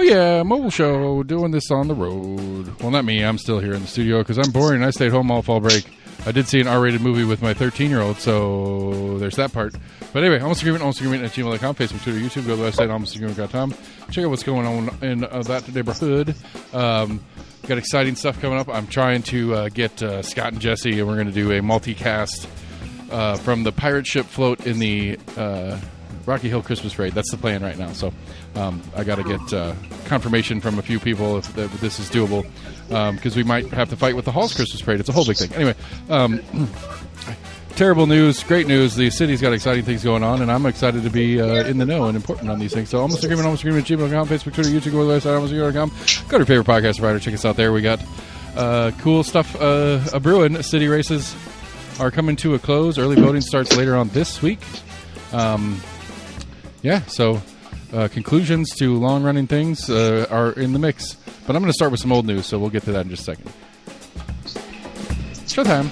Oh yeah, mobile show, doing this on the road. Well, not me. I'm still here in the studio because I'm boring. I stayed home all fall break. I did see an R-rated movie with my 13-year-old, so there's that part. But anyway, almost agreement at gmail.com, Facebook, Twitter, YouTube. Go to the website, almostagreement.com. Check out what's going on in that neighborhood. Got exciting stuff coming up. I'm trying to get Scott and Jesse, and we're going to do a multicast from the pirate ship float in the Rocky Hill Christmas Parade. That's the plan right now. So I got to get confirmation from a few people if this is doable, because we might have to fight with the Hall's Christmas Parade. It's a whole big thing. Anyway, terrible news, great news. The city's got exciting things going on, and I'm excited to be in the know and important on these things. So almost agreement, gmail.com, Facebook, Twitter, YouTube, go to the website, almostagreement.com. Go to your favorite podcast provider. Check us out there. We got cool stuff brewing. City races are coming to a close. Early voting starts later on this week. So conclusions to long-running things are in the mix. But I'm going to start with some old news, so we'll get to that in just a second. Showtime.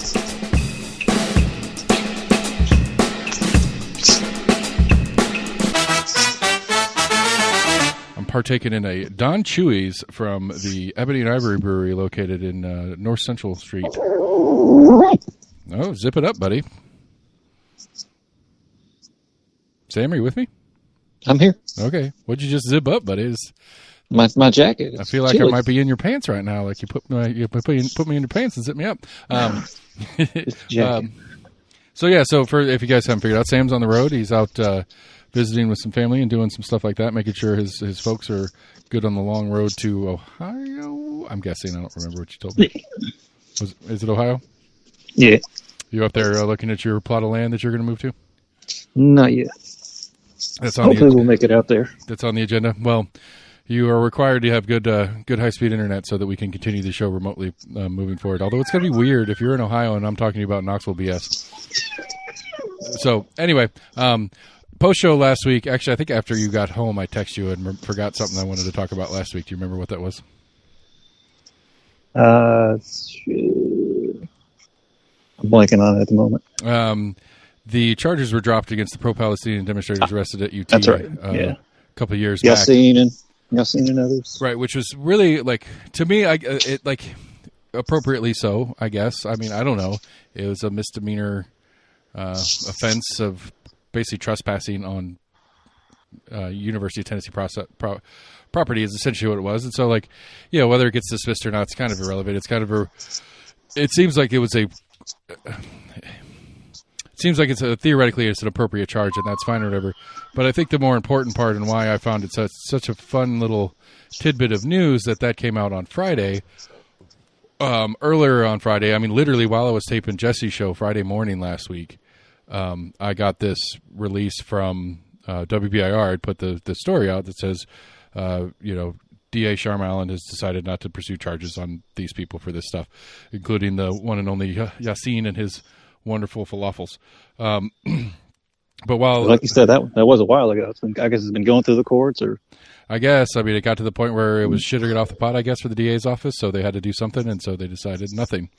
I'm partaking in a Don Chewy's from the Ebony and Ivory Brewery located in North Central Street. Oh, zip it up, buddy. Sam, are you with me? I'm here. Okay. What'd you just zip up, buddy? My jacket. I feel like chilly. I might be in your pants right now. Like you put me in your pants and zip me up. So if you guys haven't figured out, Sam's on the road. He's out visiting with some family and doing some stuff like that, making sure his folks are good on the long road to Ohio. I'm guessing. I don't remember what you told me. Is it Ohio? Yeah. You up there looking at your plot of land that you're going to move to? Not yet. Hopefully we'll make it out there. That's on the agenda. Well, you are required to have good high-speed internet so that we can continue the show remotely moving forward. Although it's going to be weird if you're in Ohio and I'm talking to you about Knoxville BS. So, anyway, post-show last week. Actually, I think after you got home, I texted you and forgot something I wanted to talk about last week. Do you remember what that was? I'm blanking on it at the moment. The charges were dropped against the pro-Palestinian demonstrators arrested at UT. That's right. A couple of years back. Yassine and others. Right, which was really, to me, appropriately so, I guess. I mean, I don't know. It was a misdemeanor offense of basically trespassing on University of Tennessee property is essentially what it was. And so, whether it gets dismissed or not, it's kind of irrelevant. It's kind of it seems like it was theoretically it's an appropriate charge, and that's fine or whatever. But I think the more important part and why I found it such a fun little tidbit of news that came out on Friday. Earlier on Friday, I mean, literally while I was taping Jesse's show Friday morning last week, I got this release from WBIR. I'd put the story out that says, DA Sharm Allen has decided not to pursue charges on these people for this stuff, including the one and only Yassine and his wonderful falafels. But while, like you said, that was a while ago. I guess it's been going through the courts, or I mean, it got to the point where it was shit or get off the pot, I guess, for the DA's office. So they had to do something, and so they decided nothing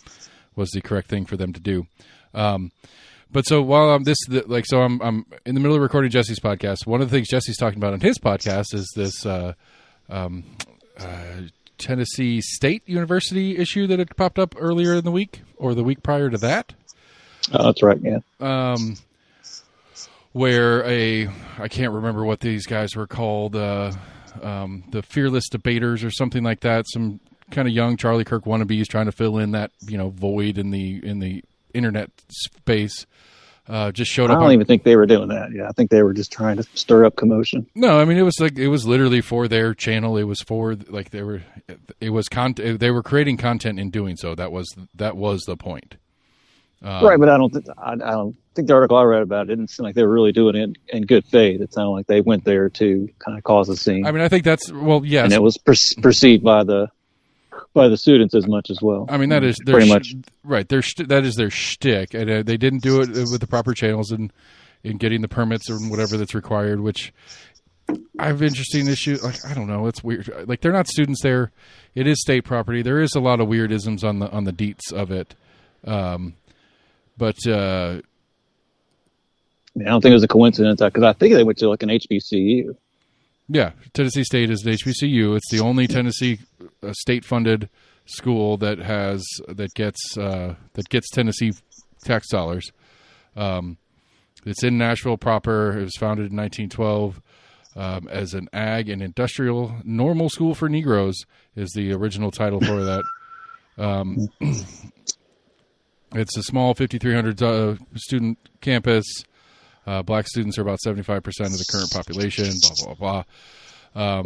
was the correct thing for them to do. But so while I'm I'm in the middle of recording Jesse's podcast. One of the things Jesse's talking about on his podcast is this Tennessee State University issue that had popped up earlier in the week or the week prior to that. Oh, that's right, yeah. Where I can't remember what these guys were called, the Fearless Debaters or something like that. Some kind of young Charlie Kirk wannabes trying to fill in that void in the internet space. Just showed up. I don't even think they were doing that. Yeah, I think they were just trying to stir up commotion. No, I mean it was literally for their channel. It was for they were creating content in doing so. That was the point. Right, but I don't think the article I read about it didn't seem like they were really doing it in good faith. It sounded like they went there to kind of cause a scene. I mean, I think that's yes, and it was perceived by the students as much as well. I mean, that is pretty much right. That is their shtick, and they didn't do it with the proper channels and in getting the permits or whatever that's required. Which I have interesting issues. I don't know, it's weird. They're not students there. It is state property. There is a lot of weirdisms on the deets of it. But I don't think it was a coincidence because I think they went to an HBCU. Yeah, Tennessee State is an HBCU. It's the only Tennessee state-funded school that gets Tennessee tax dollars. It's in Nashville proper. It was founded in 1912 as an ag and industrial normal school for Negroes is the original title for that. It's a small 5,300 student campus. Black students are about 75% of the current population, blah, blah, blah.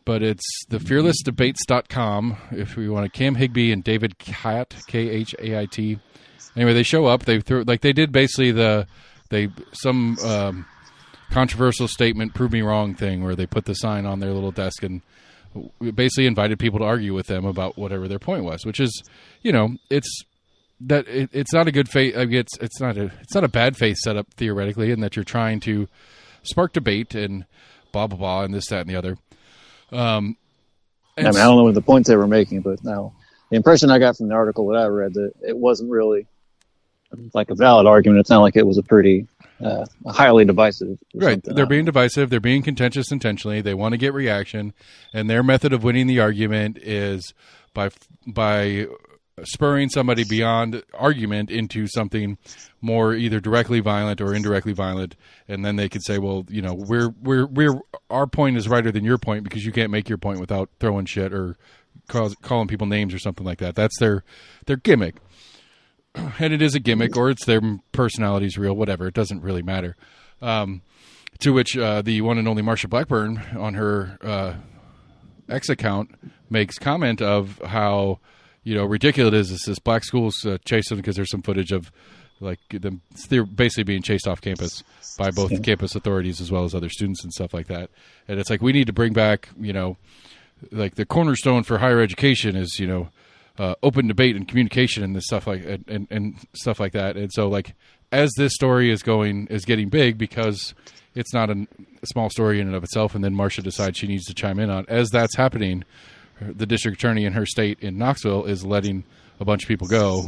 But it's the fearlessdebates.com. If we want to, Cam Higbee and David Khait, Khait. Anyway, they show up. They did basically some controversial statement, prove me wrong thing, where they put the sign on their little desk and basically invited people to argue with them about whatever their point was, which is, it's not a good faith. I mean, it's not a bad faith setup theoretically, in that you're trying to spark debate and blah blah blah and this, that, and the other. I don't know what the points they were making, but now the impression I got from the article that I read, that it wasn't really like a valid argument. It sounded like it was a pretty highly divisive. Right. They're being divisive. They're being contentious intentionally. They want to get reaction, and their method of winning the argument is by spurring somebody beyond argument into something more either directly violent or indirectly violent, and then they could say, well, our point is righter than your point because you can't make your point without throwing shit or calling people names or something like that. That's their gimmick. And it is a gimmick, or it's their personality's real, whatever. It doesn't really matter. To which the one and only Marsha Blackburn on her X account makes comment of how ridiculous it is this black schools chase them, because there's some footage of them, they're basically being chased off campus by both campus authorities as well as other students and stuff like that. And it's like, we need to bring back, the cornerstone for higher education is, open debate and communication and this stuff and stuff like that. And so as this story is getting big, because it's not a small story in and of itself, and then Marsha decides she needs to chime in on, as that's happening, the district attorney in her state in Knoxville is letting a bunch of people go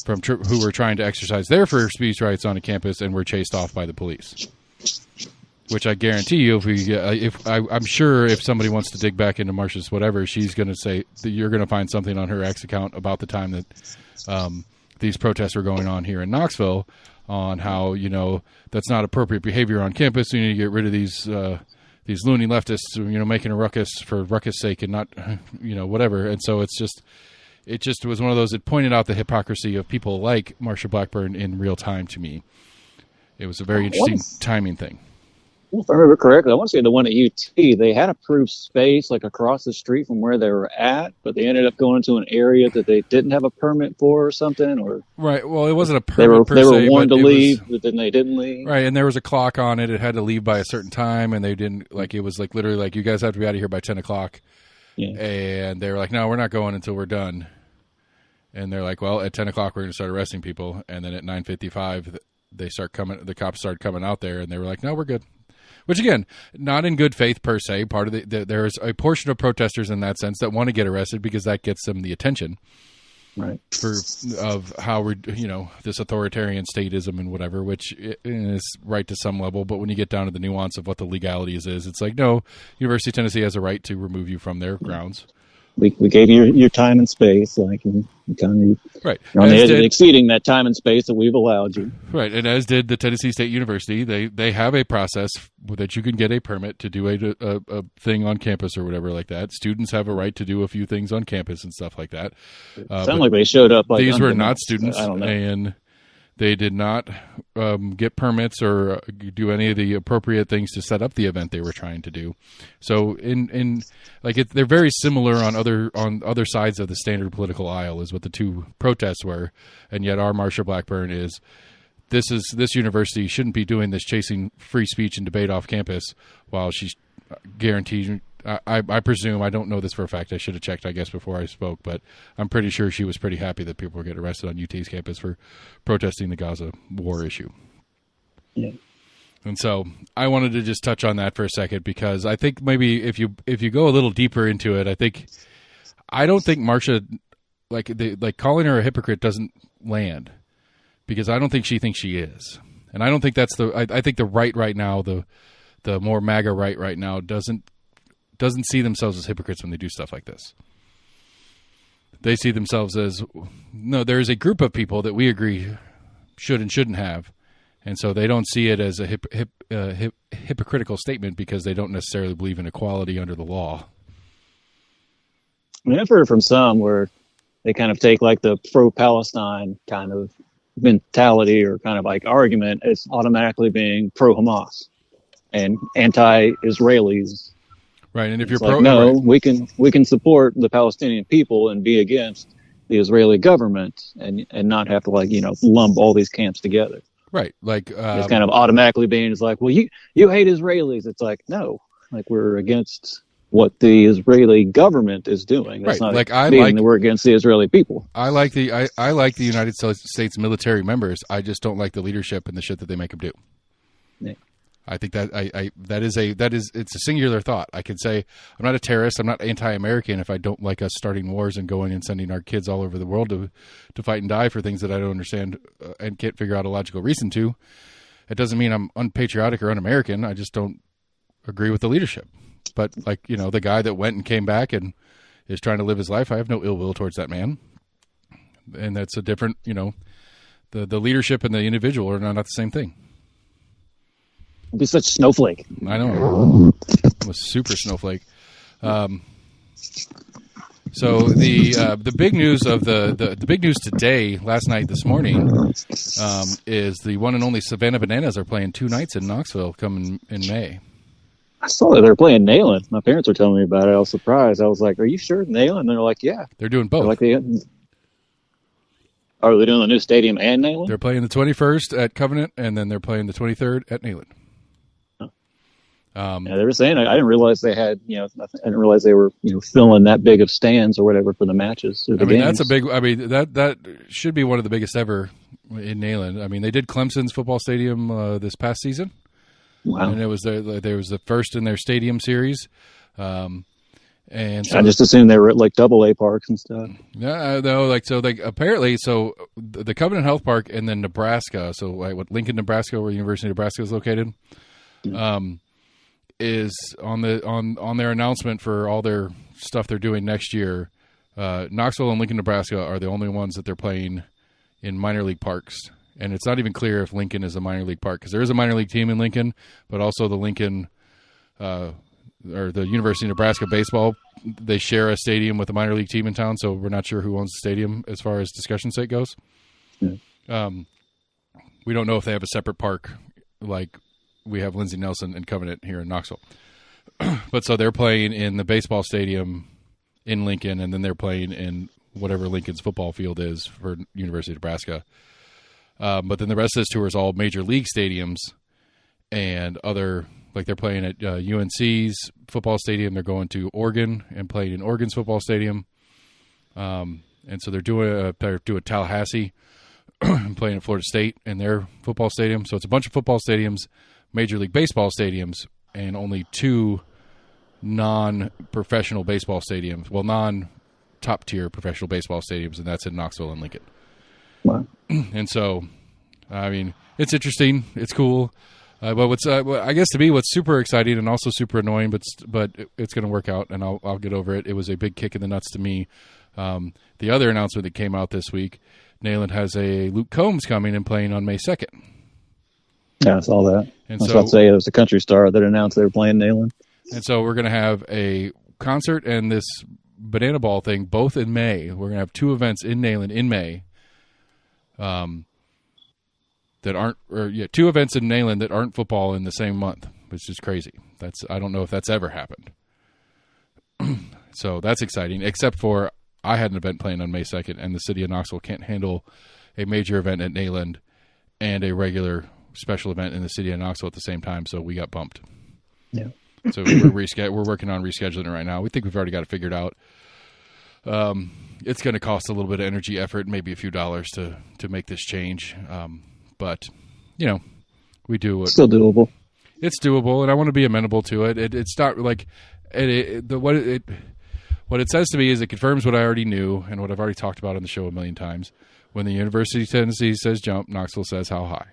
from who were trying to exercise their free speech rights on a campus and were chased off by the police. Which I guarantee you, I'm sure if somebody wants to dig back into Marsha's whatever, she's going to say that you're going to find something on her X account about the time that these protests were going on here in Knoxville, on how that's not appropriate behavior on campus. You need to get rid of these loony leftists, making a ruckus for ruckus sake and not, whatever. And so it just was one of those that pointed out the hypocrisy of people like Marsha Blackburn in real time to me. It was a very interesting timing thing. Well, if I remember correctly, I want to say the one at UT, they had approved space across the street from where they were at, but they ended up going to an area that they didn't have a permit for or something. Or right. Well, it wasn't a permit They were wanting to leave, but then they didn't leave. Right, and there was a clock on it. It had to leave by a certain time, and they didn't, it was literally you guys have to be out of here by 10 o'clock. Yeah. And they were like, no, we're not going until we're done. And they're like, well, at 10 o'clock, we're going to start arresting people. And then at 9:55, the cops started coming out there, and they were like, no, we're good. Which, again, not in good faith per se. Part of there is a portion of protesters in that sense that want to get arrested because that gets them the attention, right? Of how we're, this authoritarian statism and whatever, which is right to some level. But when you get down to the nuance of what the legalities is, it's like, no, University of Tennessee has a right to remove you from their grounds. We gave you your time and space, you kind of right. You're on the edge of exceeding that time and space that we've allowed you. Right, and as did the Tennessee State University, they have a process that you can get a permit to do a thing on campus or whatever like that. Students have a right to do a few things on campus and stuff like that. Sound like they showed up. These were not students, I don't know. And they did not get permits or do any of the appropriate things to set up the event they were trying to do. So they're very similar on other sides of the standard political aisle is what the two protests were. And yet our Marsha Blackburn is this university shouldn't be doing this, chasing free speech and debate off campus, while she's guaranteed. I presume, I don't know this for a fact, I should have checked, I guess, before I spoke, but I'm pretty sure she was pretty happy that people were getting arrested on UT's campus for protesting the Gaza war issue. Yeah. And so I wanted to just touch on that for a second, because I think maybe if you go a little deeper into it, I don't think Marsha, calling her a hypocrite doesn't land, because I don't think she thinks she is. And I don't think that's I think the right now, the more MAGA right now doesn't see themselves as hypocrites when they do stuff like this. They see themselves as, no, there is a group of people that we agree should and shouldn't have, and so they don't see it as a hypocritical statement because they don't necessarily believe in equality under the law. I mean, I've heard from some where they kind of take like the pro-Palestine kind of mentality or kind of like argument as automatically being pro-Hamas and anti-Israelis. Right, and if It's you're like, no, we can support the Palestinian people and be against the Israeli government and not have to like lump all these camps together. Right, like it's kind of automatically being it's like, well, you hate Israelis. It's like, no, like we're against what the Israeli government is doing. That's right, not like that we're against the Israeli people. I like the United States military members. I just don't like the leadership and the shit that they make them do. Yeah. I think that it's a singular thought. I can say I'm not a terrorist. I'm not anti-American if I don't like us starting wars and going and sending our kids all over the world to fight and die for things that I don't understand and can't figure out a logical reason to. It doesn't mean I'm unpatriotic or un-American. I just don't agree with the leadership. But like the guy that went and came back and is trying to live his life, I have no ill will towards that man. And that's a different the leadership and the individual are not the same thing. Be such a snowflake. I know. I'm a super snowflake. So the big news of the big news today, last night, this morning, is the one and only Savannah Bananas are playing 2 nights in Knoxville coming in May. I saw that they were playing Neyland. My parents were telling me about it. I was surprised. I was like, "Are you sure Neyland?" And they're like, "Yeah." They're doing both. Are they doing the new stadium and Neyland? They're playing the 21st at Covenant, and then they're playing the 23rd at Neyland. Yeah, they were saying. I didn't realize they had. I didn't realize they were filling that big of stands or whatever for the matches. Or the games. That's a big. That should be one of the biggest ever in Neyland. I mean, they did Clemson's football stadium this past season. Wow! And it was the first in their stadium series. And so, I just assumed they were at like AA parks and stuff. Yeah, no, apparently the Covenant Health Park and then Nebraska. So like Lincoln, Nebraska, where University of Nebraska is located. Is on their announcement for all their stuff they're doing next year. Knoxville and Lincoln, Nebraska are the only ones that they're playing in minor league parks, and it's not even clear if Lincoln is a minor league park because there is a minor league team in Lincoln, but also the Lincoln or the University of Nebraska baseball, they share a stadium with a minor league team in town, so we're not sure who owns the stadium as far as discussion sake goes. Yeah. We don't know if they have a separate park like we have Lindsey Nelson and Covenant here in Knoxville. But so they're playing in the baseball stadium in Lincoln, and then they're playing in whatever Lincoln's football field is for University of Nebraska. But then the rest of this tour is all major league stadiums and other, like they're playing at UNC's football stadium. They're going to Oregon and playing in Oregon's football stadium. And so they're doing Tallahassee and playing at Florida State in their football stadium. So it's a bunch of football stadiums, Major League Baseball stadiums, and only 2 non-professional baseball stadiums. Well, non-top-tier professional baseball stadiums, and that's in Knoxville and Lincoln. Wow. And so, I mean, it's interesting. It's cool. But what's I guess to me, what's super exciting and also super annoying, but it's going to work out, and I'll get over it. It was a big kick in the nuts to me. The other announcement that came out this week, Neyland has a Luke Combs coming and playing on May 2nd. Yeah, I saw that. I was about to say it was a country star that announced they were playing Neyland. And so we're going to have a concert and this banana ball thing both in May. We're going to have 2 events in Neyland in May. That aren't, 2 events in Neyland that aren't football in the same month, which is crazy. I don't know if that's ever happened. So that's exciting, except for I had an event planned on May 2nd, and the city of Knoxville can't handle a major event at Neyland and a regular special event in the city of Knoxville at the same time, so we got bumped. Yeah. So we're working on rescheduling it right now. We think we've already got it figured out. It's going to cost a little bit of energy, effort, maybe a few dollars to make this change. But, we do it. Still doable. It's doable, and I want to be amenable to it. It's not like what it says to me is it confirms what I already knew and what I've already talked about on the show a million times. When the University of Tennessee says jump, Knoxville says how high.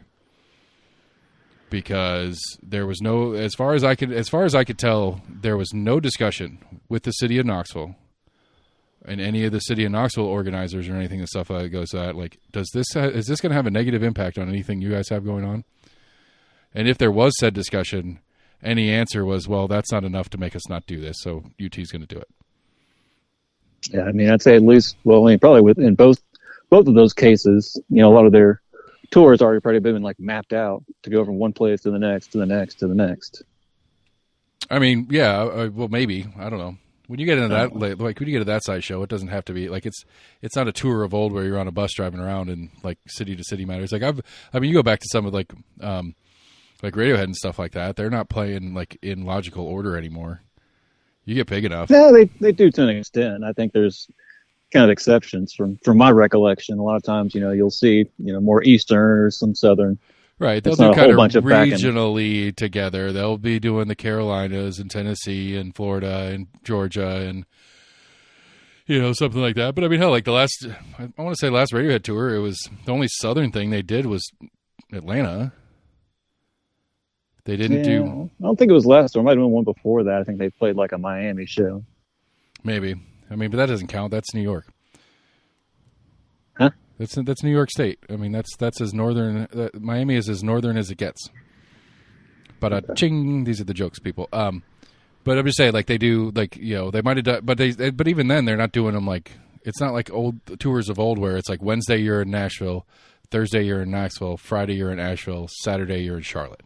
because there was no, as far as I could tell, there was no discussion with the city of Knoxville and any of the city of Knoxville organizers or anything and stuff that goes to that. Like, is this going to have a negative impact on anything you guys have going on? And if there was said discussion, any answer was, well, that's not enough to make us not do this, so UT's going to do it. Yeah, I mean, I'd say at least, well, I mean, probably in both of those cases, a lot of their tours already probably been like mapped out to go from one place to the next, to the next, to the next. I mean, yeah, well, maybe, I don't know. When you get into that, like when you get to that size show, it doesn't have to be like it's not a tour of old where you're on a bus driving around and like city to city matters. Like you go back to some of like Radiohead and stuff like that. They're not playing like in logical order anymore. You get big enough. No, they do to an extent. I think there's kind of exceptions from my recollection. A lot of times, you'll see more Eastern or some Southern. Right, they'll do kind of regionally together. They'll be doing the Carolinas and Tennessee and Florida and Georgia and something like that. But I mean, hell, like I want to say last Radiohead tour, it was the only Southern thing they did was Atlanta. They didn't do. I don't think it was last tour. It might have been one before that. I think they played like a Miami show. Maybe. I mean, but that doesn't count. That's New York. Huh? That's New York State. I mean, that's as northern. Miami is as northern as it gets. But ching, these are the jokes, people. But I'm just saying, like they do, like they might have done, but even then, they're not doing them like it's not like old tours of old where it's like Wednesday you're in Nashville, Thursday you're in Knoxville, Friday you're in Asheville, Saturday you're in Charlotte.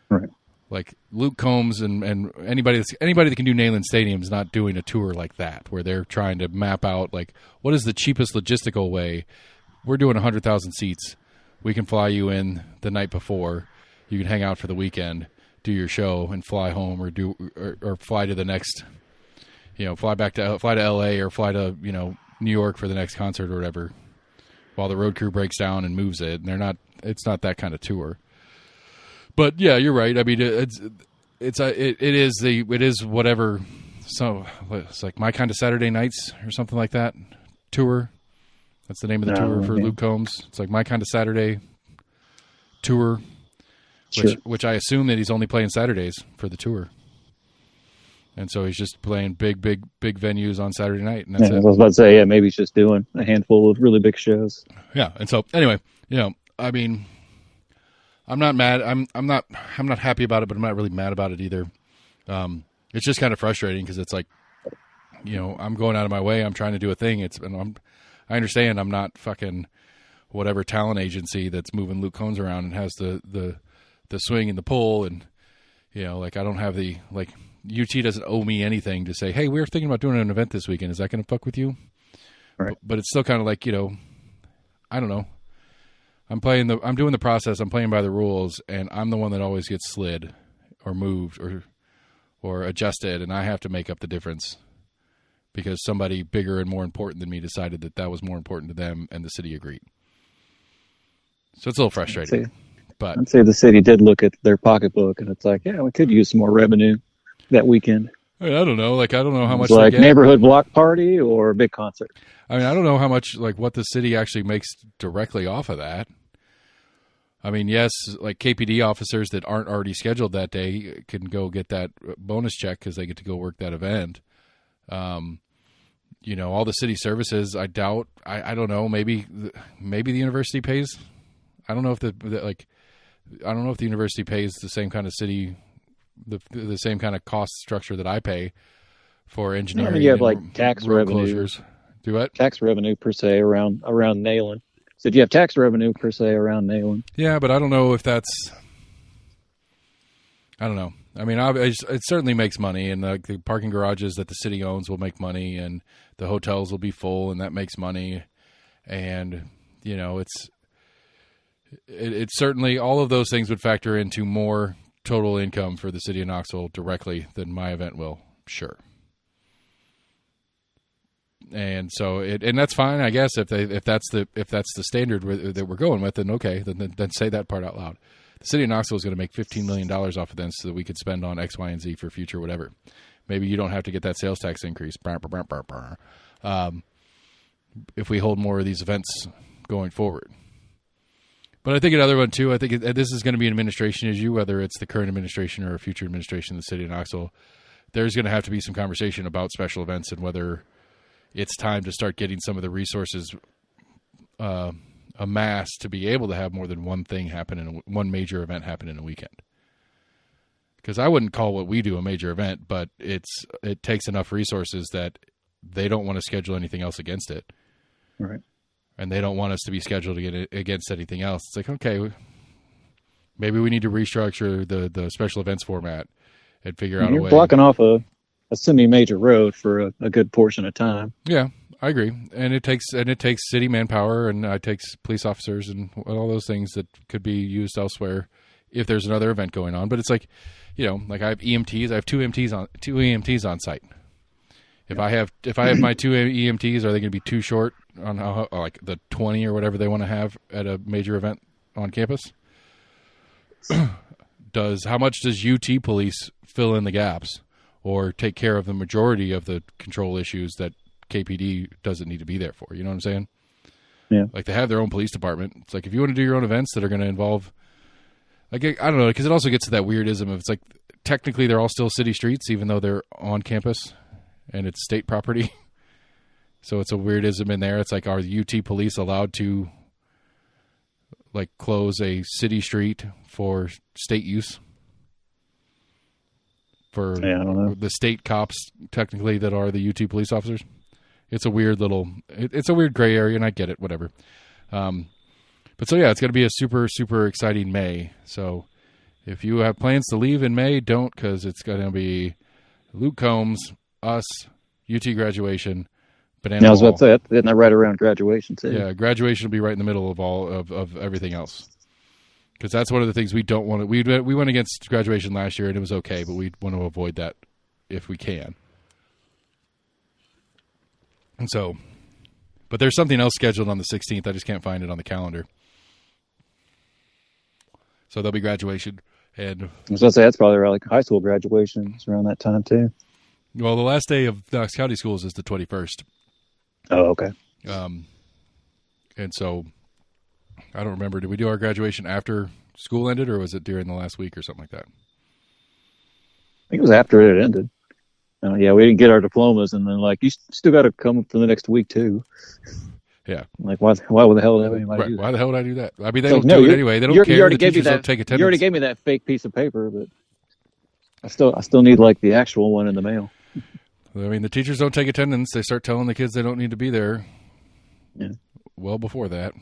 Right. Like Luke Combs and anybody that can do Neyland Stadium is not doing a tour like that where they're trying to map out like what is the cheapest logistical way. We're doing 100,000 seats. We can fly you in the night before. You can hang out for the weekend, do your show, and fly home or fly to the next. Fly to LA or fly to New York for the next concert or whatever. While the road crew breaks down and moves it, and it's not that kind of tour. But yeah, you're right. I mean, it is whatever. So it's like My Kind of Saturday Nights or something like that tour. That's the name of the tour for Luke Combs. It's like My Kind of Saturday tour, which I assume that he's only playing Saturdays for the tour, and so he's just playing big venues on Saturday night. And that's it. I was about to say, maybe he's just doing a handful of really big shows. Yeah, and so anyway, I mean. I'm not mad. I'm not happy about it, but I'm not really mad about it either. It's just kind of frustrating because it's like, I'm going out of my way. I'm trying to do a thing. I understand I'm not fucking whatever talent agency that's moving Luke Combs around and has the swing and the pull and like I don't have the like UT doesn't owe me anything to say, hey, we're thinking about doing an event this weekend. Is that going to fuck with you? Right. But it's still kind of like I don't know. I'm doing the process. I'm playing by the rules, and I'm the one that always gets slid, or moved, or adjusted, and I have to make up the difference because somebody bigger and more important than me decided that was more important to them, and the city agreed. So it's a little frustrating. I'd say the city did look at their pocketbook, and it's like, yeah, we could use some more revenue that weekend. I don't know. Like, I don't know how much. Like neighborhood block party or a big concert. I mean, I don't know how much, like, what the city actually makes directly off of that. I mean, yes, like KPD officers that aren't already scheduled that day can go get that bonus check because they get to go work that event. All the city services, I doubt. I don't know. Maybe the university pays. I don't know if I don't know if the university pays the same kind of city, the same kind of cost structure that I pay for engineering. I mean, you have like tax revenue. Closures. Do what? Tax revenue per se around Neyland. So do you have tax revenue per se around Neyland? Yeah, but I don't know if that's. I don't know. I mean, it certainly makes money, and the parking garages that the city owns will make money, and the hotels will be full, and that makes money, and it's certainly all of those things would factor into more total income for the city of Knoxville directly than my event will. Sure. And so and that's fine, I guess. If that's the standard that we're going with, then okay, then say that part out loud. The city of Knoxville is going to make $15 million off of this, so that we could spend on X, Y, and Z for future whatever. Maybe you don't have to get that sales tax increase. If we hold more of these events going forward, But I think another one, too, this is going to be an administration issue, whether it's the current administration or a future administration in the city of Knoxville. There's going to have to be some conversation about special events and whether it's time to start getting some of the resources amassed to be able to have more than one thing happen one major event happen in a weekend. Because I wouldn't call what we do a major event, but it takes enough resources that they don't want to schedule anything else against it. Right. And they don't want us to be scheduled against anything else. It's like, okay, maybe we need to restructure the special events format and figure out a way. You're blocking off a semi-major road for a good portion of time. Yeah, I agree. And it takes city manpower, and it takes police officers and all those things that could be used elsewhere if there's another event going on. But it's like, like I have EMTs. I have two EMTs on site. If I have my two EMTs, are they going to be too short on how like the 20 or whatever they want to have at a major event on campus? How much does UT police fill in the gaps or take care of the majority of the control issues that KPD doesn't need to be there for? You know what I'm saying? Yeah. Like they have their own police department. It's like if you want to do your own events that are going to involve, like, I don't know, because it also gets to that weirdism of it's like technically they're all still city streets even though they're on campus and it's state property. So it's a weirdism in there. It's like, are the UT police allowed to like close a city street for state use? For I don't know. The state cops technically that are the UT police officers. It's a weird it's a weird gray area, and I get it, whatever. But so, yeah, it's going to be a super, super exciting May. So if you have plans to leave in May, don't, because it's going to be Luke Combs, us, UT graduation, Banana I was about Ball. to say, isn't that right around graduation, too? Yeah, graduation will be right in the middle of all of everything else. Because that's one of the things we don't want to... We went against graduation last year, and it was okay, but we want to avoid that if we can. And so... But there's something else scheduled on the 16th. I just can't find it on the calendar. So there'll be graduation. And I was about to say, that's probably around like high school graduation. It's around that time, too. Well, the last day of Knox County schools is the 21st. Oh, okay. And so, I don't remember. Did we do our graduation after school ended, or was it during the last week or something like that? I think it was after it ended. Yeah, we didn't get our diplomas, and then like you still got to come for the next week too. Yeah. Like why the hell did anybody do that? Why the hell would I do that? I mean, they don't do it anyway. They don't care. The teachers don't take attendance. You already gave me that fake piece of paper, but I still need like the actual one in the mail. I mean, the teachers don't take attendance. They start telling the kids they don't need to be there. Yeah. Well before that.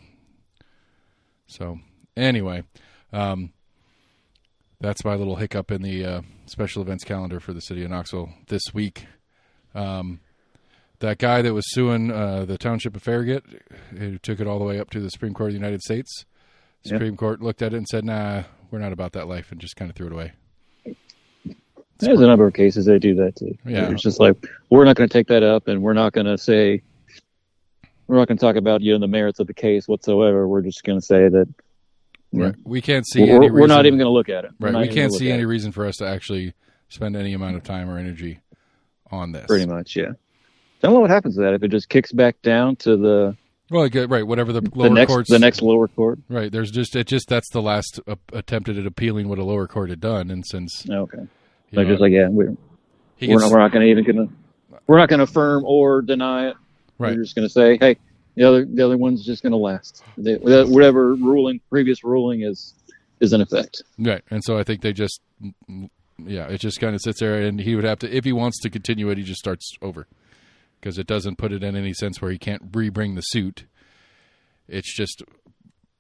So anyway, that's my little hiccup in the special events calendar for the city of Knoxville this week. That guy that was suing the township of Farragut, who took it all the way up to the Supreme Court of the United States, Supreme Court looked at it and said, nah, we're not about that life, and just kind of threw it away. There's a number of cases they do that too. Yeah. It's just like, we're not going to take that up, and we're not going to talk about the merits of the case whatsoever. We're just going to say that right. We can't see any reason. We're not even going to look at it. Right. We can't see any reason for us to actually spend any amount of time or energy on this. Pretty much, yeah. I don't know what happens to that if it just kicks back down to the right, whatever the lower courts, the next lower court. Right, there's that's the last attempt at appealing what a lower court had done, and since okay, so just like we're not going to affirm or deny it. Right, we're just going to say, hey, the other one's just going to last. Whatever previous ruling is in effect. Right, and so I think they just it just kind of sits there, and he would have to, if he wants to continue it, he just starts over. Because it doesn't put it in any sense where he can't re-bring the suit. It's just,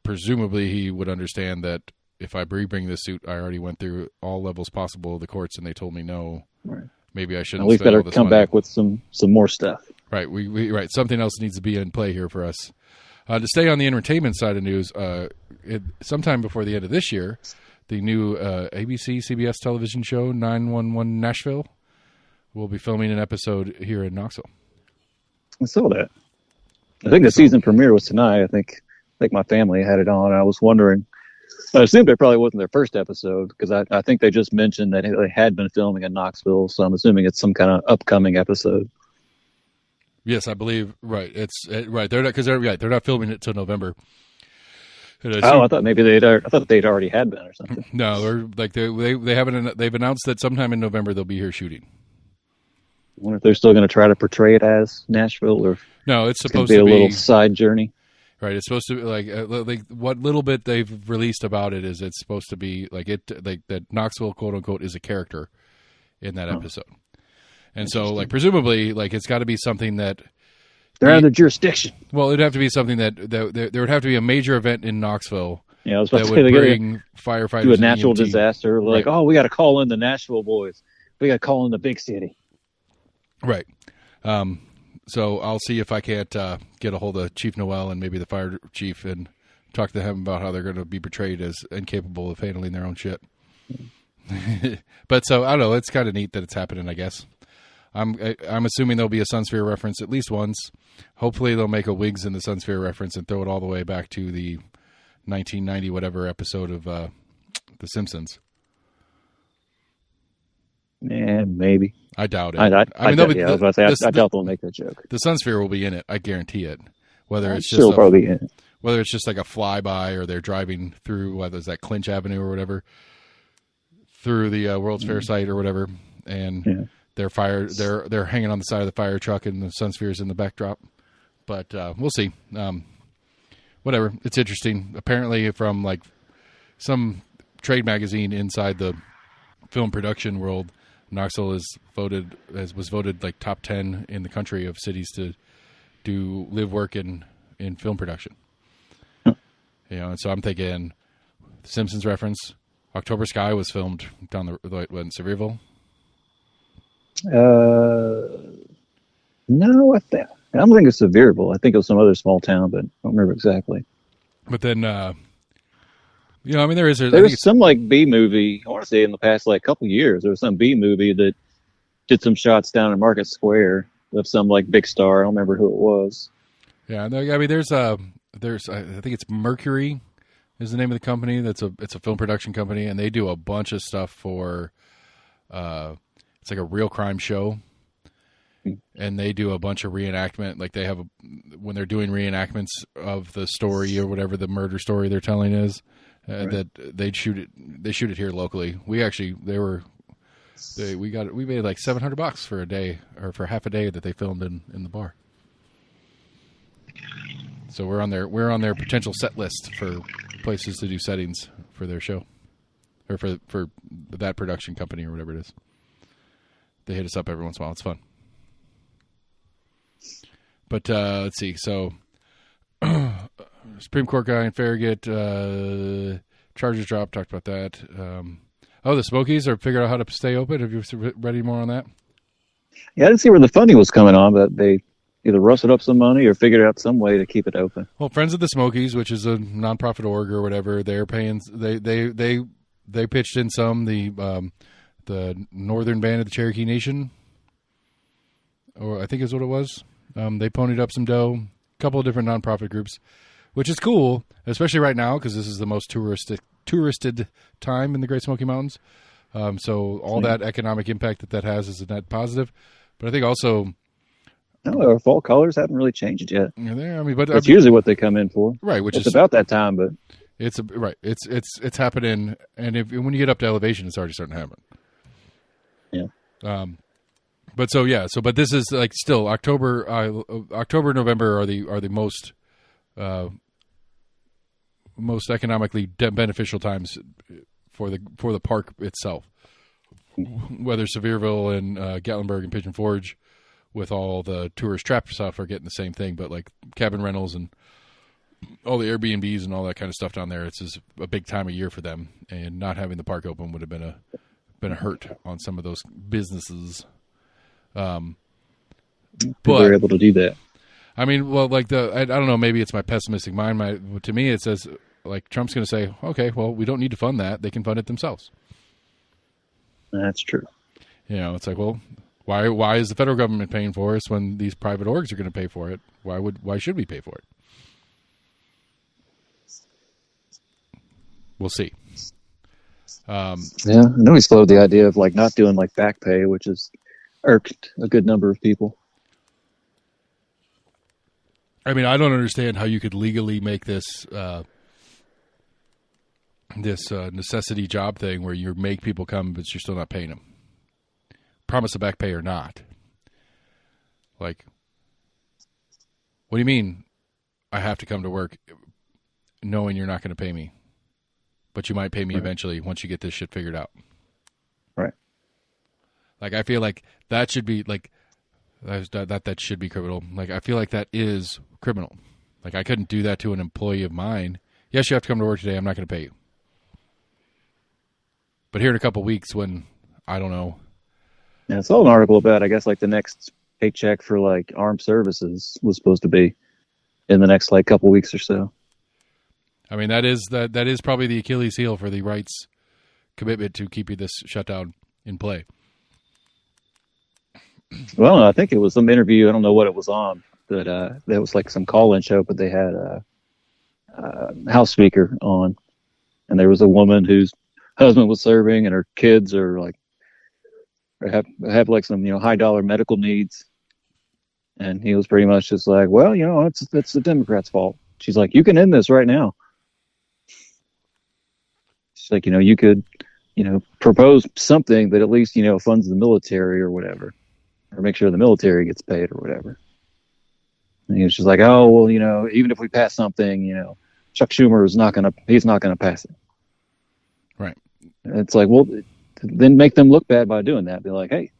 presumably he would understand that if I re-bring the suit, I already went through all levels possible of the courts and they told me no. Right. Maybe I shouldn't. At least better come back with some more stuff. Right. Right. Something else needs to be in play here for us. To stay on the entertainment side of news, sometime before the end of this year, the new ABC, CBS television show, 911 Nashville, will be filming an episode here in Knoxville. I saw that. I think the season premiere was tonight. I think my family had it on. I was wondering. I assumed it probably wasn't their first episode because I think they just mentioned that they had been filming in Knoxville. So I'm assuming it's some kind of upcoming episode. Yes, I believe. Right, right. They're not filming it till November. Oh, I thought maybe I thought they'd already had been or something. No, they haven't. They've announced that sometime in November they'll be here shooting. I wonder if they're still going to try to portray it as Nashville, or no, it's supposed to to be be a little side journey. Right, it's supposed to be like what little bit they've released about it is it's supposed to be that Knoxville, quote unquote, is a character in that episode, and so presumably it's got to be something that they're out of the jurisdiction. Well, it'd have to be something that there would have to be a major event in Knoxville. Yeah, I was about that to would say bring firefighters to a natural EMT. disaster. Like, right. Oh, we got to call in the Nashville boys. We got to call in the big city. Right. So I'll see if I can't get a hold of Chief Noel and maybe the fire chief and talk to him about how they're going to be portrayed as incapable of handling their own shit. But so I don't know. It's kind of neat that it's happening. I guess I'm assuming there'll be a Sunsphere reference at least once. Hopefully they'll make a Wigs in the Sunsphere reference and throw it all the way back to the 1990 whatever episode of The Simpsons. Yeah, maybe. I doubt it. I doubt they'll make that joke. The Sunsphere will be in it. I guarantee it. Whether it's just probably in it. Whether it's just like a flyby or they're driving through whether it's that Clinch Avenue or whatever through the World's Fair site or whatever, and they're hanging on the side of the fire truck and the Sunsphere's in the backdrop. But we'll see. Whatever. It's interesting. Apparently, from some trade magazine inside the film production world, Knoxville was voted top 10 in the country of cities to do live work in film production. And so I'm thinking Simpsons reference. October Sky was filmed down in Sevierville. No, I don't think it's Sevierville. I think it was some other small town, but I don't remember exactly. But then, there was some B movie. I want to say in the past couple years, there was some B movie that did some shots down in Market Square of some big star. I don't remember who it was. Yeah, no, I mean, there's I think it's Mercury is the name of the company. It's a film production company, and they do a bunch of stuff for. It's like a real crime show, and they do a bunch of reenactment. They have when they're doing reenactments of the story or whatever the murder story they're telling is. Right. That they shoot it here locally. We actually we made $700 for a day or for half a day that they filmed in the bar. So we're on their potential set list for places to do settings for their show or for that production company or whatever it is. They hit us up every once in a while. It's fun. But let's see. So. Supreme Court guy in Farragut, charges dropped, talked about that. The Smokies are figuring out how to stay open. Have you read any more on that? Yeah, I didn't see where the funding was coming on, but they either rustled up some money or figured out some way to keep it open. Well, Friends of the Smokies, which is a nonprofit org or whatever, they're paying. They pitched in some the Northern Band of the Cherokee Nation, or I think is what it was. They ponied up some dough. A couple of different nonprofit groups. Which is cool, especially right now because this is the most touristed time in the Great Smoky Mountains. So all that economic impact that has is a net positive. But I think also, our fall colors haven't really changed yet. But that's usually what they come in for, right? Which it's is about that time, but it's It's happening, and when you get up to elevation, it's already starting to happen. Yeah. But this is still October, November are the most economically beneficial times for the park itself. Whether Sevierville and Gatlinburg and Pigeon Forge, with all the tourist trap stuff, are getting the same thing. But cabin rentals and all the Airbnbs and all that kind of stuff down there, it's just a big time of year for them. And not having the park open would have been a hurt on some of those businesses. But they're able to do that. I mean, well, I don't know, maybe it's my pessimistic mind. To me, it says, Trump's going to say, okay, well, we don't need to fund that. They can fund it themselves. That's true. It's well, why is the federal government paying for us when these private orgs are going to pay for it? Why should we pay for it? We'll see. I know he's floated the idea of not doing back pay, which has irked a good number of people. I mean, I don't understand how you could legally make this this necessity job thing where you make people come, but you're still not paying them. Promise a back pay or not. Like, what do you mean I have to come to work knowing you're not going to pay me, but you might pay me eventually once you get this shit figured out? Right. Like, I feel like that should be, like, that should be criminal. Like, I feel like that is criminal. Like, I couldn't do that to an employee of mine. Yes, you have to come to work today. I'm not going to pay you. But here in a couple of weeks when, I don't know. Yeah, I saw an article about, I guess, like the next paycheck for like armed services was supposed to be in the next like couple weeks or so. I mean, that is probably the Achilles heel for the right's commitment to keeping this shutdown in play. Well, I think it was some interview. I don't know what it was on, but it was like some call-in show. But they had a House Speaker on, and there was a woman whose husband was serving, and her kids are like have like some high dollar medical needs, and he was pretty much just like, well, it's the Democrats' fault. She's like, you can end this right now. She's like, you could propose something that at least funds the military or whatever, or make sure the military gets paid or whatever. And he was just like, oh well, even if we pass something, Chuck Schumer he's not gonna pass it. Right. And it's like, well, then make them look bad by doing that. Be like, hey,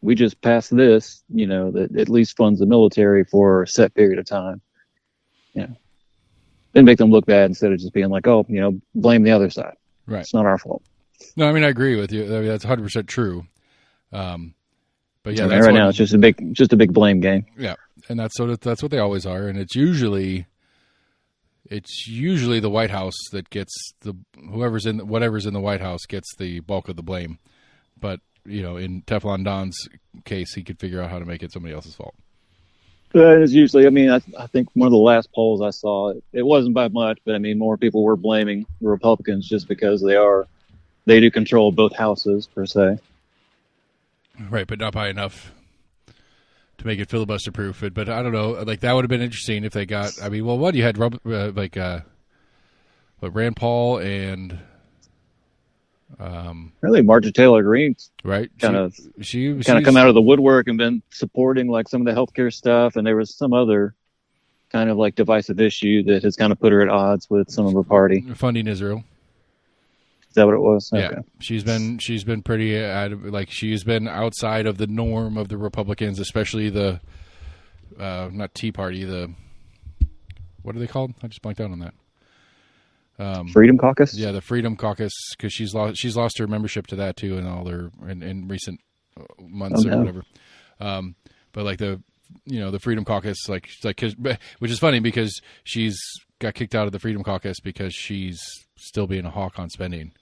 we just passed this, that at least funds the military for a set period of time. Then make them look bad instead of just being like, oh, blame the other side. Right. It's not our fault. No, I mean, I agree with you. I mean, that's 100% true. But yeah, now it's just a big blame game. Yeah, and that's what they always are, and it's usually the White House that gets whatever's in the White House gets the bulk of the blame. But in Teflon Don's case, he could figure out how to make it somebody else's fault. It's usually, I think one of the last polls I saw, it wasn't by much, but more people were blaming the Republicans just because they do control both houses per se. Right, but not by enough to make it filibuster proof. But I don't know, like that would have been interesting if they got. I mean, well, what you had Rand Paul and really Marjorie Taylor Greene, right? She come out of the woodwork and been supporting like some of the healthcare stuff, and there was some other kind of like divisive issue that has kind of put her at odds with some of her party. Funding Israel. Is that what it was? Yeah, okay. she's been pretty she's been outside of the norm of the Republicans, especially the not Tea Party, the what are they called? I just blanked out on that. Freedom Caucus. Yeah, the Freedom Caucus, because she's lost her membership to that too in recent months or whatever. But like the Freedom Caucus, which is funny because she's got kicked out of the Freedom Caucus because she's still being a hawk on spending,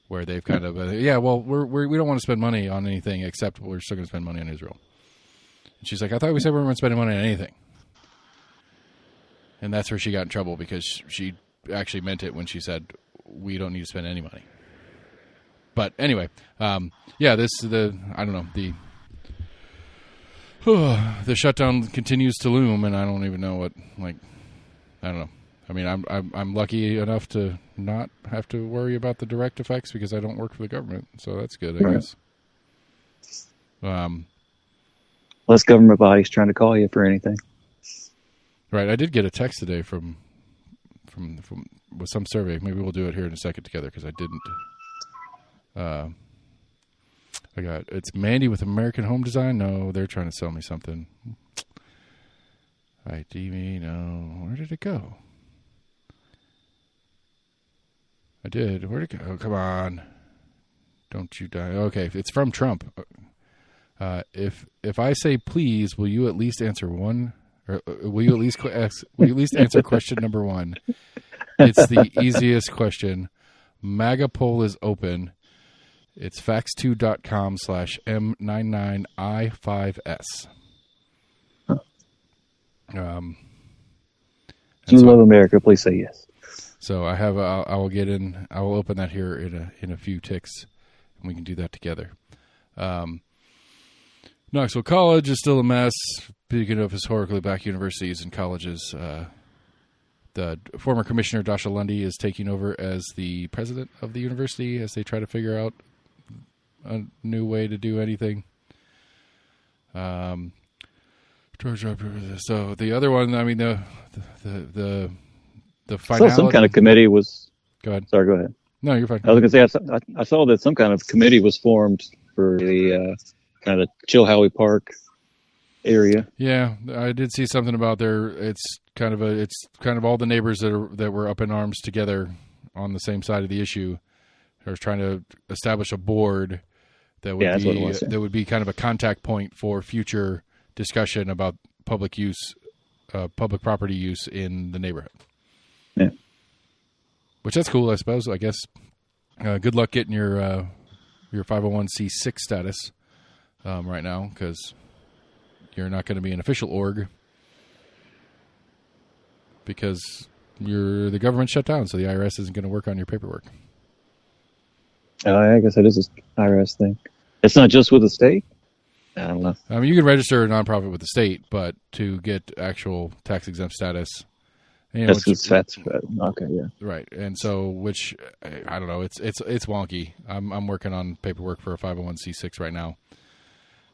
where they've kind of we don't want to spend money on anything except we're still going to spend money on Israel. And she's like, I thought we said we weren't spending money on anything, and that's where she got in trouble because she actually meant it when she said we don't need to spend any money. But anyway, I don't know, the shutdown continues to loom, and I don't even know what, I don't know. I mean, I'm lucky enough to not have to worry about the direct effects because I don't work for the government, so that's good, I guess. Less government bodies trying to call you for anything. Right. I did get a text today from with some survey. Maybe we'll do it here in a second together because I didn't. It's Mandy with American Home Design. No, they're trying to sell me something. ID, no. Where did it go? I did. Where'd it go? Oh, come on. Don't you die. Okay, it's from Trump. If I say please, will you at least answer one? Or will you at least answer question number one? It's the easiest question. MAGA poll is open. It's fax2.com/M99I5S. You love America, please say yes. So I will open that here in a few ticks, and we can do that together. Knoxville College is still a mess. Speaking of historically black universities and colleges, the former commissioner, Dasha Lundy, is taking over as the president of the university as they try to figure out a new way to do anything. So the other one, I mean, the finality. Some kind of committee was. Go ahead. Sorry, go ahead. No, you're fine. I was going to say I saw that some kind of committee was formed for the kind of Chilhowie Park area. Yeah, I did see something about there. It's kind of all the neighbors that were up in arms together on the same side of the issue. Are trying to establish a board that would be kind of a contact point for future discussion about public property use in the neighborhood. Yeah. Which that's cool, I suppose. I guess. Good luck getting your 501c6 status right now, because you're not going to be an official org because the government shut down, so the IRS isn't going to work on your paperwork. I guess that is an IRS thing. It's not just with the state? I don't know. I mean, you can register a nonprofit with the state, but to get actual tax-exempt status... That's okay, yeah. Right, and so, which, I don't know, it's wonky. I'm working on paperwork for a 501c6 right now,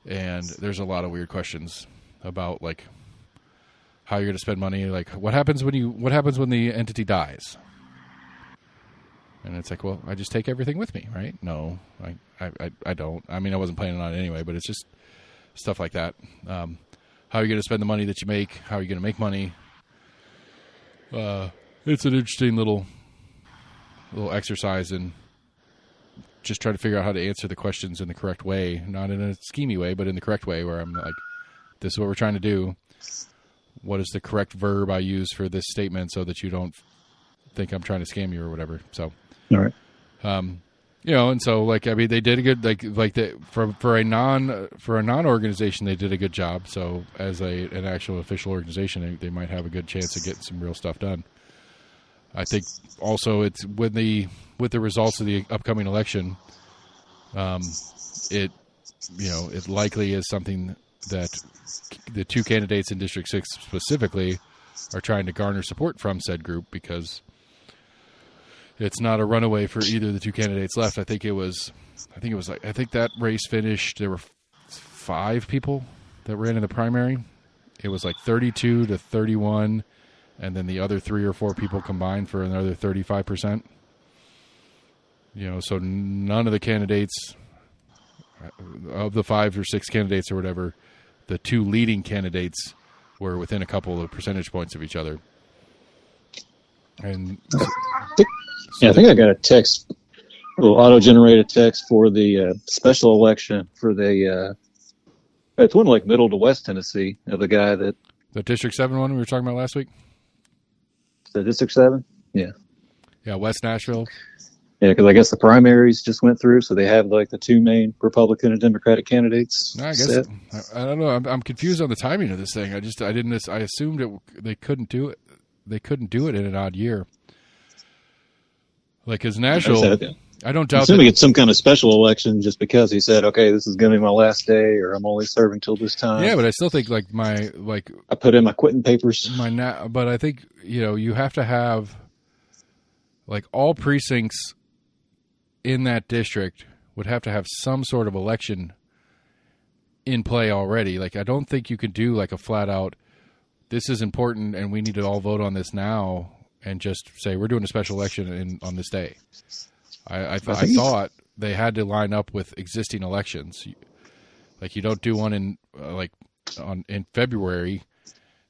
and there's a lot of weird questions about, like, how you're going to spend money, like, what happens when the entity dies? And it's like, well, I just take everything with me, right? No, I don't. I mean, I wasn't planning on it anyway, but it's just stuff like that. How are you going to spend the money that you make? How are you going to make money? It's an interesting little exercise in just trying to figure out how to answer the questions in the correct way, not in a schemy way, but in the correct way, where I'm like, this is what we're trying to do. What is the correct verb I use for this statement so that you don't think I'm trying to scam you or whatever? So, all right. And so, like, I mean, they did a good, for a non-organization, they did a good job. So, as an actual official organization, they might have a good chance of getting some real stuff done. I think also it's with the results of the upcoming election, it likely is something that the two candidates in District 6 specifically are trying to garner support from said group, because it's not a runaway for either of the two candidates left. I think that race finished. There were 5 people that ran in the primary. It was like 32 to 31, and then the other 3 or 4 people combined for another 35%. So none of the candidates, of the 5 or 6 candidates or whatever, the 2 leading candidates were within a couple of percentage points of each other. And I think I got a text, a little auto-generated text for the special election for the, it's one like Middle to West Tennessee, of the guy that... The District 7 one we were talking about last week? The District 7? Yeah. Yeah, West Nashville. Yeah, because I guess the primaries just went through, so they have like the 2 main Republican and Democratic candidates. I guess I don't know. I'm confused on the timing of this thing. I assumed they couldn't do it. They couldn't do it in an odd year. Like, as Nashville, I don't doubt. Assuming it's some kind of special election, just because he said, "Okay, this is going to be my last day," or "I'm only serving till this time." Yeah, but I still think I put in my quitting papers. But I think you have to have like all precincts in that district would have to have some sort of election in play already. Like, I don't think you could do like a flat out, this is important and we need to all vote on this now, and just say we're doing a special election on this day. I thought they had to line up with existing elections. Like, you don't do one in February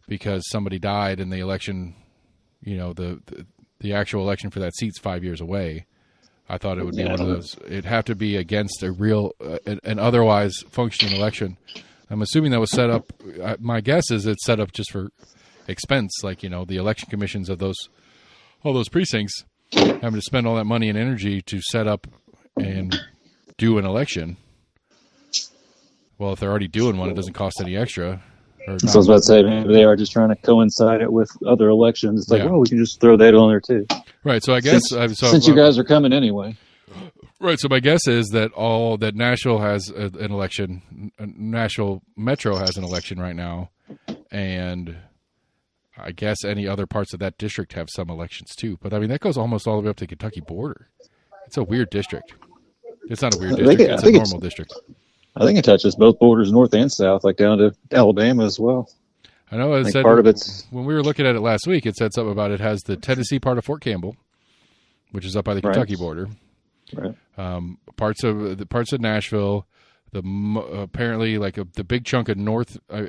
because somebody died and the election, the actual election for that seat's 5 years away. I thought it would be one of those. It'd have to be against a real, an otherwise functioning election. I'm assuming that was set up. My guess is it's set up just for expense, like, the election commissions of all those precincts having to spend all that money and energy to set up and do an election. Well, if they're already doing one, it doesn't cost any extra. So I was about to say, maybe they are just trying to coincide it with other elections. It's like, well, we can just throw that on there too. Right. So I guess since you guys are coming anyway. Right. So my guess is that Nashville has an election. Nashville Metro has an election right now, and I guess any other parts of that district have some elections too. But I mean, that goes almost all the way up to the Kentucky border. It's a weird district. It's not a weird district. It's a normal district. I think it touches both borders, north and south, like down to Alabama as well. I know it said part of it's when we were looking at it last week. It said something about it has the Tennessee part of Fort Campbell, which is up by the Kentucky border. Right. Parts of Nashville, apparently like the big chunk of the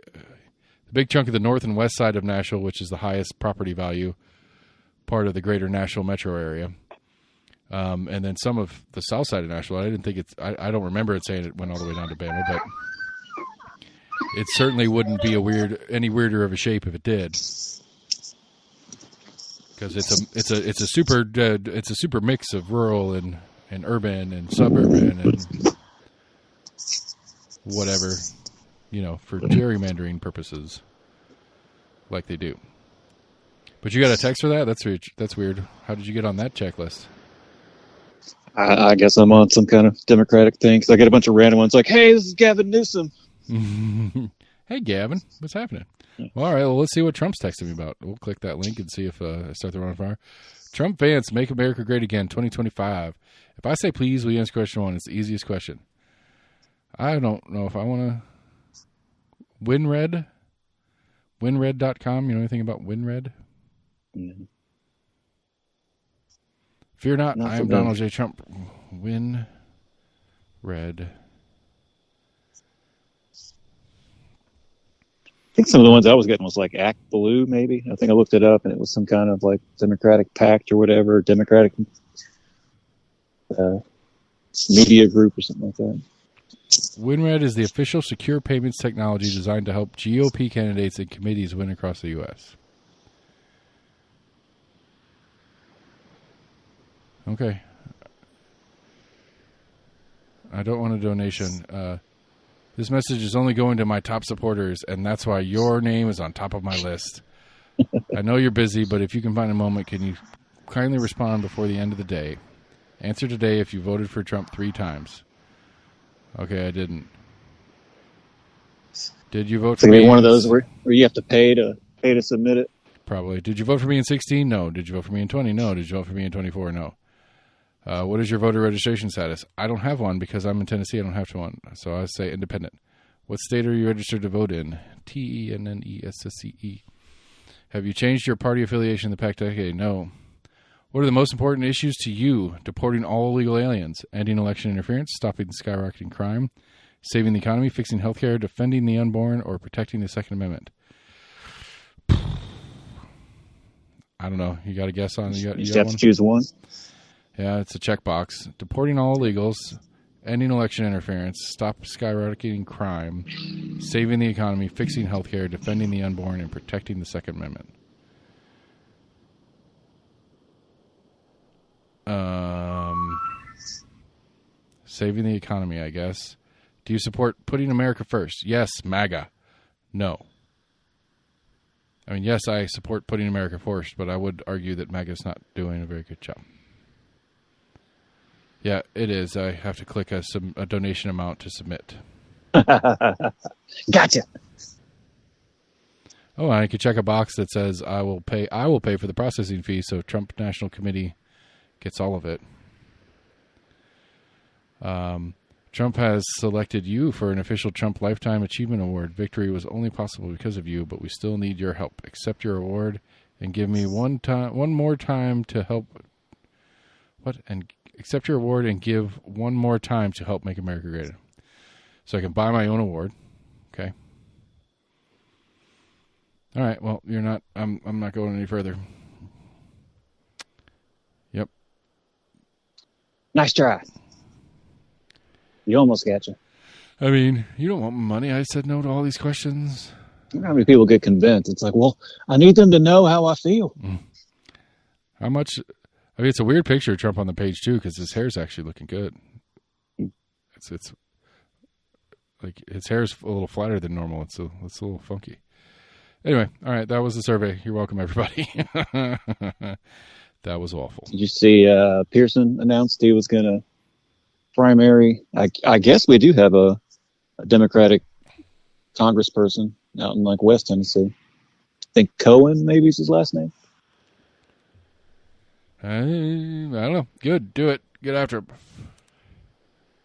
big chunk of the north and west side of Nashville, which is the highest property value part of the greater Nashville metro area. And then some of the south side of Nashville. I didn't think I don't remember it saying it went all the way down to Bama, but it certainly wouldn't be any weirder of a shape if it did, because it's a super mix of rural and urban and suburban and whatever, for gerrymandering purposes, like they do. But you got a text for that? That's weird. How did you get on that checklist? I guess I'm on some kind of Democratic thing because I get a bunch of random ones like, "Hey, this is Gavin Newsom." Hey, Gavin, what's happening? Well, all right, let's see what Trump's texting me about. We'll click that link and see if I start the run fire. Trump Vance, make America great again, 2025. If I say please, will you answer question 1? It's the easiest question. I don't know if I want to. WinRed? WinRed.com? You know anything about WinRed? Mm-hmm. Fear not, I am Donald J. Trump. WinRed. I think some of the ones I was getting was like Act Blue, maybe. I think I looked it up, and it was some kind of like Democratic pact or whatever, Democratic media group or something like that. WinRed is the official secure payments technology designed to help GOP candidates and committees win across the U.S. Okay. I don't want a donation. This message is only going to my top supporters, and that's why your name is on top of my list. I know you're busy, but if you can find a moment, can you kindly respond before the end of the day? Answer today if you voted for Trump 3 times. Okay, I didn't. Did you vote for me? One of those where you have to pay to submit it? Probably. Did you vote for me in 16? No. Did you vote for me in 20? No. Did you vote for me in 24? No. What is your voter registration status? I don't have one because I'm in Tennessee. I don't have one. So I say independent. What state are you registered to vote in? TENNESSCE. Have you changed your party affiliation in the past decade? No. What are the most important issues to you? Deporting all illegal aliens, ending election interference, stopping skyrocketing crime, saving the economy, fixing healthcare, defending the unborn, or protecting the Second Amendment? I don't know. You got a guess on? You just have to choose one. Yeah, it's a checkbox. Deporting all illegals, ending election interference, stop skyrocketing crime, saving the economy, fixing healthcare, defending the unborn, and protecting the Second Amendment. Saving the economy, I guess. Do you support putting America first? Yes, MAGA. No. I mean, yes, I support putting America first, but I would argue that MAGA's not doing a very good job. Yeah, it is. I have to click a donation amount to submit. Gotcha. Oh, I could check a box that says I will pay for the processing fee, so Trump National Committee gets all of it. Trump has selected you for an official Trump Lifetime Achievement Award. Victory was only possible because of you, but we still need your help. Accept your award and give me one more time to help. What? And accept your award and give one more time to help make America great. So I can buy my own award. Okay. All right. Well, you're not. I'm not going any further. Yep. Nice try. You almost got you. I mean, you don't want my money. I said no to all these questions. You know how many people get convinced? It's like, well, I need them to know how I feel. How much? I mean, it's a weird picture of Trump on the page too, because his hair's actually looking good. It's like his hair's a little flatter than normal. It's a little funky. Anyway, all right, that was the survey. You're welcome, everybody. That was awful. Did you see Pearson announced he was going to primary? I guess we do have a Democratic congressperson out in like West Tennessee. think Cohen maybe is his last name. I don't know. Good. Do it. Get after him.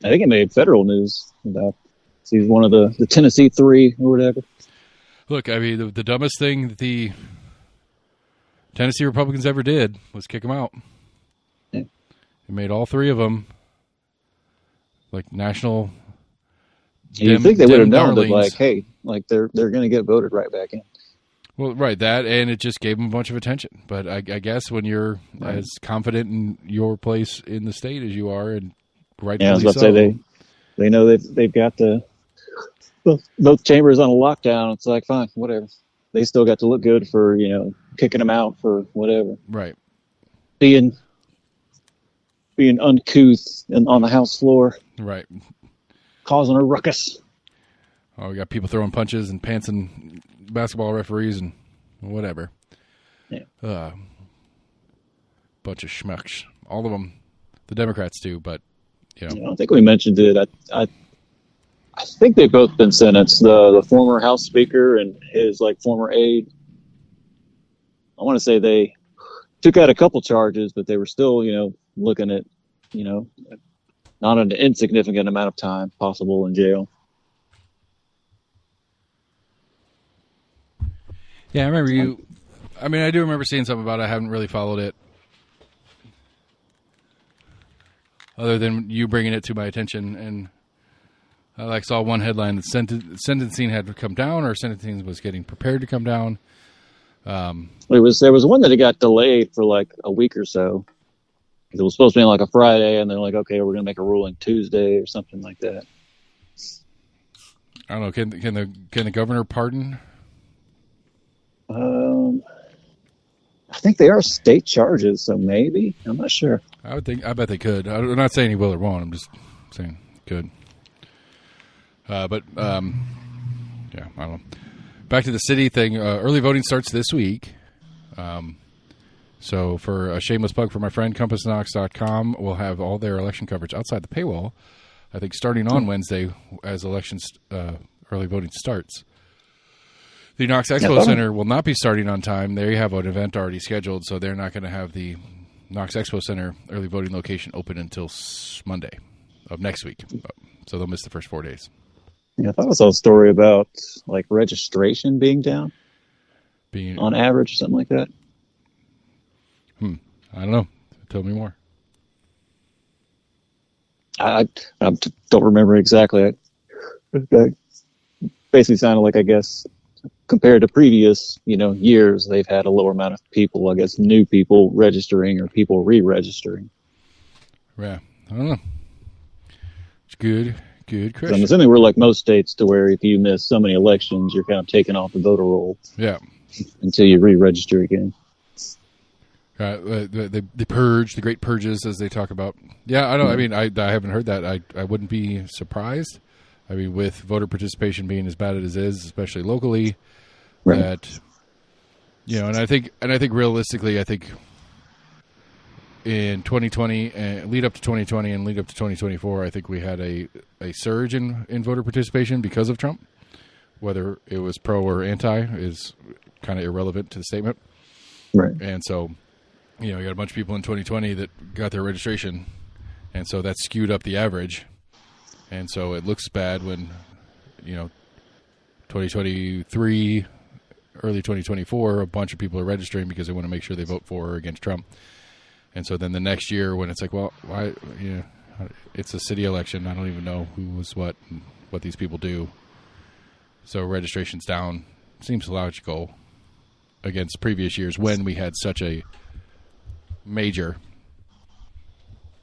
I think it made federal news about he's one of the Tennessee Three or whatever. Look, I mean, the dumbest thing that the Tennessee Republicans ever did was kick him out. Yeah. It made all three of them like national. You think they would have known that, like, hey, like they're going to get voted right back in. Well, right, that, and it just gave them a bunch of attention. But I guess when you're as confident in your place in the state as you are, and rightfully I was about to say they know they've got both chambers on a lockdown. It's like, fine, whatever. They still got to look good for, kicking them out for whatever. Right. Being uncouth and on the House floor. Right. Causing a ruckus. Oh, we got people throwing punches and pantsing basketball referees and whatever. Yeah. Bunch of schmucks. All of them. The Democrats do, but, I don't think we mentioned it. I think they've both been sentenced. The former House Speaker and his former aide. I want to say they took out a couple charges, but they were still, looking at, not an insignificant amount of time possible in jail. Yeah, I remember you. I mean, I do remember seeing something about it. I haven't really followed it, other than you bringing it to my attention. And I saw one headline that sentencing had come down, or sentencing was getting prepared to come down. There was one that it got delayed for a week or so. It was supposed to be on a Friday, and they're like, okay, we're going to make a ruling Tuesday or something like that. I don't know. Can the governor pardon? I think they are state charges, so maybe. I'm not sure. I bet they could. I'm not saying he will or won't. I'm just saying could. But yeah, I don't know. Back to the city thing. Early voting starts this week. So for a shameless plug for my friend, CompassKnox.com will have all their election coverage outside the paywall, I think, starting on Wednesday as elections early voting starts. The Knox Expo Center will not be starting on time. They have an event already scheduled, so they're not going to have the Knox Expo Center early voting location open until Monday of next week. So they'll miss the first 4 days. Yeah, I thought I saw a story about registration being down on average or something like that. I don't know. Tell me more. I don't remember exactly. It basically sounded like, I guess, compared to previous, years, they've had a lower amount of people, I guess, new people registering or people re-registering. Yeah, I don't know. It's good question. So I'm assuming we're like most states to where if you miss so many elections, you're kind of taken off the voter roll. Yeah. Until you re-register again. The purge, the great purges, as they talk about. Yeah, I don't. I mean, I haven't heard that. I wouldn't be surprised. I mean, with voter participation being as bad as it is, especially locally, right. That and I think realistically, I think in 2020, lead up to 2020 and lead up to 2024, I think we had a surge in voter participation because of Trump. Whether it was pro or anti is kind of irrelevant to the statement. Right. And so, you got a bunch of people in 2020 that got their registration, and so that skewed up the average. And so it looks bad when, 2023, early 2024, a bunch of people are registering because they want to make sure they vote for or against Trump. And so then the next year when it's like, well, why, it's a city election. I don't even know who was what and what these people do. So registration's down. Seems logical against previous years when we had such a major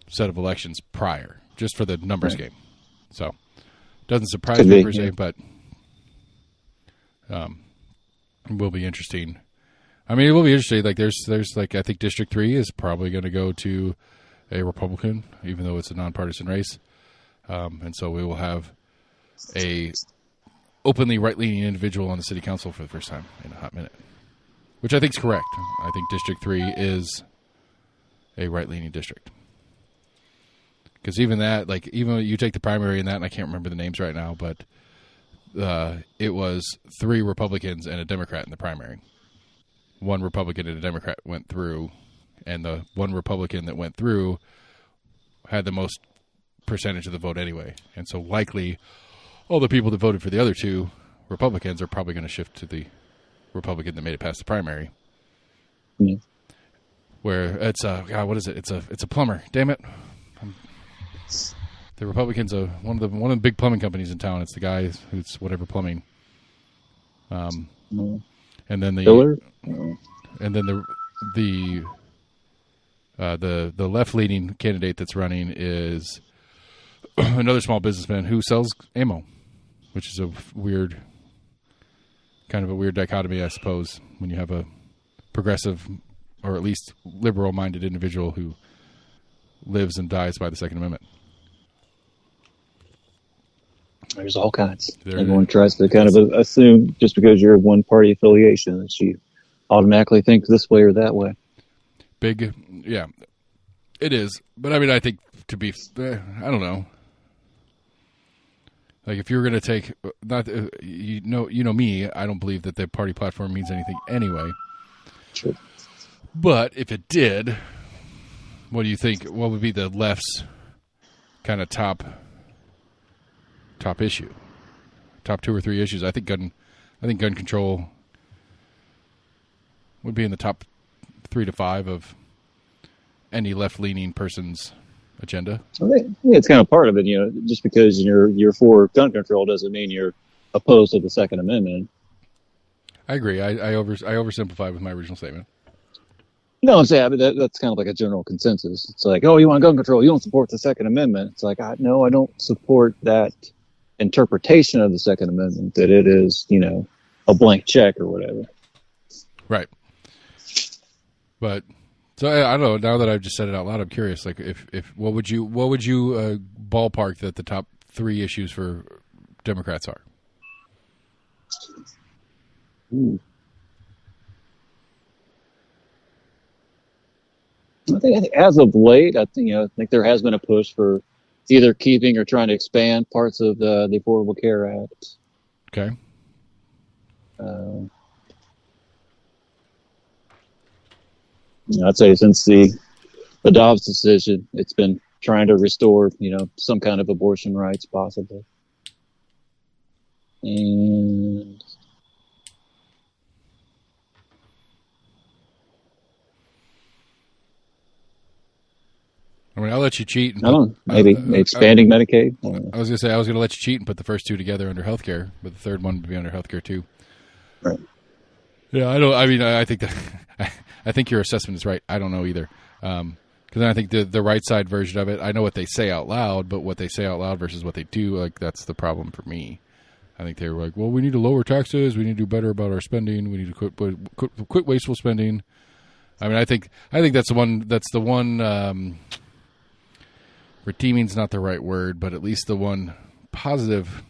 set of elections prior, just for the numbers game. So doesn't surprise me per se, but it will be interesting. I mean, it will be interesting. There's I think District 3 is probably going to go to a Republican, even though it's a nonpartisan race. And so we will have a openly right-leaning individual on the city council for the first time in a hot minute, which I think is correct. I think District 3 is a right-leaning district. Because even that, even you take the primary in that, and I can't remember the names right now, but it was 3 Republicans and a Democrat in the primary. one Republican and a Democrat went through, and the one Republican that went through had the most percentage of the vote anyway. And so likely all the people that voted for the other two Republicans are probably going to shift to the Republican that made it past the primary. Yeah. Where it's what is it? It's a plumber. Damn it. The Republican's one of the big plumbing companies in town. It's the guy who's whatever plumbing. And then the Filler? and then the left leaning candidate that's running is another small businessman who sells ammo, which is a weird dichotomy, I suppose, when you have a progressive or at least liberal minded individual who lives and dies by the Second Amendment. There's all kinds. Everyone tries to kind of assume just because you're one party affiliation that you automatically think this way or that way. Yeah, it is. But I mean, I think I don't know. Like if you're going to take, you know me, I don't believe that the party platform means anything anyway. Sure. But if it did, what do you think? What would be the left's kind of top issue, top 2 or 3 issues? I think gun control would be in the top 3 to 5 of any left-leaning person's agenda. I think it's kind of part of it. Just because you're for gun control doesn't mean you're opposed to the Second Amendment. I agree. I oversimplified with my original statement. No, I'm saying that's kind of like a general consensus. It's like, oh, you want gun control, you don't support the Second Amendment. It's like, no, I don't support that interpretation of the Second Amendment, that it is, a blank check or whatever. Right. But so I don't know. Now that I've just said it out loud, I'm curious. Like, if what would you ballpark that the top 3 issues for Democrats are? Ooh. I think as of late, I think there has been a push for either keeping or trying to expand parts of the Affordable Care Act. Okay. I'd say since the Dobbs decision, it's been trying to restore, some kind of abortion rights, possibly. And I mean, I'll let you cheat. Maybe expanding Medicaid. I was going to say I was going to let you cheat and put the first 2 together under healthcare, but the third one would be under healthcare too. Right. Yeah, I don't. I mean, I think that I think your assessment is right. I don't know either, because then I think the right side version of it. I know what they say out loud, but what they say out loud versus what they do, like that's the problem for me. I think they were like, well, we need to lower taxes. We need to do better about our spending. We need to quit wasteful spending. I mean, I think that's the one. That's the one. Redeeming's not the right word, but at least the one positive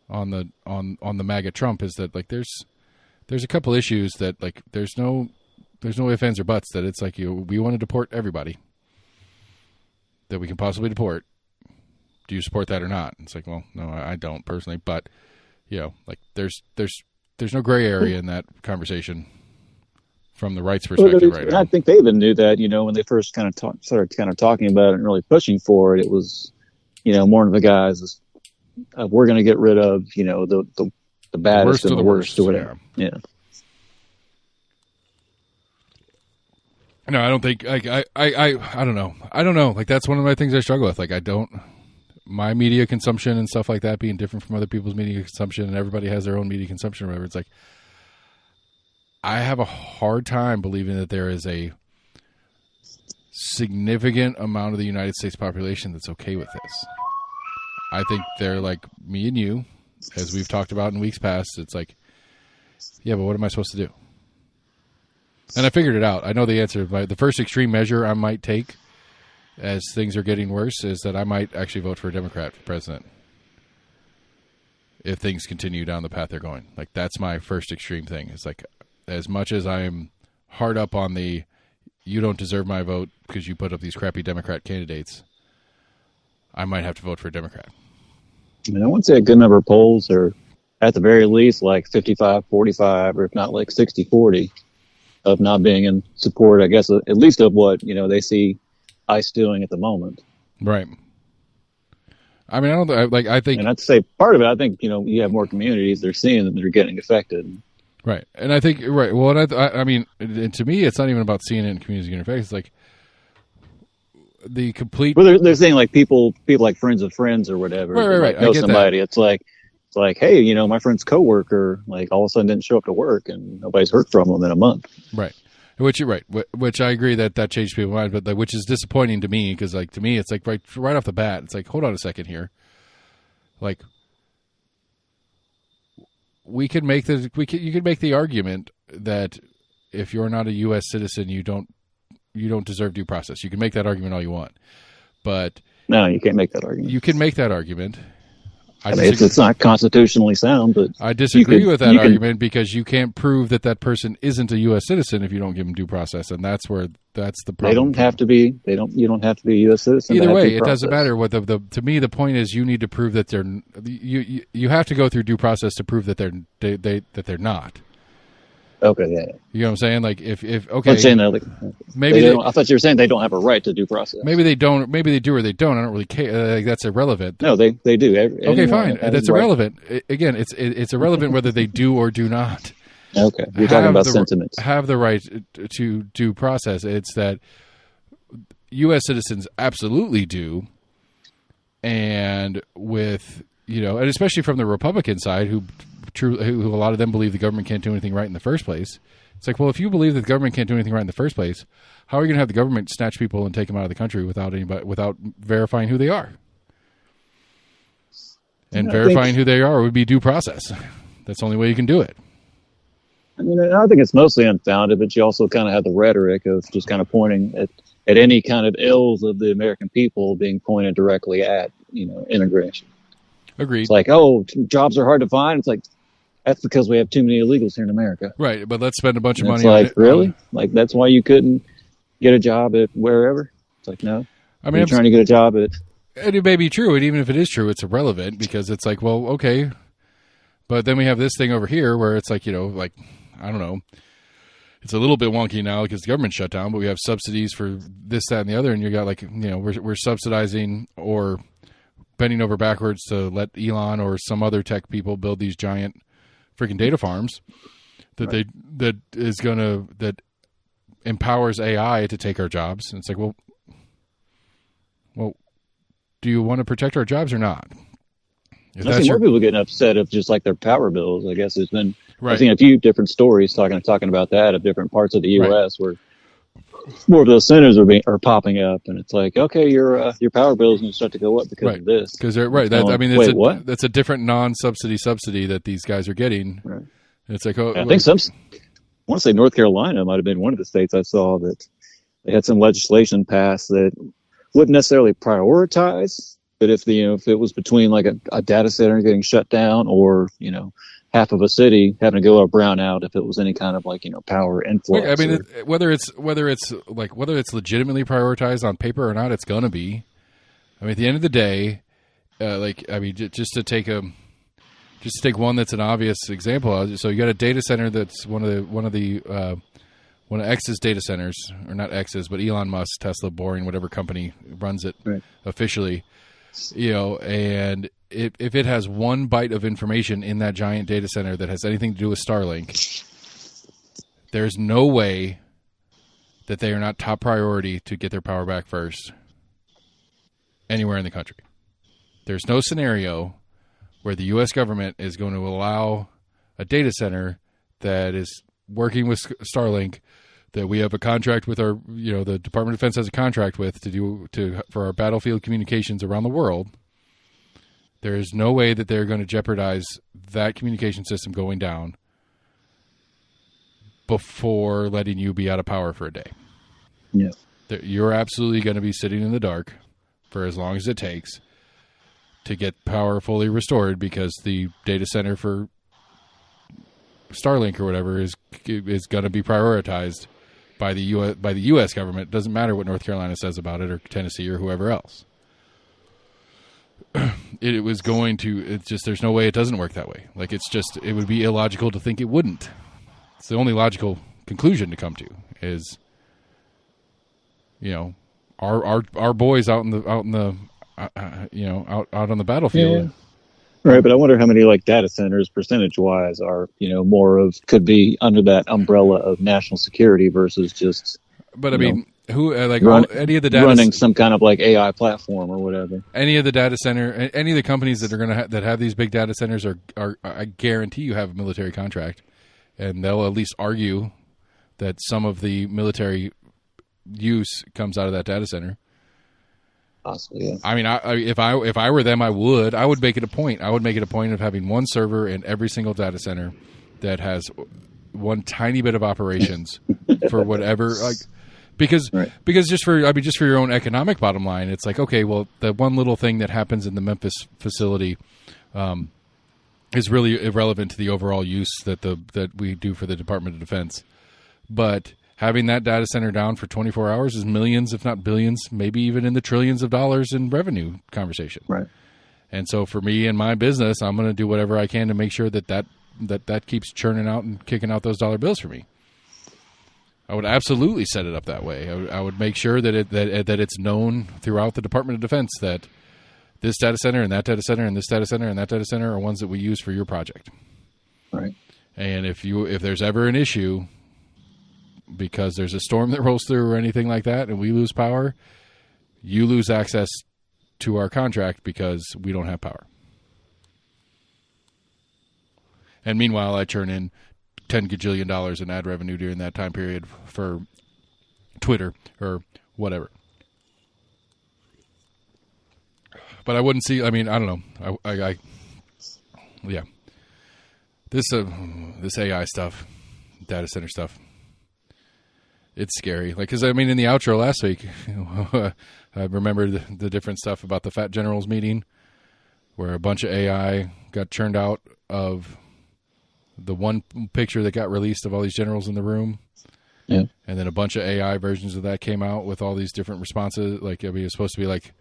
on the MAGA Trump is that like there's a couple issues that like there's no ifs, ands, or buts, that it's like we want to deport everybody that we can possibly deport. Do you support that or not? And it's like, well, no, I don't personally, but like there's no gray area in that conversation from the right's perspective right now. I think they even knew that, when they first kind of started talking about it and really pushing for it. It was, more of the guys, we're going to get rid of, the baddest and the worst or whatever. Yeah. No, I don't think I don't know. I don't know. Like that's one of my things I struggle with. Like my media consumption and stuff like that being different from other people's media consumption, and everybody has their own media consumption or whatever. It's like I have a hard time believing that there is a significant amount of the United States population that's okay with this. I think they're like me and you, as we've talked about in weeks past. It's like, yeah, but what am I supposed to do? And I figured it out. I know the answer. The first extreme measure I might take as things are getting worse is that I might actually vote for a Democrat for president if things continue down the path they're going. Like that's my first extreme thing. It's like, as much as I am hard up on the you don't deserve my vote because you put up these crappy Democrat candidates, I might have to vote for a Democrat. I mean, I would say a good number of polls are at the very least like 55-45, or if not like 60-40, of not being in support, I guess, at least of what, they see ICE doing at the moment. Right. I mean, I think, and I'd say part of it, I think, you have more communities they're seeing that they're getting affected. Right. And I think, right. Well, I mean, and to me, it's not even about seeing it in communities getting affected. It's like the complete. Well, they're saying like people like friends of friends or whatever. Right. Like, know I get somebody. that. It's like, hey, my friend's coworker, like all of a sudden didn't show up to work and nobody's heard from them in a month. Right. Which you're right. Which I agree that changed people's minds, but which is disappointing to me because, like, to me, it's like right off the bat, it's like, hold on a second here, like, you could make the argument that if you're not a U.S. citizen, you don't deserve due process. You can make that argument all you want, but no, you can't make that argument. You can make that argument. I mean, it's not constitutionally sound, but I disagree with that argument because you can't prove that person isn't a U.S. citizen if you don't give them due process, and that's the problem. They don't have to be. You don't have to be a U.S. citizen. Either way, it doesn't matter. What to me, the point is, you need to prove that they're. You have to go through due process to prove that they're not. Okay, yeah. You know what I'm saying? Like if okay, I'm saying that, like, maybe I thought you were saying they don't have a right to due process. Maybe they don't. Maybe they do or they don't. I don't really care. Like, that's irrelevant. No, they do. Okay, fine. That's irrelevant. Again, it's irrelevant whether they do or do not. Okay, you're talking about sentiments. Have the right to due process. It's that U.S. citizens absolutely do, and with and especially from the Republican side, who a lot of them believe the government can't do anything right in the first place. It's like, well, if you believe that the government can't do anything right in the first place, how are you going to have the government snatch people and take them out of the country without verifying who they are? And verifying who they are would be due process. That's the only way you can do it. I mean, I think it's mostly unfounded, but you also kind of have the rhetoric of just kind of pointing at any kind of ills of the American people being pointed directly at, integration. Agreed. It's like, oh, jobs are hard to find. It's like, that's because we have too many illegals here in America. Right, but let's spend a bunch of money on it. Like, really? Like, that's why you couldn't get a job at wherever? It's like, no. I mean, you're trying to get a job at... And it may be true, and even if it is true, it's irrelevant because it's like, well, okay. But then we have this thing over here where it's like, like, I don't know. It's a little bit wonky now because the government shut down, but we have subsidies for this, that, and the other, and you got like, we're subsidizing or bending over backwards to let Elon or some other tech people build these giant freaking data farms that that empowers AI to take our jobs. And it's like, well, do you want to protect our jobs or not? I've seen more people getting upset of just like their power bills. I guess there's been I've seen a few different stories talking about that of different parts of the U.S. where more of those centers are popping up, and it's like, okay, your power bills going to start to go up because of this. Because they're right. That's a different non-subsidy subsidy that these guys are getting. Right. And it's like, I think I want to say North Carolina might have been one of the states I saw that they had some legislation passed that wouldn't necessarily prioritize, but if it was between like a data center getting shut down or half of a city having to go a brownout if it was any kind of like power influx. I mean, whether it's legitimately prioritized on paper or not, it's gonna be. I mean, at the end of the day, just to take one that's an obvious example. So you got a data center that's one of X's data centers, or not X's, but Elon Musk, Tesla, Boring, whatever company runs it officially. And if it has one byte of information in that giant data center that has anything to do with Starlink, there's no way that they are not top priority to get their power back first anywhere in the country. There's no scenario where the U.S. government is going to allow a data center that is working with Starlink that we have a contract with our, the Department of Defense has a contract with for our battlefield communications around the world. There is no way that they're going to jeopardize that communication system going down before letting you be out of power for a day. Yeah. You're absolutely going to be sitting in the dark for as long as it takes to get power fully restored because the data center for Starlink or whatever is going to be prioritized by the U.S. government. It doesn't matter what North Carolina says about it or Tennessee or whoever else. There's no way it doesn't work that way. Like, it would be illogical to think it wouldn't. It's the only logical conclusion to come to is, our boys out on the battlefield. Yeah. Right, but I wonder how many data centers percentage-wise are more of could be under that umbrella of national security versus just. But I mean, who any of the running some kind of AI platform or whatever. Any of the data center, any of the companies that are going to have these big data centers are I guarantee you have a military contract, and they'll at least argue that some of the military use comes out of that data center. Possibly, yeah. I mean, if I were them, I would make it a point. I would make it a point of having one server in every single data center that has one tiny bit of operations for whatever, because just for your own economic bottom line, it's okay, well, the one little thing that happens in the Memphis facility is really irrelevant to the overall use that we do for the Department of Defense, but having that data center down for 24 hours is millions, if not billions, maybe even in the trillions of dollars in revenue conversation. Right. And so for me and my business, I'm going to do whatever I can to make sure that keeps churning out and kicking out those dollar bills for me. I would absolutely set it up that way. I would make sure that it's known throughout the Department of Defense that this data center and that data center and this data center and that data center are ones that we use for your project. Right. And if there's ever an issue, because there's a storm that rolls through or anything like that and we lose power, you lose access to our contract because we don't have power. And meanwhile, I churn in $10 gajillion in ad revenue during that time period for Twitter or whatever. But I wouldn't see, I mean, I don't know. Yeah. This AI stuff, data center stuff, it's scary. Because in the outro last week, I remember the different stuff about the Fat Generals meeting, where a bunch of AI got churned out of the one picture that got released of all these generals in the room. Yeah. And then a bunch of AI versions of that came out with all these different responses. It was supposed to be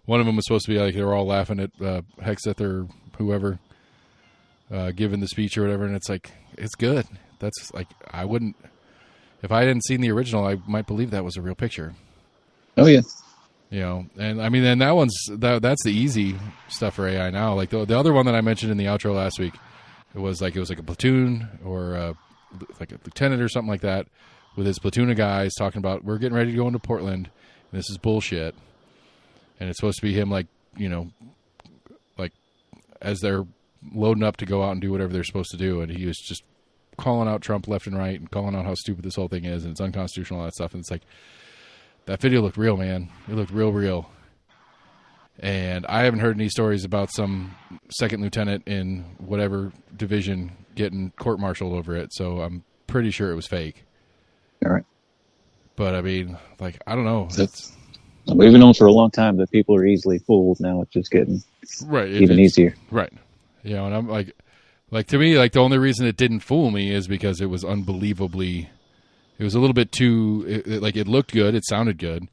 one of them was supposed to be they were all laughing at Hexeth or whoever giving the speech or whatever. And it's good. That's I wouldn't. If I hadn't seen the original, I might believe that was a real picture. Oh yeah. And and that that's the easy stuff for AI now. The other one that I mentioned in the outro last week, it was like a platoon or a lieutenant or something like that with his platoon of guys talking about, we're getting ready to go into Portland and this is bullshit. And it's supposed to be him as they're loading up to go out and do whatever they're supposed to do. And he was just calling out Trump left and right and calling out how stupid this whole thing is and it's unconstitutional, all that stuff. And it's that video looked real, man. It looked real. And I haven't heard any stories about some second lieutenant in whatever division getting court-martialed over it. So I'm pretty sure it was fake. All right. But I don't know. We've known for a long time that people are easily fooled. Now it's just getting even easier. Right. And I'm to me, the only reason it didn't fool me is because it was unbelievably, it was a little bit too, it looked good, it sounded good.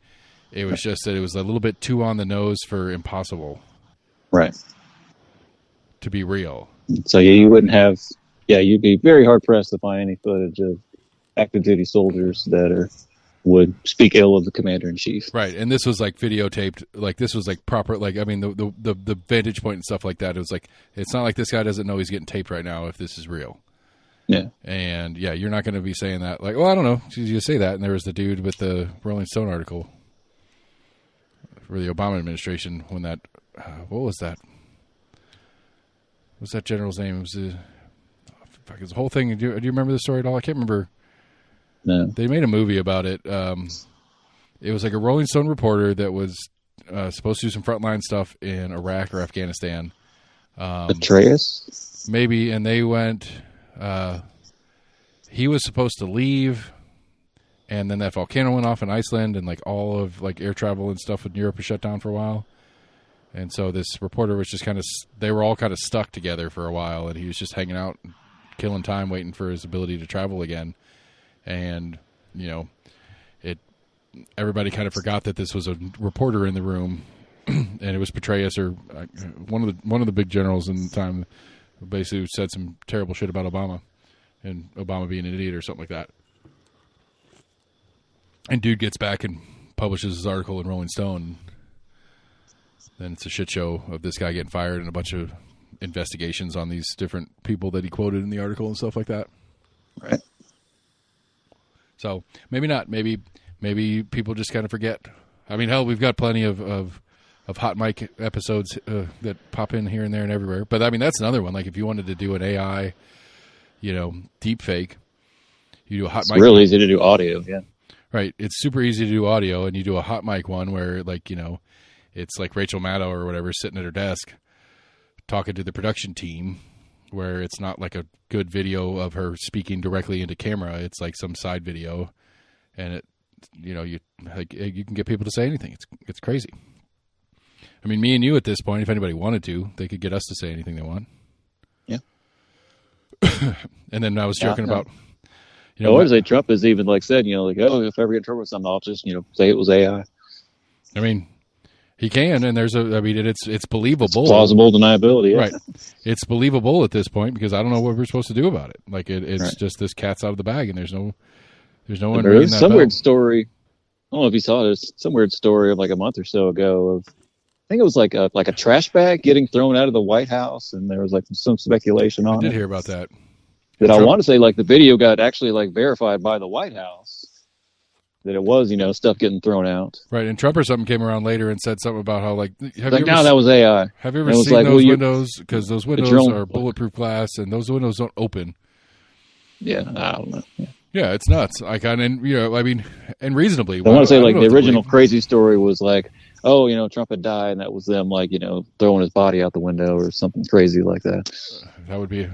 It was just that it was a little bit too on the nose for impossible. Right. To be real. So you wouldn't have, you'd be very hard pressed to find any footage of active duty soldiers that would speak ill of the commander in chief. Right. And this was videotaped, this was proper, the vantage point and stuff like that. It was it's not like this guy doesn't know he's getting taped right now if this is real. Yeah. And you're not going to be saying that I don't know. You say that. And there was the dude with the Rolling Stone article for the Obama administration when that, what was that? What's that general's name? It was the whole thing. Do you remember the story at all? I can't remember. No. They made a movie about it. It was a Rolling Stone reporter that was supposed to do some frontline stuff in Iraq or Afghanistan. Petraeus? Maybe, and they went, he was supposed to leave, and then that volcano went off in Iceland, and all of air travel and stuff in Europe was shut down for a while. And so this reporter was just they were all kind of stuck together for a while, and he was just hanging out, killing time, waiting for his ability to travel again. And, everybody kind of forgot that this was a reporter in the room, and it was Petraeus or one of the big generals in the time, basically said some terrible shit about Obama and Obama being an idiot or something like that. And dude gets back and publishes his article in Rolling Stone. Then it's a shit show of this guy getting fired and a bunch of investigations on these different people that he quoted in the article and stuff like that. Right. So maybe not. Maybe people just kind of forget. I mean, hell, we've got plenty of hot mic episodes that pop in here and there and everywhere. But I mean, that's another one. Like if you wanted to do an AI, deep fake, you do a hot mic. It's real easy to do audio. Yeah. Right. It's super easy to do audio, and you do a hot mic one where it's like Rachel Maddow or whatever sitting at her desk talking to the production team, where it's not like a good video of her speaking directly into camera. It's like some side video, and you can get people to say anything. It's crazy. I mean, me and you at this point, if anybody wanted to, they could get us to say anything they want. Yeah. And then I was joking about. Obviously Trump has even said, if I ever get in trouble with something, I'll just say it was AI. I mean, he can, and it's believable. It's plausible deniability. Yeah. Right. It's believable at this point because I don't know what we're supposed to do about it. Like it's right. just this cat's out of the bag, and there's no one. There was some weird story. I don't know if you saw this. Some weird story of a month or so ago of, I think it was like a trash bag getting thrown out of the White House, and there was some speculation on it. I did hear about that. That I want to say the video got actually verified by the White House that it was stuff getting thrown out. Right, and Trump or something came around later and said something about how that was AI. Have you ever seen those windows? Because those windows are bulletproof glass, and those windows don't open. Yeah, I don't know. Yeah, it's nuts. And reasonably. I want to say the original crazy story was Trump had died, and that was them throwing his body out the window or something crazy like that. That would be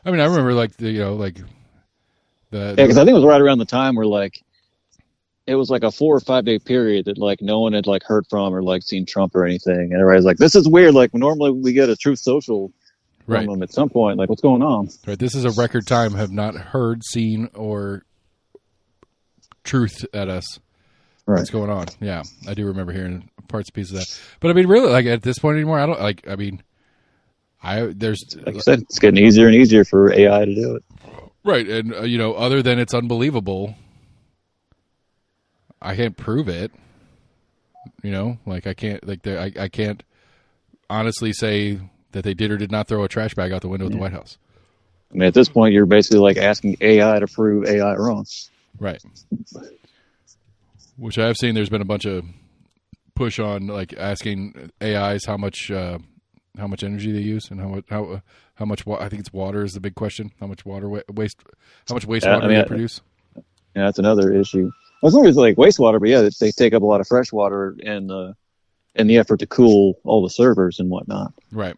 I mean, I remember because I think it was right around the time where it was a 4 or 5 day period that no one had heard from or seen Trump or anything, and everybody's this is weird. Normally we get a Truth Social from him at some point. What's going on? Right. This is a record time. Have not heard, seen, or truth at us. Right. What's going on? Yeah, I do remember hearing parts and pieces of that. But I mean, really, at this point anymore, I don't there's like you said, it's getting easier and easier for AI to do it. Right, and other than it's unbelievable, I can't prove it. I can't I can't honestly say that they did or did not throw a trash bag out the window at the White House. I mean, at this point, you're basically asking AI to prove AI wrong. Right. Which I have seen. There's been a bunch of push on asking AIs how much energy they use and how much I think it's water is the big question. How much water wastewater they produce. Yeah, that's another issue. As long as wastewater, but they take up a lot of fresh water in the effort to cool all the servers and whatnot. Right.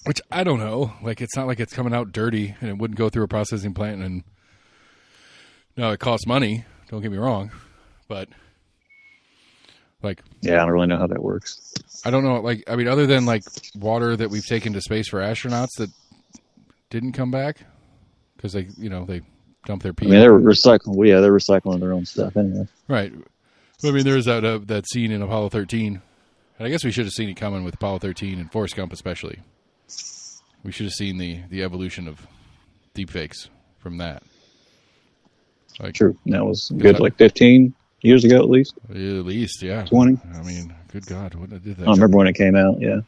Which I don't know. It's not like it's coming out dirty and it wouldn't go through a processing plant. And no, it costs money. Don't get me wrong, but yeah, I don't really know how that works. I don't know. Other than water that we've taken to space for astronauts that didn't come back because they dump their pee. I mean, they're recycling. Well, yeah, they're recycling their own stuff anyway. Right. I mean, there's that scene in Apollo 13, and I guess we should have seen it coming with Apollo 13 and Forrest Gump especially. We should have seen the evolution of deepfakes from that. True. That was good, 15 years ago at least. At least, yeah. 20. I mean, good God, what did that? I don't remember when it came out. Yeah.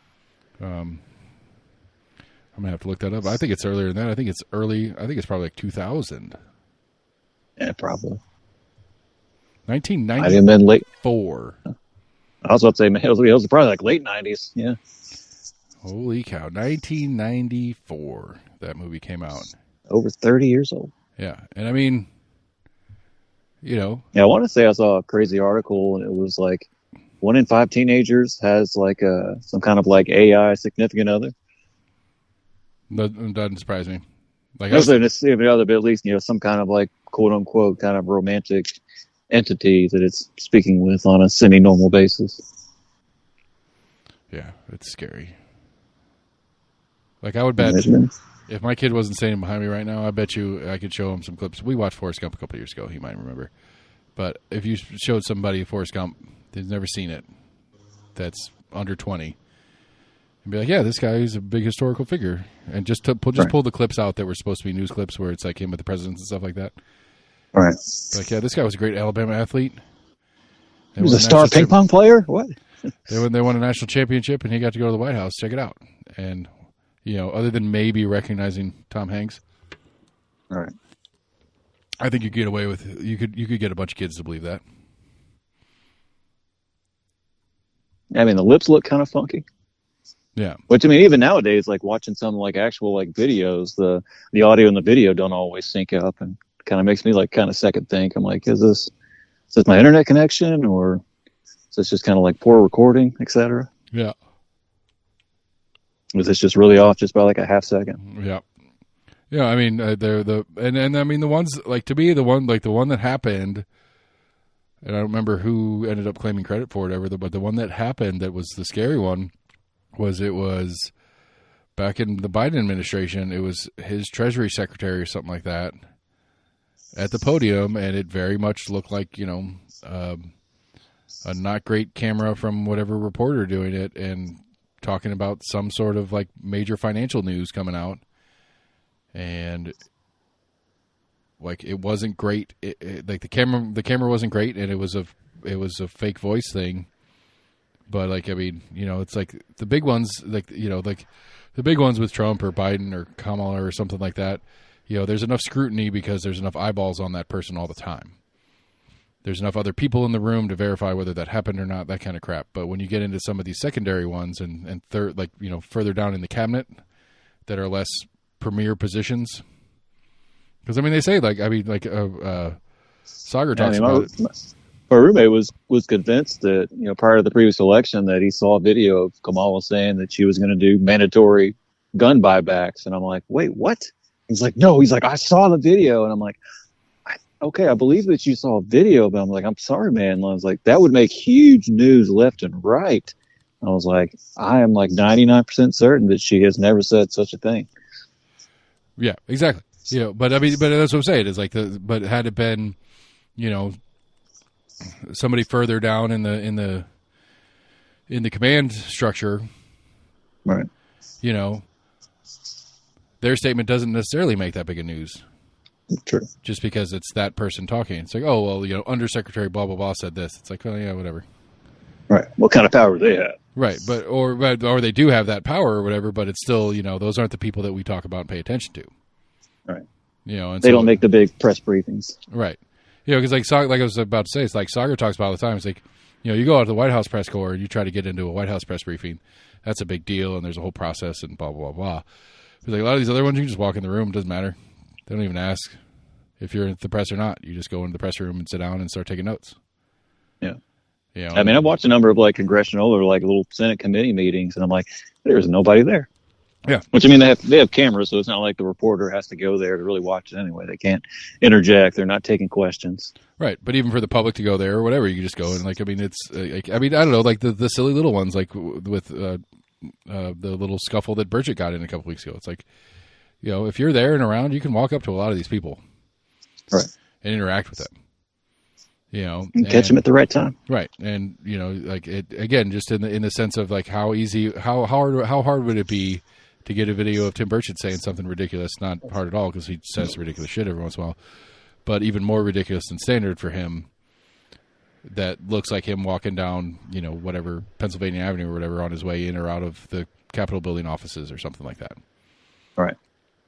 I'm gonna have to look that up. I think it's earlier than that. I think it's early. I think it's probably 2000. Yeah, probably. 1994. Might have been late. I was about to say it was probably late 90s. Yeah. Holy cow! 1994. That movie came out. Over 30 years old. Yeah, and I mean, Yeah, I want to say I saw a crazy article, and it was 1 in 5 teenagers has some kind of AI significant other. That doesn't surprise me. Not a significant other, but at least some kind of quote unquote kind of romantic entity that it's speaking with on a semi-normal basis. Yeah, it's scary. I would bet if my kid wasn't standing behind me right now, I bet you I could show him some clips. We watched Forrest Gump a couple of years ago. He might remember. But if you showed somebody Forrest Gump, they've never seen it, that's under 20, and be yeah, this guy is a big historical figure, and just pull the clips out that were supposed to be news clips where it's him with the presidents and stuff like that. Right. Like, yeah, this guy was a great Alabama athlete. He was a star ping pong player? What? They won a national championship, and he got to go to the White House. Check it out. And, other than maybe recognizing Tom Hanks, right. I think you could get away with you could get a bunch of kids to believe that. I mean, the lips look kind of funky. Yeah. Which, I mean, even nowadays, like watching some like actual like videos, the audio and the video don't always sync up, and kind of makes me like kind of second think. I'm like, is this my internet connection, or is this just kind of like poor recording, etc.? Yeah. Was this just really off just by like a half second? Yeah. Yeah, I mean, they're and I mean the ones like to me the one that happened, and I don't remember who ended up claiming credit for it ever, but the one that happened that was the scary one was back in the Biden administration. It was his Treasury Secretary or something like that at the podium, and it very much looked like a not great camera from whatever reporter doing it and talking about some sort of like major financial news coming out. And like it wasn't great. Like the camera wasn't great, and it was a fake voice thing. But like I mean, it's like the big ones, like the big ones with Trump or Biden or Kamala or something like that. There's enough scrutiny because there's enough eyeballs on that person all the time. There's enough other people in the room to verify whether that happened or not. That kind of crap. But when you get into some of these secondary ones and third, like further down in the cabinet that are less premier positions, because I mean they say Sagar talks about it. My roommate was convinced that prior to the previous election that he saw a video of Kamala saying that she was going to do mandatory gun buybacks, and I'm like, wait, what? He's like, no. He's like, I saw the video, and I'm like, okay, I believe that you saw a video, but I'm like, I'm sorry, man. And I was like, that would make huge news left and right. I was like, I am like 99% certain that she has never said such a thing. Yeah, exactly. But I mean, but that's what I'm saying is like but had it been, somebody further down in the command structure, right? Their statement doesn't necessarily make that big a news. True. Just because it's that person talking. It's like, oh well, Undersecretary blah blah blah said this. It's like, well, yeah, whatever. Right. What kind of power do they have? Right, or they do have that power or whatever, but it's still, those aren't the people that we talk about and pay attention to. Right. And they don't make the big press briefings. Right. Because like I was about to say, it's like Sagar talks about all the time. It's like, you go out to the White House press corps and you try to get into a White House press briefing. That's a big deal, and there's a whole process and blah, blah, blah, blah. But like a lot of these other ones, you can just walk in the room. It doesn't matter. They don't even ask if you're in the press or not. You just go into the press room and sit down and start taking notes. Yeah. I mean, I've watched a number of like congressional or like little Senate committee meetings, and I'm like, there's nobody there. Yeah. Which, I mean, they have cameras, so it's not like the reporter has to go there to really watch it anyway. They can't interject. They're not taking questions. Right. But even for the public to go there or whatever, you can just go and like, I mean, it's like, I mean, I don't know, like the silly little ones, like with the little scuffle that Burchett got in a couple weeks ago. It's like, if you're there and around, you can walk up to a lot of these people. Right. And interact with them. And catch them at the right time. Right. And, like it, again, just in the sense of like how hard would it be to get a video of Tim Burchett saying something ridiculous? Not hard at all, because he says ridiculous shit every once in a while, but even more ridiculous than standard for him. That looks like him walking down, whatever, Pennsylvania Avenue or whatever, on his way in or out of the Capitol building offices or something like that. Right.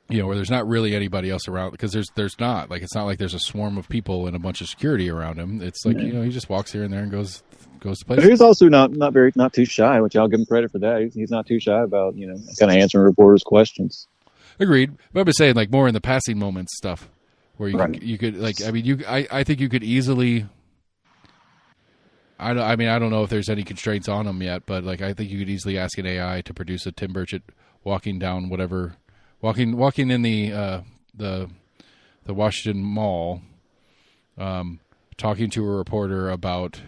Where there's not really anybody else around, because there's not, like, it's not like there's a swarm of people and a bunch of security around him. It's like, he just walks here and there and goes to places. He's also not too shy, which I'll give him credit for that. He's not too shy about, kind of answering reporters' questions. Agreed. But I've been saying, like, more in the passing moments stuff, where right. you could, like, I mean, I think you could easily, I don't know if there's any constraints on them yet, but, like, I think you could easily ask an AI to produce a Tim Burchett walking down whatever, walking in the Washington Mall, talking to a reporter about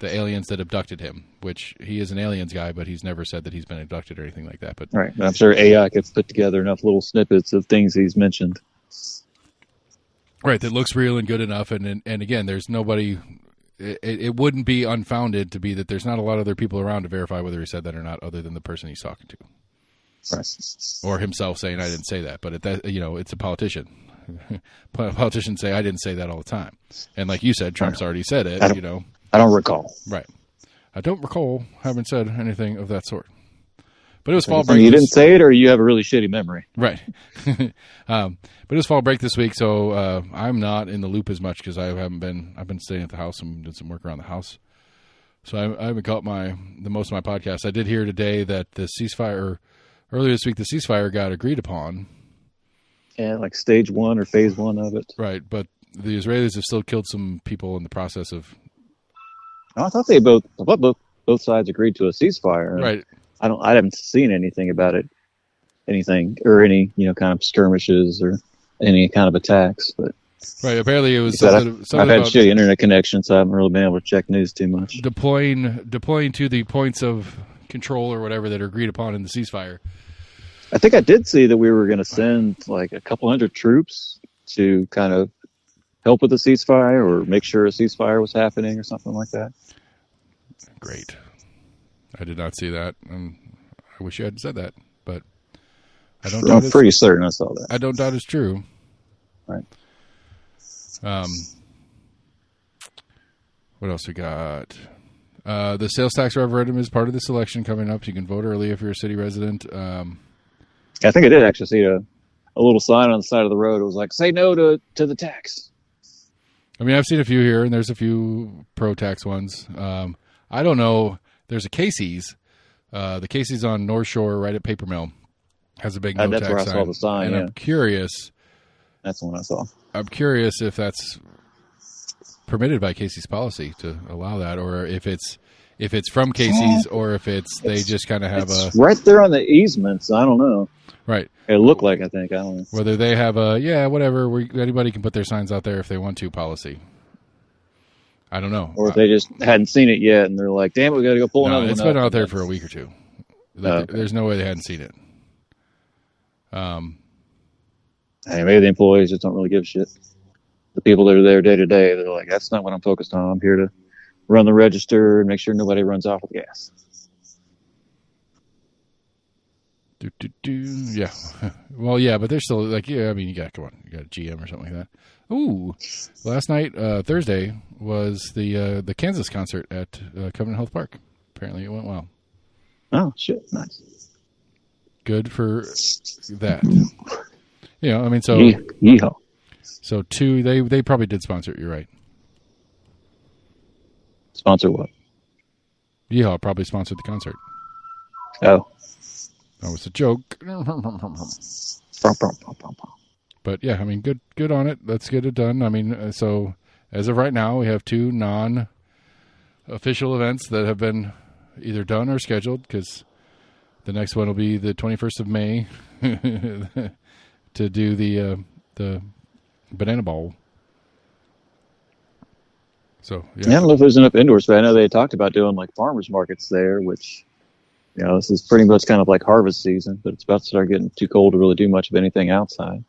the aliens that abducted him, which he is an aliens guy, but he's never said that he's been abducted or anything like that. But right. I'm sure AI could put together enough little snippets of things he's mentioned. Right. That looks real and good enough. And again, there's nobody, it wouldn't be unfounded to be that there's not a lot of other people around to verify whether he said that or not, other than the person he's talking to. Right. Or himself saying, I didn't say that, but it's a politician. politicians say I didn't say that all the time. And like you said, Trump's already said it. I don't recall. Right. I don't recall having said anything of that sort. But it was fall break. You didn't say it, or you have a really shitty memory. Right. But it was fall break this week, so I'm not in the loop as much because I've been staying at the house and did some work around the house. So I haven't got the most of my podcasts. I did hear today that the ceasefire, earlier this week, the ceasefire got agreed upon. Yeah, like stage 1 or phase 1 of it. Right, but the Israelis have still killed some people in the process of. I thought both sides agreed to a ceasefire. Right. I haven't seen anything about it, any kind of skirmishes or any kind of attacks. But right, apparently it was I've had shitty internet connection, so I haven't really been able to check news too much. Deploying to the points of control or whatever that are agreed upon in the ceasefire. I think I did see that we were going to send like a couple hundred troops to kind of help with the ceasefire or make sure a ceasefire was happening or something like that. Great. I did not see that, and I wish you had said that, but I don't. I'm pretty certain I saw that. I don't doubt it's true. Right. What else we got? The sales tax referendum is part of this election coming up. You can vote early if you're a city resident. I think I did actually see a little sign on the side of the road. It was like, "Say no to the tax." I mean, I've seen a few here, and there's a few pro-tax ones. I don't know. There's a Casey's. The Casey's on North Shore, right at Paper Mill, has a big no tax sign. That's where I saw the sign. And yeah. I'm curious. That's the one I saw. I'm curious if that's permitted by Casey's policy to allow that, or if it's from Casey's, or if they just kind of have a right there on the easements. I don't know. Right. It looked like, I think. I don't know. Whether they have whatever. Anybody can put their signs out there if they want to policy. I don't know. Or if they just hadn't seen it yet and they're like, damn, we got to go pull another one. It's been out there for a week or two. There's no way they hadn't seen it. Hey, maybe the employees just don't really give a shit. The people that are there day to day, they're like, that's not what I'm focused on. I'm here to run the register and make sure nobody runs off with gas. Yeah. Well, yeah, but they're still like, yeah, I mean, you got a GM or something like that. Ooh, last night, Thursday, was the Kansas concert at Covenant Health Park. Apparently it went well. Oh, shit. Nice. Good for that. I mean, so... Yeehaw. So, they probably did sponsor it, you're right. Sponsor what? Yeehaw probably sponsored the concert. Oh. That was a joke. But yeah, I mean, good on it. Let's get it done. I mean, so as of right now, we have 2 non-official events that have been either done or scheduled, because the next one will be the 21st of May to do the Banana Bowl. So yeah. I don't know if there's enough indoor space. I know they talked about doing like farmers markets there, which this is pretty much kind of like harvest season, but it's about to start getting too cold to really do much of anything outside.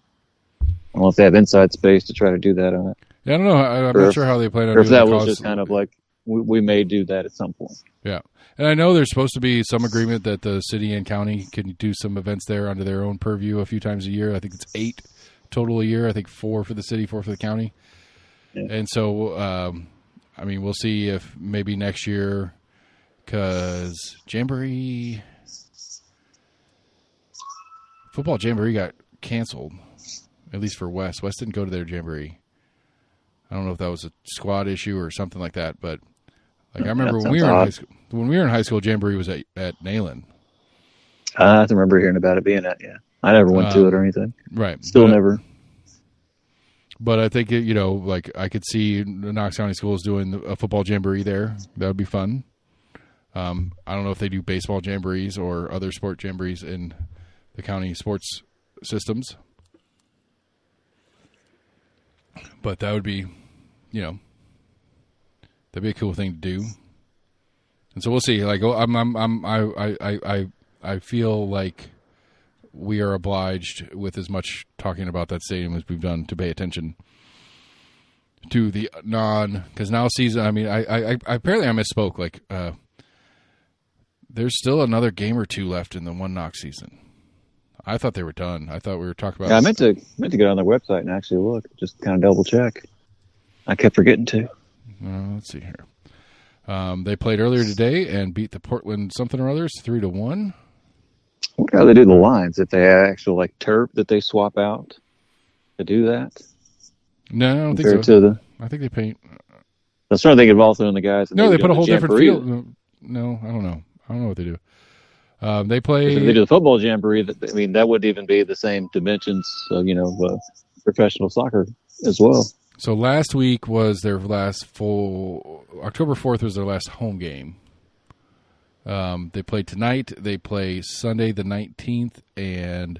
I don't know if they have inside space to try to do that on it. Yeah, I don't know. I'm not sure how they plan on doing it. Or if that was just kind of like, we may do that at some point. Yeah. And I know there's supposed to be some agreement that the city and county can do some events there under their own purview a few times a year. I think it's 8 total a year. I think 4 for the city, 4 for the county. Yeah. And so, I mean, we'll see if maybe next year, because football Jamboree got canceled. At least for West. West didn't go to their Jamboree. I don't know if that was a squad issue or something like that, but like I remember when we were in high school, Jamboree was at Neyland. I remember hearing about it being at, yeah. I never went to it or anything. Right. Still never. But I think, like I could see the Knox County Schools doing a football Jamboree there. That would be fun. I don't know if they do baseball Jamborees or other sport Jamborees in the county sports systems. But that would be, that'd be a cool thing to do. And so we'll see. Like, I feel like we are obliged with as much talking about that stadium as we've done to pay attention to the because now season. I mean, I apparently I misspoke. Like, there's still another game or two left in the one Knox season. I thought they were done. I thought we were talking about. Yeah, I meant to get on their website and actually look, just kind of double check. I kept forgetting to. Let's see here. They played earlier today and beat the Portland something or others 3-1. I wonder how they do the lines. If they have actual like turf that they swap out to do that. No, I don't think so. I think they paint. I was trying to think of also in the guys. No, they put a whole different field. No, I don't know. I don't know what they do. They play. If they do the football jamboree. That wouldn't even be the same dimensions of professional soccer as well. So last week was their last full. October 4th was their last home game. They play tonight. They play Sunday the 19th and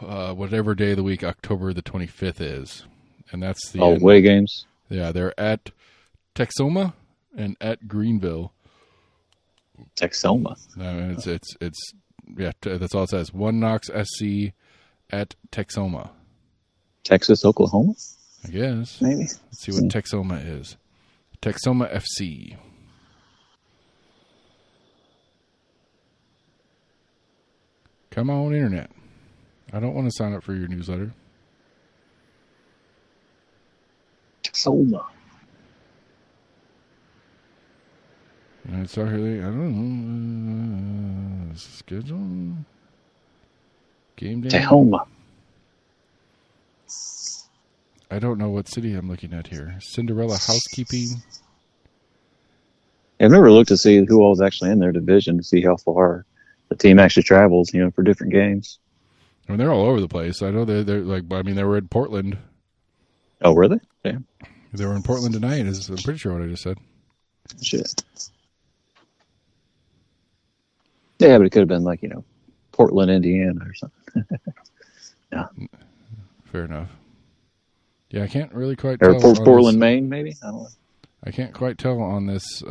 whatever day of the week October the 25th is, and that's the away games. Yeah, they're at Texoma and at Greenville. Texoma. It's that's all it says. One Knox SC at Texoma. Texas, Oklahoma? I guess. Maybe. Let's see what Texoma is. Texoma FC. Come on, Internet. I don't want to sign up for your newsletter. Texoma. It's I don't know. Schedule. Game day. Texoma. I don't know what city I'm looking at here. Cinderella Housekeeping. I've never looked to see who all is actually in their division to see how far the team actually travels, for different games. I mean, they're all over the place. I know they're like. I mean, they were in Portland. Oh, were they? Yeah. They were in Portland tonight. I'm pretty sure what I just said. Shit. Yeah, but it could have been like, Portland, Indiana or something. Yeah. Fair enough. Yeah, I can't really quite tell. Or Portland, this, Maine, maybe? I don't know. I can't quite tell on this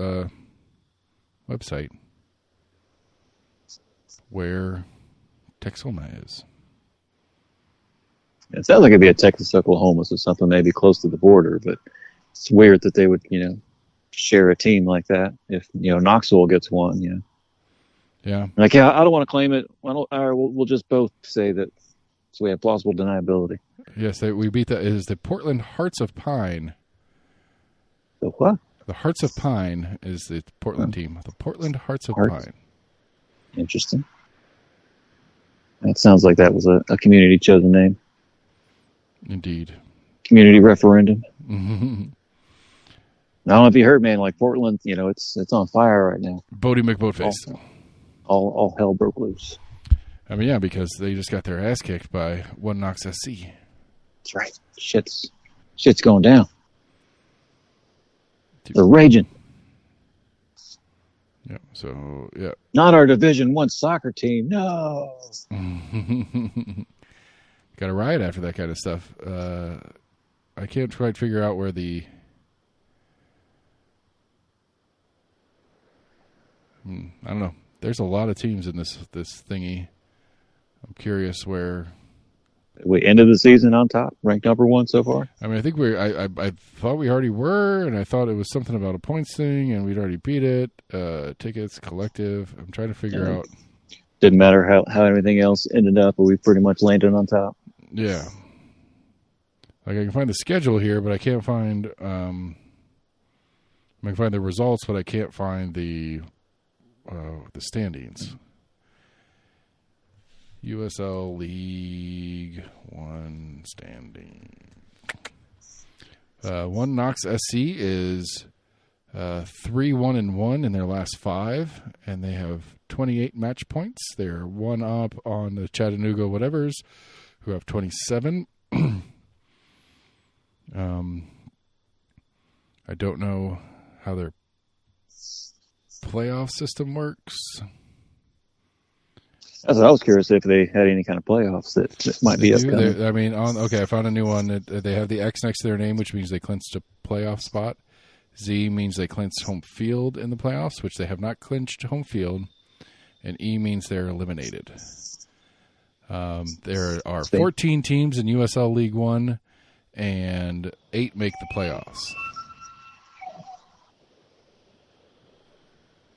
website where Texoma is. It sounds like it'd be a Texas, Oklahoma, so something maybe close to the border, but it's weird that they would, share a team like that if, Knoxville gets one, Yeah. Like, yeah, I don't want to claim it. We'll just both say that so we have plausible deniability. Yes, we beat that. It is the Portland Hearts of Pine. The what? The Hearts of Pine is the Portland team. The Portland Hearts of Pine. Interesting. That sounds like that was a community chosen name. Indeed. Community referendum. Mm-hmm. I don't know if you heard, man, like Portland, it's on fire right now. Bodie McBoatface. All hell broke loose. I mean, yeah, because they just got their ass kicked by One Knox SC. That's right. Shit's going down. They're raging. Yeah. So yeah. Not our Division I soccer team. No. Got a riot after that kind of stuff. I can't quite figure out where the. I don't know. There's a lot of teams in this thingy. I'm curious where. We ended the season on top, ranked number 1 so far. I mean, I think I thought we already were, and I thought it was something about a points thing, and we'd already beat it. Tickets, collective. I'm trying to figure out. Didn't matter how everything else ended up, but we pretty much landed on top. Yeah. Like I can find the schedule here, but I can't find. I can find the results, but I can't find the standings. USL League One standing. One Knox SC is 3-1-1 in their last 5, and they have 28 match points. They're one up on the Chattanooga whatevers, who have 27. I don't know how their playoff system works. That's what I was curious if they had any kind of playoffs that might be upcoming. I found a new one. They have the X next to their name, which means they clinched a playoff spot. Z means they clinched home field in the playoffs, which they have not clinched home field. And E means they're eliminated. There are 14 teams in USL League One, and 8 make the playoffs.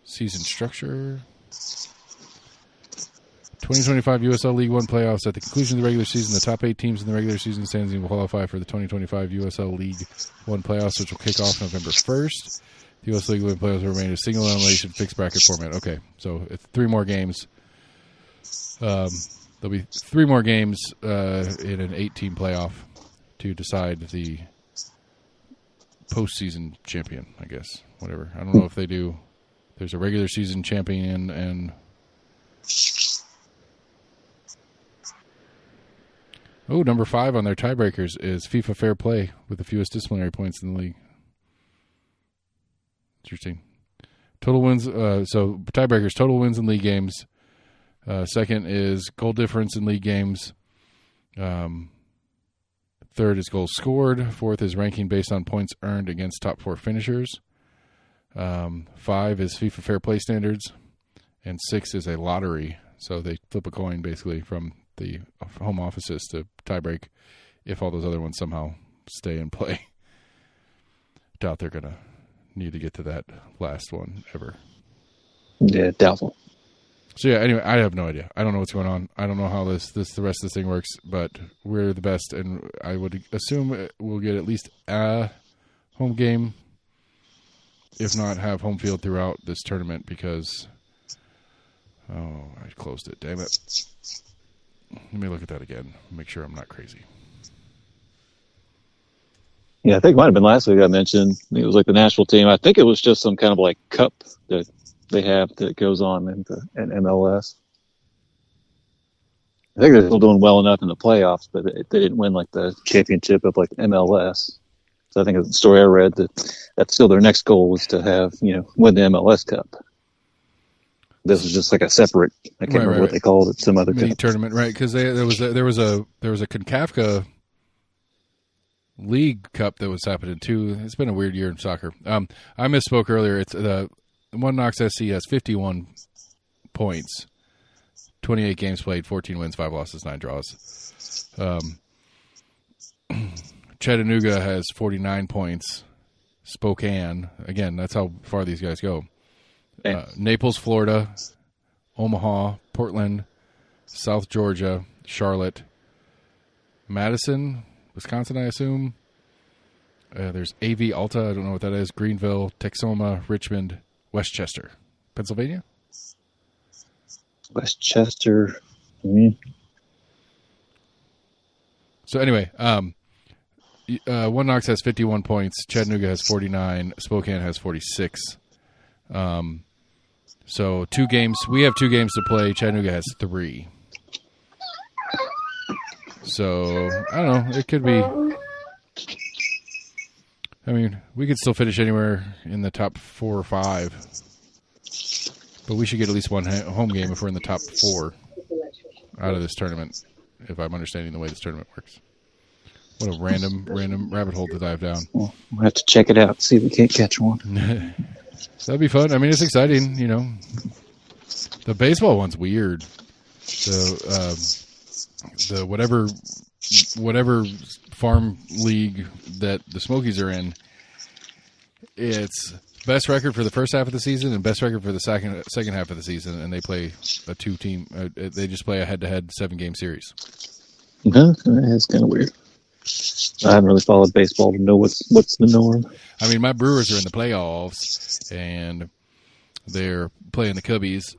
Season structure. 2025 USL League One playoffs. At the conclusion of the regular season, the top 8 teams in the regular season standings will qualify for the 2025 USL League One playoffs, which will kick off November 1st. The US League One playoffs will remain a single elimination fixed bracket format. Okay, so it's 3 more games. There'll be 3 more games in an 8-team playoff to decide the postseason champion, I guess. Whatever. I don't know if they do. There's a regular season champion and number 5 on their tiebreakers is FIFA Fair Play with the fewest disciplinary points in the league. Interesting. Total wins. So tiebreakers: total wins in league games. Second is goal difference in league games. Third is goals scored. Fourth is ranking based on points earned against top 4 finishers. 5 is FIFA Fair Play standards. And 6 is a lottery. So they flip a coin basically from the home offices to tiebreak if all those other ones somehow stay in play. Doubt they're going to need to get to that last one ever. Yeah, doubtful. So yeah, anyway, I have no idea. I don't know what's going on. I don't know how the rest of this thing works, but we're the best, and I would assume we'll get at least a home game, if not have home field throughout this tournament, because I closed it. Damn it. Let me look at that again. Make sure I'm not crazy. Yeah, I think it might have been last week I mentioned it was like the national team. I think it was just some kind of like cup that they have that goes on in MLS. I think they're still doing well enough in the playoffs, but they didn't win like the championship of like MLS. So I think the story I read that's still their next goal was to have, win the MLS Cup. This was just like a separate, I can't remember what they called it, some other mini tournament, right? Because there was a CONCACAF League Cup that was happening too. It's been a weird year in soccer. I misspoke earlier. It's the One Knox SC has 51 points, 28 games played, 14 wins, 5 losses, 9 draws. Chattanooga has 49 points. Spokane, again, that's how far these guys go. Naples, Florida, Omaha, Portland, South Georgia, Charlotte, Madison, Wisconsin, I assume. There's AV Alta, I don't know what that is. Greenville, Texoma, Richmond, Westchester, Pennsylvania. Westchester. Mm-hmm. So anyway, One Knox has 51 points. Chattanooga has 49. Spokane has 46. So 2 games. We have 2 games to play. Chattanooga has 3. So I don't know. It could be. I mean, we could still finish anywhere in the top 4 or 5, but we should get at least one home game if we're in the top 4 out of this tournament. If I'm understanding the way this tournament works. What a random rabbit hole to dive down. Well, we'll have to check it out. See if we can't catch one. That'd be fun. I mean, it's exciting. The baseball one's weird. The whatever farm league that the Smokies are in, it's best record for the first half of the season and best record for the second half of the season, and they play a 2-team. They just play a head-to-head 7-game series. It's kind of weird. I haven't really followed baseball to know what's the norm. I mean, my Brewers are in the playoffs, and they're playing the Cubbies,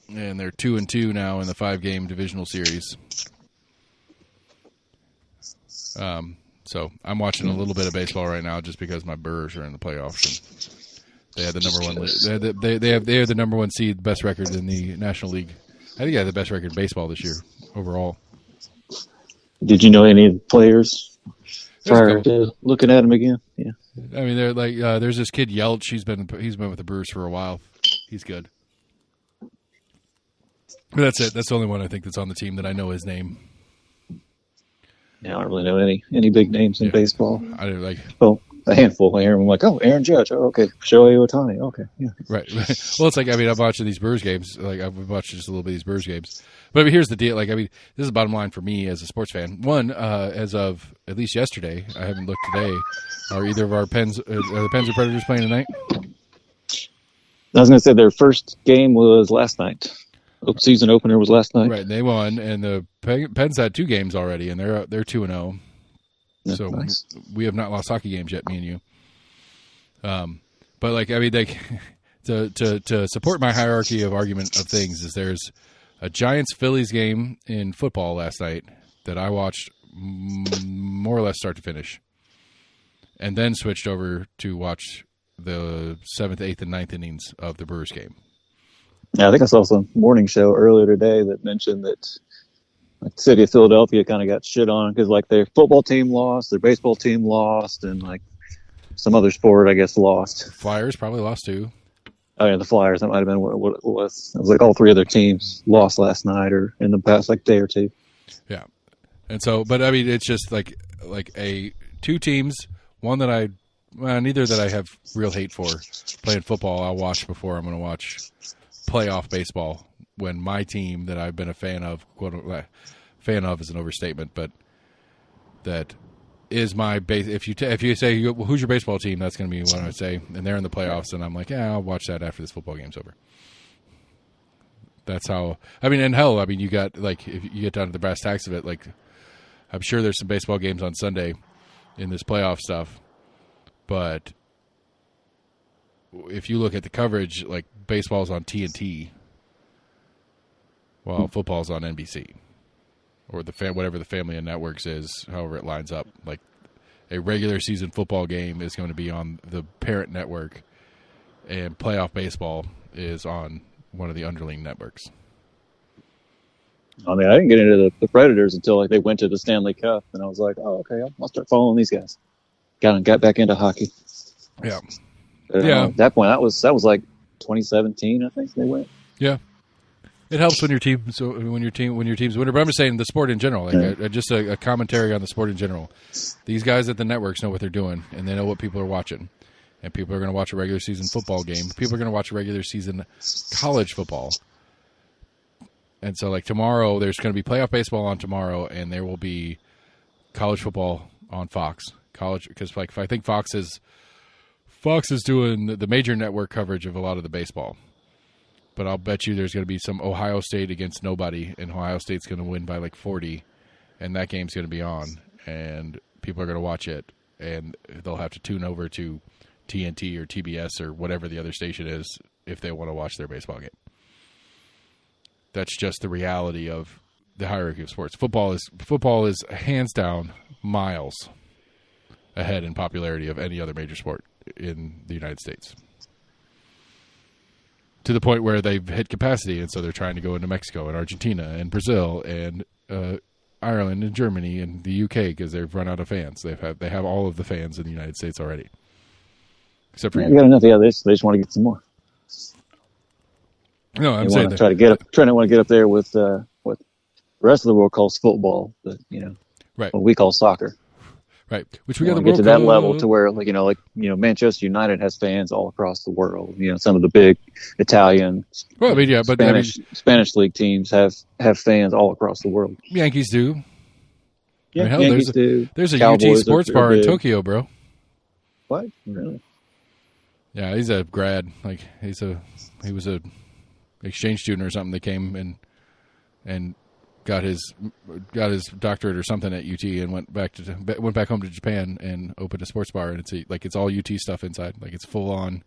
and they're 2-2 now in the 5-game divisional series. So I'm watching a little bit of baseball right now just because my Brewers are in the playoffs. And they had the number one. They have the number 1 seed, best record in the National League. I think they had the best record in baseball this year overall. Did you know any of the players prior to looking at them again? Yeah. I mean, they're like there's this kid Yelch. He's been with the Brewers for a while. He's good. But that's it. That's the only one I think that's on the team that I know his name. Yeah, I don't really know any big names in baseball. I don't like. Well, a handful. I hear them. I'm like, Aaron Judge. Oh, okay. Shohei Ohtani. Okay, yeah. Right. Well, it's like, I mean, I'm watching these Brewers games. Like, I've watched just a little bit of these Brewers games. But I mean, here's the deal. Like, I mean, this is the bottom line for me as a sports fan. One, as of at least yesterday, I haven't looked today. Are either of our Pens, are the Pens or Predators playing tonight? I was going to say their first game was last night. season opener was last night. Right, they won, and the Pens had 2 games already, and they're 2-0. Yeah, So nice. we have not lost hockey games yet, me and you. But like, I mean, to support my hierarchy of argument of things is there's a Giants-Phillies game in football last night that I watched more or less start to finish, and then switched over to watch the 7th, 8th, and 9th innings of the Brewers game. Yeah, I think I saw some morning show earlier today that mentioned that like, the city of Philadelphia kind of got shit on because like their football team lost, their baseball team lost, and like some other sport, I guess, lost. Flyers probably lost too. Oh yeah, the Flyers. That might have been what it was. It was like all 3 other teams lost last night or in the past like day or 2. Yeah, and so, but I mean, it's just like 2 teams. One that neither that I have real hate for playing football. I'll watch before I'm going to watch playoff baseball when my team that I've been a fan of, fan of is an overstatement, but that is my base. If you say who's your baseball team, that's going to be what I would say, and they're in the playoffs, and I'm like, yeah, I'll watch that after this football game's over. That's how. I mean, and hell, I mean, you got like if you get down to the brass tacks of it, like I'm sure there's some baseball games on Sunday in this playoff stuff, but if you look at the coverage, like baseball's on TNT, while football's on NBC, or whatever the family of networks is, however it lines up. Like a regular season football game is going to be on the parent network, and playoff baseball is on one of the underling networks. I mean, I didn't get into the Predators until like they went to the Stanley Cup, and I was like, oh, okay, I'll start following these guys. Got back into hockey. Yeah. Yeah. At that point, that was like 2017, I think they went. Yeah, it helps when your team's winner. But I'm just saying the sport in general, like just a commentary on the sport in general. These guys at the networks know what they're doing, and they know what people are watching. And people are going to watch a regular season football game. People are going to watch a regular season college football. And so, like tomorrow, there's going to be playoff baseball on tomorrow, and there will be college football on Fox. Because like I think Fox is doing the major network coverage of a lot of the baseball. But I'll bet you there's going to be some Ohio State against nobody, and Ohio State's going to win by like 40, and that game's going to be on, and people are going to watch it, and they'll have to tune over to TNT or TBS or whatever the other station is if they want to watch their baseball game. That's just the reality of the hierarchy of sports. Football is hands down miles ahead in popularity of any other major sport in the United States. To the point where they've hit capacity, and so they're trying to go into Mexico and Argentina and Brazil and Ireland and Germany and the UK because they've run out of fans. They have all of the fans in the United States already, except for you got enough. Yeah, they just want to get some more. No, I'm saying trying to get up there with what the rest of the world calls football, but right, what we call soccer. Right, which we got to get to that level to where Manchester United has fans all across the world. Some of the big Italian, Spanish league teams have fans all across the world. Yankees do. Yeah, Yankees do. There's a Cowboys UT sports bar in Tokyo, bro. What? Really? Yeah, he's a grad. Like he was a exchange student or something that came and got his doctorate or something at UT and went back home to Japan and opened a sports bar, and it's all UT stuff inside. Like it's full on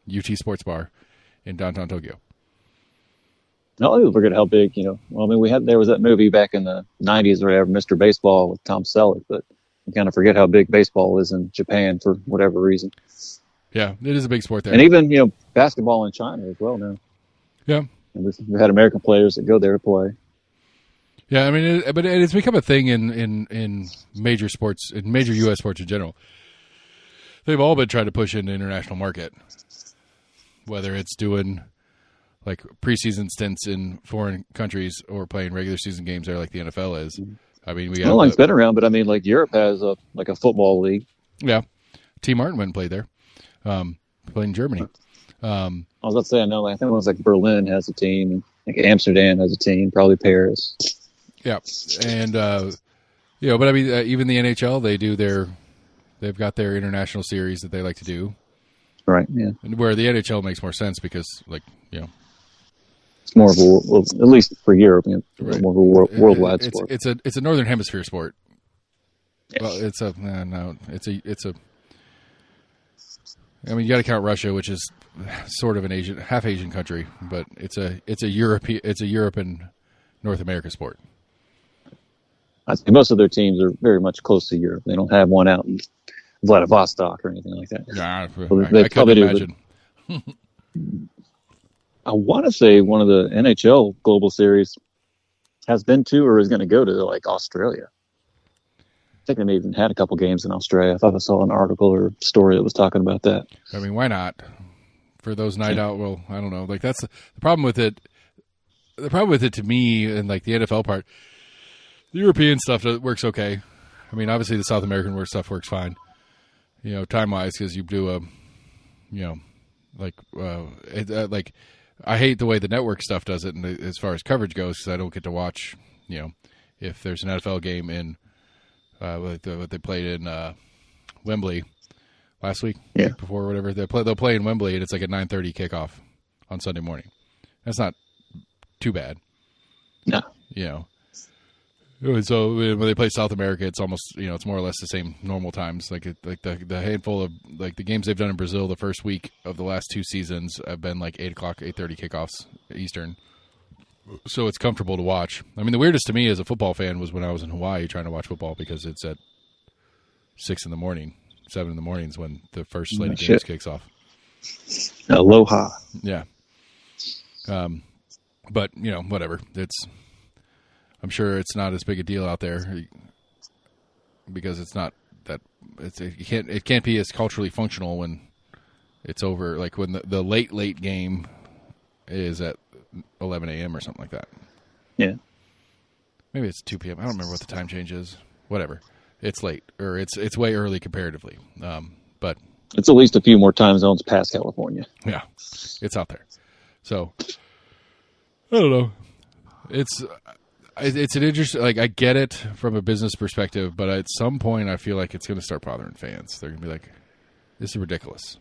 UT sports bar in downtown Tokyo. No, I forget how big, Well, I mean, there was that movie back in the 90s or whatever, Mr. Baseball with Tom Selleck, but we kind of forget how big baseball is in Japan for whatever reason. Yeah, it is a big sport there. And even, basketball in China as well now. Yeah. And we've had American players that go there to play. Yeah, I mean, but it's become a thing in major sports, in major U.S. sports in general. They've all been trying to push into the international market, whether it's doing like preseason stints in foreign countries or playing regular season games there like the NFL is. I mean, it's been around, but I mean, like Europe has a football league. Yeah, T. Martin went and played there. Played in Germany. I was about to say, I know. I think it was like Berlin has a team. I think Amsterdam has a team. Probably Paris. Yeah, and but I mean, even the NHL, they've got their international series that they like to do. Right. Yeah. Where the NHL makes more sense because, It's more of a, well, at least for Europe, Right. more of a worldwide sport. It's a northern hemisphere sport. Yes. Well, it's a. I mean, you got to count Russia, which is sort of an half Asian country, but it's a Europe and North America sport. I think most of their teams are very much close to Europe. They don't have one out in Vladivostok or anything like that. Nah, Well, I couldn't imagine. I want to say one of the NHL Global Series has been to or is going to go to like Australia. I think they may even had a couple games in Australia. I thought I saw an article or story that was talking about that. I mean, why not? For those night out, well, I don't know. Like that's the problem with it. The problem with it to me and like the NFL part, the European stuff works okay. I mean, obviously the South American stuff works fine. Time wise, because you do like I hate the way the network stuff does it, and as far as coverage goes, because I don't get to watch. If there's an NFL game in what they played in Wembley last week, week before, or whatever, they'll play in Wembley, and it's like a 9:30 kickoff on Sunday morning. That's not too bad. No. So when they play South America, it's almost it's more or less the same normal times. Like the handful of like the games they've done in Brazil the first week of the last two seasons have been like 8:30 kickoffs Eastern. So it's comfortable to watch. I mean, the weirdest to me as a football fan was when I was in Hawaii trying to watch football because it's at 6 in the morning, 7 in the morning is when the first slate of games kicks off. Aloha. Yeah. But whatever. I'm sure it's not as big a deal out there because it's not that it can't be as culturally functional when it's over. Like when the late game is at 11 a.m. or something like that. Yeah. Maybe it's 2 p.m. I don't remember what the time change is. Whatever. It's late or it's way early comparatively. But it's at least a few more time zones past California. Yeah. It's out there. So I don't know. It's an interesting, like, I get it from a business perspective, but at some point I feel like it's going to start bothering fans. They're going to be like, this is ridiculous.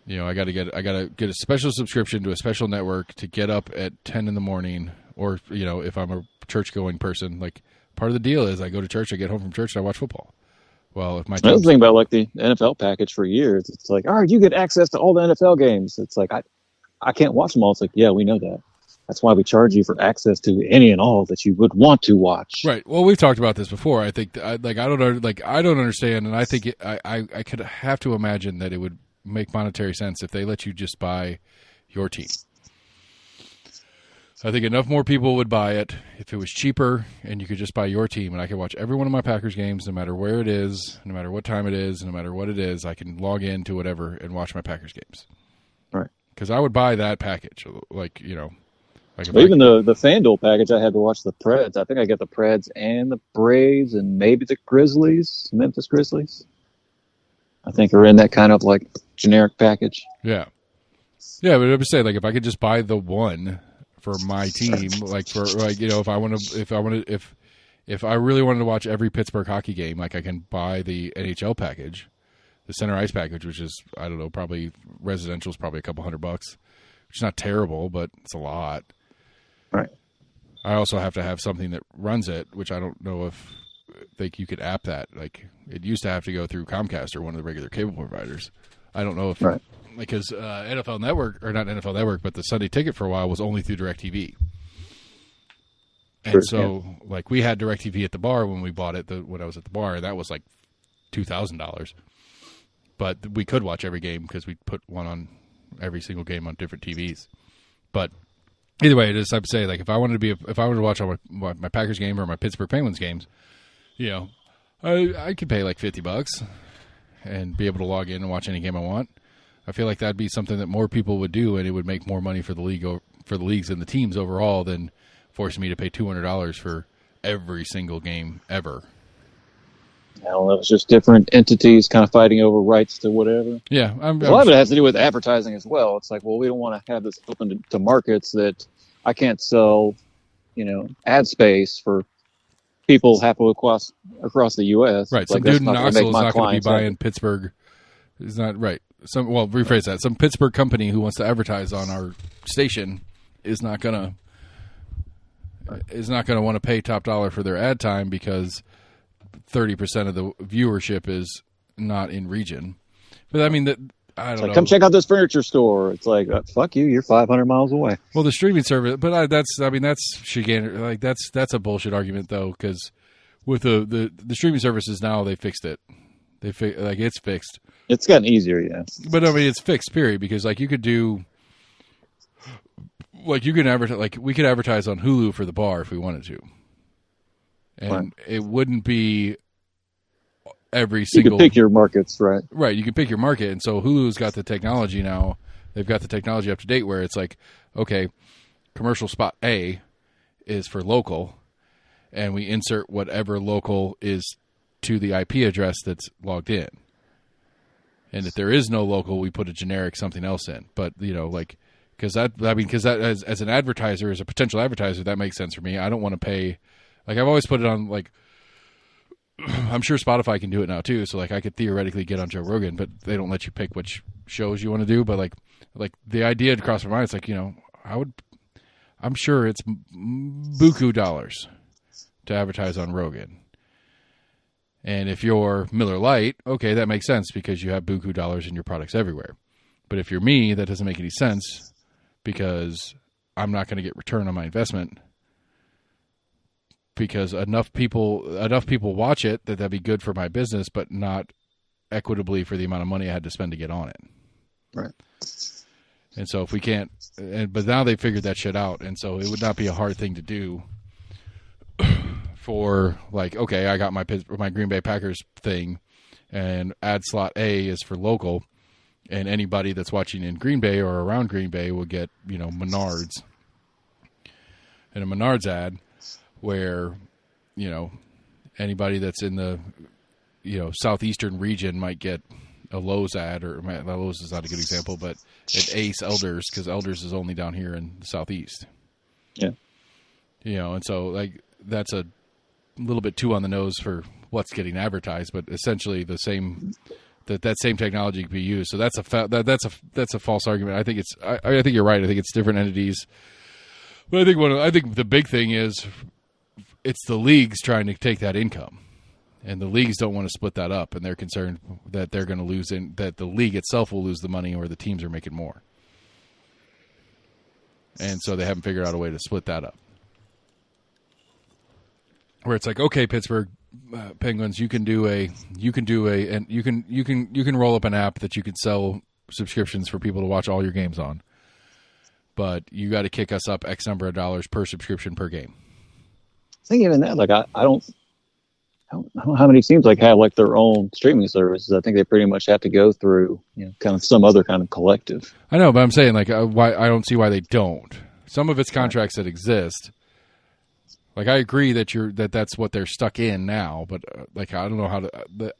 I got to get a special subscription to a special network to get up at 10 in the morning, or, if I'm a church going person, like part of the deal is I go to church, I get home from church, and I watch football. Well, if my That's the thing about like the NFL package for years, it's like, all right, you get access to all the NFL games. It's like, I can't watch them all. It's like, yeah, we know that. That's why we charge you for access to any and all that you would want to watch. Right. Well, we've talked about this before. I think, I don't understand, and I think I could have to imagine that it would make monetary sense if they let you just buy your team. I think enough more people would buy it if it was cheaper and you could just buy your team, and I could watch every one of my Packers games, no matter where it is, no matter what time it is, no matter what it is. I can log into whatever and watch my Packers games. Right. Because I would buy that package, like even the FanDuel package, I had to watch the Preds. I think I got the Preds and the Braves and maybe the Grizzlies, Memphis Grizzlies. I think are in that kind of like generic package. Yeah. Yeah, but I'm just saying, like, if I could just buy the one for my team, like for like, if I really wanted to watch every Pittsburgh hockey game, like I can buy the NHL package, the center ice package, which is, I don't know, probably residential is probably a couple $100, which is not terrible, but it's a lot. Right. I also have to have something that runs it, which I don't know if you could app that. Like, it used to have to go through Comcast or one of the regular cable providers. I don't know if because NFL Network, or not NFL Network, but the Sunday Ticket for a while was only through DirecTV. And like, we had DirecTV at the bar when we bought it, when I was at the bar, and that was like $2,000. But we could watch every game because we put one on every single game on different TVs. But either way, I'd say, like, if I wanted to watch all my Packers game or my Pittsburgh Penguins games, I could pay like $50 and be able to log in and watch any game I want. I feel like that'd be something that more people would do, and it would make more money for the leagues and the teams overall than forcing me to pay $200 for every single game ever. I don't know. It's just different entities kind of fighting over rights to whatever. Yeah. A lot of it has to do with advertising as well. It's like, well, we don't want to have this open to markets that I can't sell, ad space for people halfway across the U.S. Right. Some dude in Knoxville is not going to be buying Pittsburgh. Is not right. Rephrase that. Some Pittsburgh company who wants to advertise on our station is not gonna want to pay top dollar for their ad time because 30% of the viewership is not in region. But I mean, I don't know. Come check out this furniture store. It's like, fuck you, you're 500 miles away. Well, the streaming service, but that's chicanery. Like that's a bullshit argument though, because with the streaming services now, they fixed it. It's fixed. It's gotten easier, yeah. But I mean, it's fixed, period. Because like you could advertise, like we could advertise on Hulu for the bar if we wanted to, and it wouldn't be every single. You can pick your markets, right? Right, you can pick your market, and so Hulu's got the technology now. They've got the technology up to date where it's like, okay, commercial spot A is for local, and we insert whatever local is to the IP address that's logged in. And if there is no local, we put a generic something else in. But because as an advertiser, as a potential advertiser, that makes sense for me. I don't want to pay. Like I've always put it on. Like I'm sure Spotify can do it now too. So like I could theoretically get on Joe Rogan, but they don't let you pick which shows you want to do. But like the idea across my mind, it's like I'm sure it's buku dollars to advertise on Rogan. And if you're Miller Lite, okay, that makes sense because you have buku dollars in your products everywhere. But if you're me, that doesn't make any sense because I'm not going to get return on my investment because enough people watch it that'd be good for my business, but not equitably for the amount of money I had to spend to get on it. Right. And so if we can't, but now they figured that shit out, and so it would not be a hard thing to do. For like, okay, I got my Green Bay Packers thing, and ad slot A is for local, and anybody that's watching in Green Bay or around Green Bay will get Menards, and a Menards ad where anybody that's in the southeastern region might get a Lowe's ad, or Lowe's is not a good example, but an Ace Elders because Elders is only down here in the southeast. Yeah, and so like that's a little bit too on the nose for what's getting advertised, but essentially the same that same technology could be used. So that's a false argument. I think I think you're right. I think it's different entities, but I think the big thing is it's the leagues trying to take that income, and the leagues don't want to split that up, and they're concerned that they're going to lose that the league itself will lose the money, or the teams are making more, and so they haven't figured out a way to split that up. Where it's like, okay, Pittsburgh Penguins, you can roll up an app that you could sell subscriptions for people to watch all your games on, but you got to kick us up X number of dollars per subscription per game. I think even that, like I don't know how many teams like have like their own streaming services. I think they pretty much have to go through kind of some other kind of collective. I know, but I'm saying like why I don't see why they don't. Some of it's contracts that exist. Like I agree that that's what they're stuck in now, but like I don't know how to.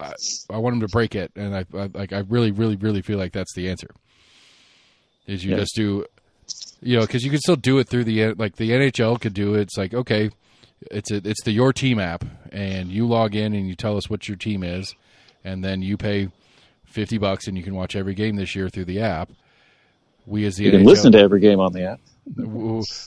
I want them to break it, and I really, really, really feel like that's the answer. Is you just do, because you can still do it through the NHL could do it. It's like okay, it's the Your Team app, and you log in and you tell us what your team is, and then you pay $50 and you can watch every game this year through the app. We as the you NHL, can listen to every game on the app,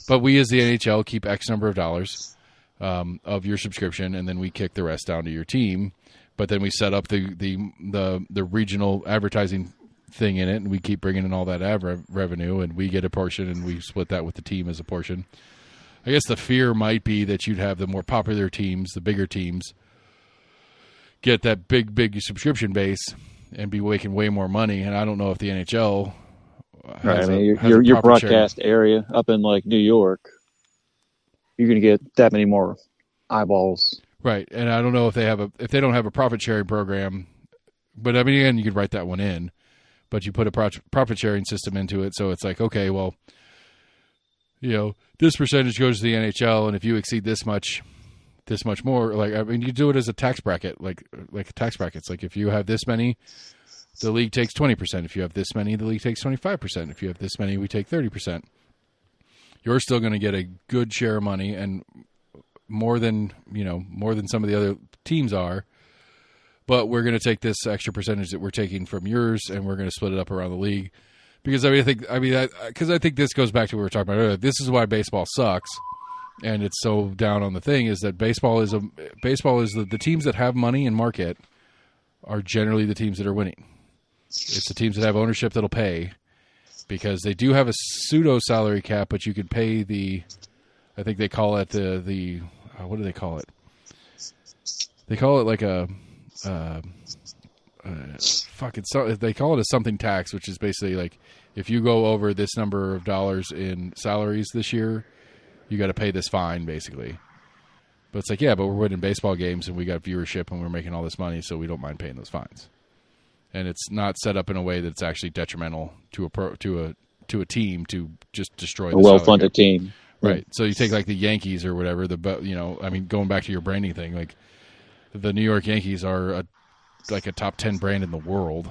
but we as the NHL keep X number of dollars. Of your subscription, and then we kick the rest down to your team. But then we set up the regional advertising thing in it, and we keep bringing in all that ad revenue, and we get a portion, and we split that with the team as a portion. I guess the fear might be that you'd have the more popular teams, the bigger teams, get that big subscription base and be making way more money. And I don't know if the NHL has your broadcast area up in like New York, you're going to get that many more eyeballs. Right. And I don't know if they don't have a profit sharing program, but I mean, again, you could write that one in, but you put a profit sharing system into it. So it's like, okay, well, this percentage goes to the NHL. And if you exceed this much more, like, I mean, you do it as a tax bracket, like tax brackets. Like if you have this many, the league takes 20%. If you have this many, the league takes 25%. If you have this many, we take 30%. You're still going to get a good share of money, and more than some of the other teams are. But we're going to take this extra percentage that we're taking from yours, and we're going to split it up around the league. Because I think this goes back to what we were talking about earlier. This is why baseball sucks, and it's so down on the thing is that baseball is the teams that have money and market are generally the teams that are winning. It's the teams that have ownership that'll pay, because they do have a pseudo salary cap, but you can pay I think they call it the what do they call it? They call it like a they call it a something tax, which is basically like if you go over this number of dollars in salaries this year, you got to pay this fine, basically. But it's like, yeah, but we're winning baseball games and we got viewership and we're making all this money, so we don't mind paying those fines. And it's not set up in a way that's actually detrimental to a team to just destroy the well-funded team. Right. So you take like the Yankees or whatever, going back to your branding thing, like the New York Yankees are like a top 10 brand in the world.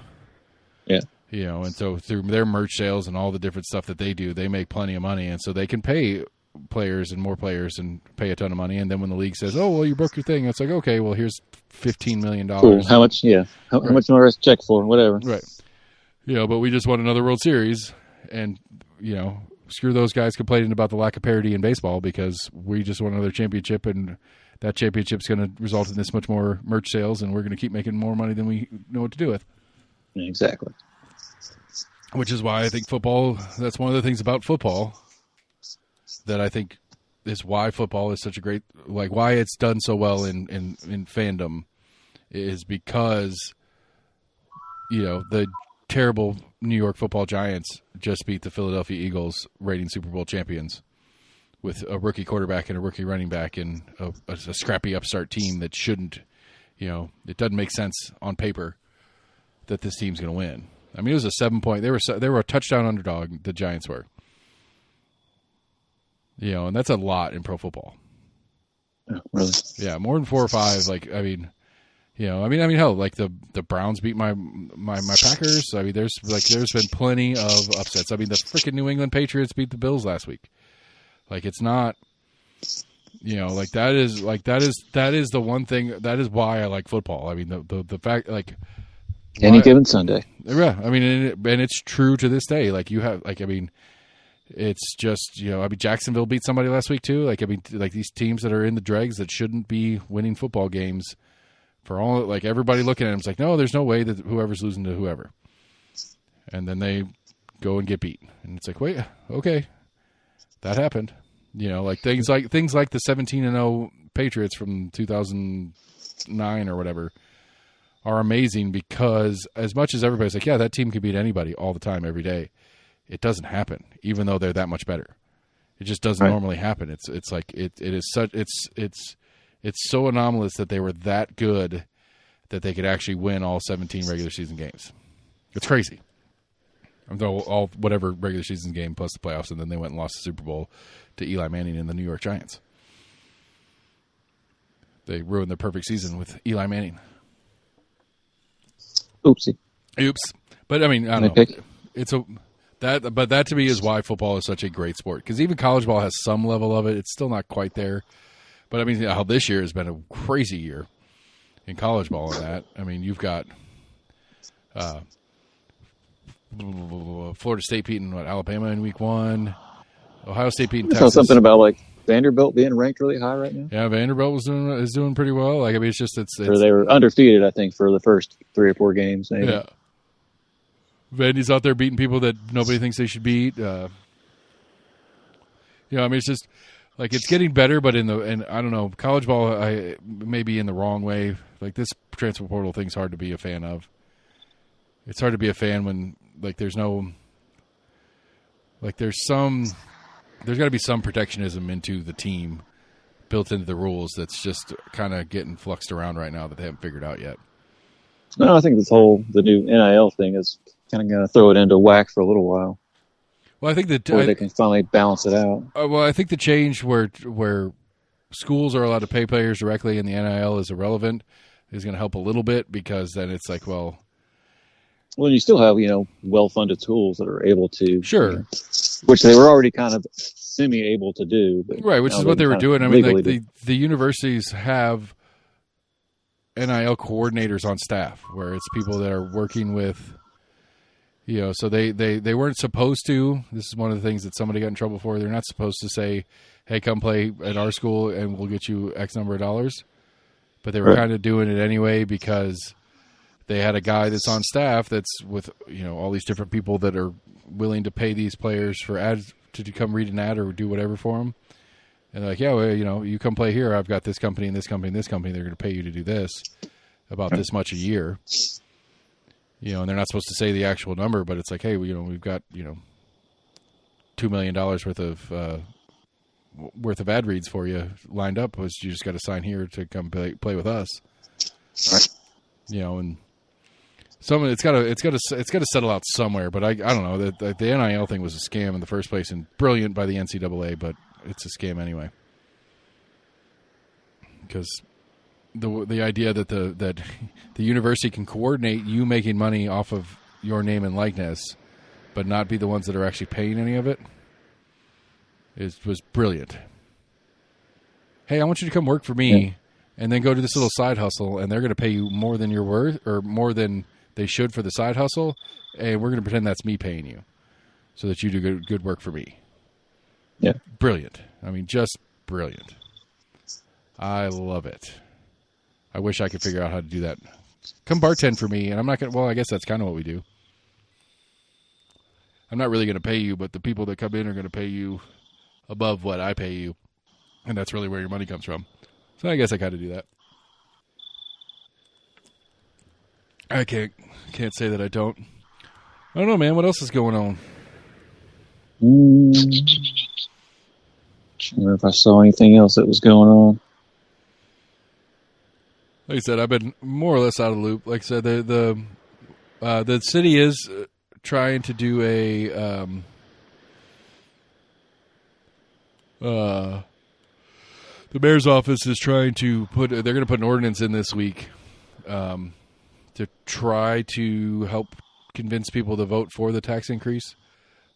Yeah. And so through their merch sales and all the different stuff that they do, they make plenty of money. And so they can pay players and more players and pay a ton of money. And then when the league says, oh, well, you broke your thing, it's like, okay, well, here's $15 million. Cool. How much? Yeah. How much more is check for? Whatever. Right. But we just won another World Series, and, screw those guys complaining about the lack of parity in baseball, because we just won another championship, and that championship's going to result in this much more merch sales, and we're going to keep making more money than we know what to do with. Exactly. Which is why I think football, that's one of the things about football that I think is why football is such a great, like why it's done so well in fandom, is because, the terrible New York Football Giants just beat the Philadelphia Eagles, reigning Super Bowl champions, with a rookie quarterback and a rookie running back and a scrappy upstart team that shouldn't, it doesn't make sense on paper that this team's going to win. I mean, it was a 7-point. They were a touchdown underdog. The Giants were, and that's a lot in pro football. Oh, really? Yeah, more than 4 or 5. Like, I mean, hell, like the Browns beat my Packers. I mean, there's been plenty of upsets. I mean, the freaking New England Patriots beat the Bills last week. Like, it's not, that is the one thing, that is why I like football. I mean, the fact, like, any given Sunday. Yeah, I mean, and it's true to this day. Like, you have, like, I mean, it's just, Jacksonville beat somebody last week too. Like, I mean, like these teams that are in the dregs that shouldn't be winning football games, for all, like, everybody looking at them, it's like, no, there's no way that whoever's losing to whoever. And then they go and get beat, and it's like, wait, okay, that happened. Like things like the 17-0 Patriots from 2009 or whatever are amazing, because as much as everybody's like, yeah, that team can beat anybody all the time, every day, it doesn't happen, even though they're that much better. It just doesn't normally happen. It's like it is such it's so anomalous that they were that good that they could actually win all 17 regular season games. It's crazy. All whatever regular season game plus the playoffs, and then they went and lost the Super Bowl to Eli Manning and the New York Giants. They ruined their perfect season with Eli Manning. Oopsie. Oops. But I mean, I don't know. But that to me is why football is such a great sport. Because even college ball has some level of it. It's still not quite there. But I mean, how this year has been a crazy year in college ball in that. I mean, you've got Florida State beating Alabama in week 1. Ohio State beating Texas. Something about like Vanderbilt being ranked really high right now. Yeah, Vanderbilt is doing pretty well. Like, I mean, it's or they were undefeated, I think, for the first 3 or 4 games. Maybe. Yeah. Vandy's out there beating people that nobody thinks they should beat. I mean, it's just like it's getting better, but and I don't know, college ball maybe in the wrong way. Like, this transfer portal thing's hard to be a fan of. It's hard to be a fan when like there's got to be some protectionism into the team built into the rules that's just kind of getting fluxed around right now that they haven't figured out yet. No, I think the new NIL thing is kind of going to throw it into whack for a little while. Well, I think that they can finally balance it out. Well, I think the change where schools are allowed to pay players directly and the NIL is irrelevant is going to help a little bit, because then it's like, well, you still have well-funded schools that are able to, sure, which they were already kind of semi-able to do, but right, which is what they were doing. I mean, like the universities have NIL coordinators on staff, where it's people that are working with, So they weren't supposed to. This is one of the things that somebody got in trouble for. They're not supposed to say, hey, come play at our school and we'll get you X number of dollars. But they were kind of doing it anyway because they had a guy that's on staff that's with, all these different people that are willing to pay these players for ads to come read an ad or do whatever for them. And they're like, yeah, well, you come play here. I've got this company and this company and this company. They're going to pay you to do this about this much a year. And they're not supposed to say the actual number, but it's like, hey, we've got, $2 million worth of ad reads for you lined up. Was you just got to sign here to come play with us, right? And it's got to settle out somewhere. But I don't know that the NIL thing was a scam in the first place and brilliant by the NCAA, but it's a scam anyway. Because the idea that the university can coordinate you making money off of your name and likeness, but not be the ones that are actually paying any of it, was brilliant. Hey, I want you to come work for me, and then go to this little side hustle, and they're going to pay you more than you're worth, or more than they should for the side hustle, and we're going to pretend that's me paying you, so that you do good work for me. Yeah, brilliant. I mean, just brilliant. I love it. I wish I could figure out how to do that. Come bartend for me, and I'm not going to... Well, I guess that's kind of what we do. I'm not really going to pay you, but the people that come in are going to pay you above what I pay you, and that's really where your money comes from. So I guess I kind of do that. I can't say that I don't. I don't know, man. What else is going on? I don't know if I saw anything else that was going on. Like I said, I've been more or less out of the loop. Like I said, the city is trying to do the mayor's office is trying to they're going to put an ordinance in this week to try to help convince people to vote for the tax increase.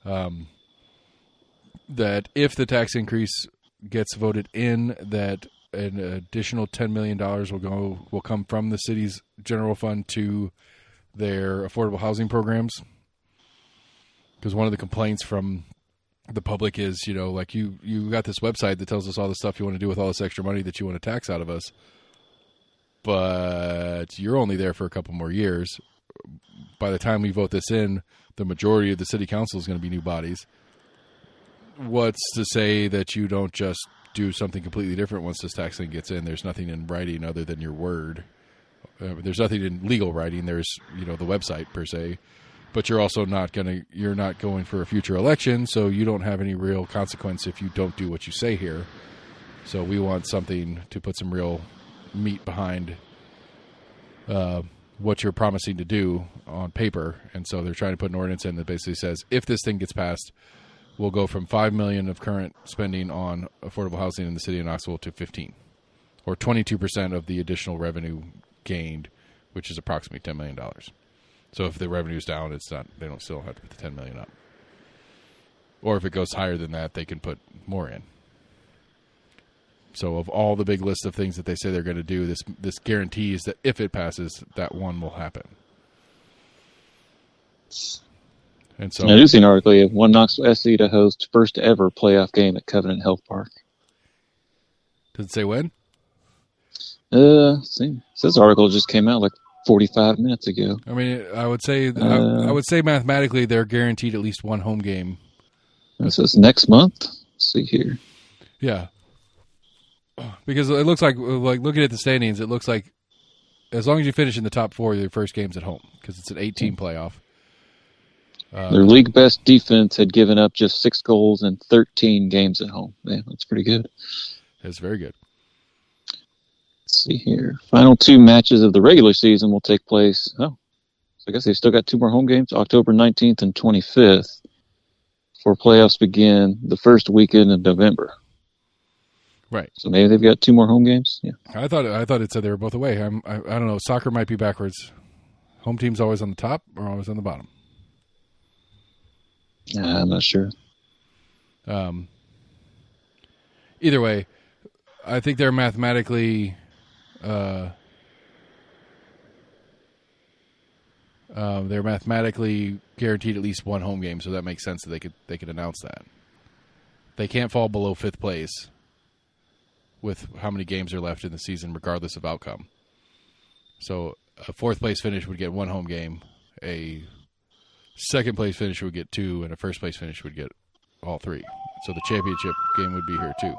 That if the tax increase gets voted in, that an additional $10 million will come from the city's general fund to their affordable housing programs. Because one of the complaints from the public is, like you got this website that tells us all the stuff you want to do with all this extra money that you want to tax out of us, but you're only there for a couple more years. By the time we vote this in, the majority of the city council is going to be new bodies. What's to say that you don't just do something completely different once this tax thing gets in? There's nothing in writing other than your word. There's nothing in legal writing. There's, the website per se, but you're also not going for a future election. So you don't have any real consequence if you don't do what you say here. So we want something to put some real meat behind, what you're promising to do on paper. And so they're trying to put an ordinance in that basically says, if this thing gets passed, we'll go from $5 million of current spending on affordable housing in the city of Knoxville to 15, or 22% of the additional revenue gained, which is approximately $10 million. So if the revenue's down, they don't still have to put the $10 million up. Or if it goes higher than that, they can put more in. So of all the big list of things that they say they're going to do, this guarantees that if it passes, that one will happen. And so, I do see an article. You have one Knoxville SC to host first ever playoff game at Covenant Health Park. Does it say when? This article just came out like 45 minutes ago. I mean, I would say mathematically they're guaranteed at least one home game. This is next month. Let's see here. Yeah, because it looks like looking at the standings, it looks like as long as you finish in the top four, your first game's at home because it's an 18 playoff. Their league best defense had given up just 6 goals in 13 games at home. Yeah, that's pretty good. That's very good. Let's see here. Final 2 matches of the regular season will take place. So I guess they've still got 2 more home games, October 19th and 25th, before playoffs begin the first weekend of November. Right. So maybe they've got 2 more home games. Yeah. I thought it said they were both away. I don't know. Soccer might be backwards. Home team's always on the top or always on the bottom. I'm not sure. Either way, I think they're mathematically They're mathematically guaranteed at least one home game, so that makes sense that they could announce that. They can't fall below 5th place with how many games are left in the season, regardless of outcome. So a 4th place finish would get 1 home game, a 2nd place finish would get 2, and a 1st place finish would get all 3. So the championship game would be here too.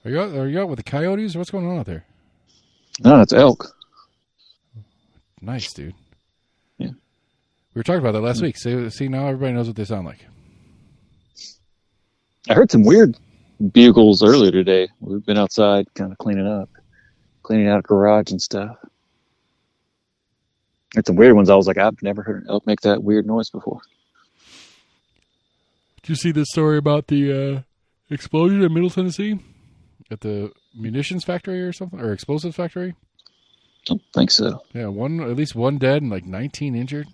Are you out with the Coyotes, or what's going on out there? No, it's elk. Nice, dude. Yeah. We were talking about that last week. See, now everybody knows what they sound like. I heard some weird bugles earlier today. We've been outside kind of cleaning out the garage and stuff. Heard some weird ones. I was like, I've never heard an elk make that weird noise before. Did you see this story about the explosion in Middle Tennessee at the munitions factory or something, or explosives factory? Don't think so. Yeah, at least one dead and like 19 injured.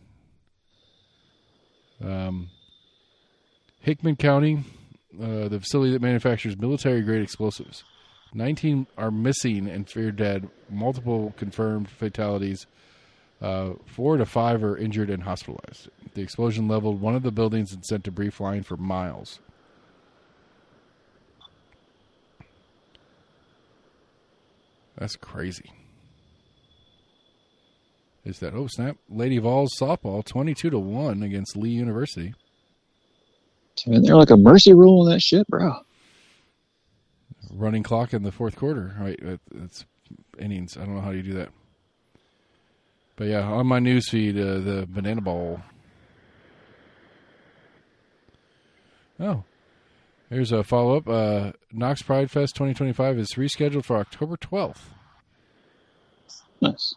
Hickman County, the facility that manufactures military-grade explosives. 19 are missing and feared dead. Multiple confirmed fatalities. 4 to 5 are injured and hospitalized. The explosion leveled one of the buildings and sent debris flying for miles. That's crazy. Is that, oh snap, Lady Vols softball 22-1 against Lee University. Man, they're like a mercy rule in that shit, bro. Running clock in the 4th quarter. Right, that's innings. I don't know how you do that. But yeah, on my news feed, the Banana Bowl. Oh, here's a follow-up. Knox Pride Fest 2025 is rescheduled for October 12th. Nice.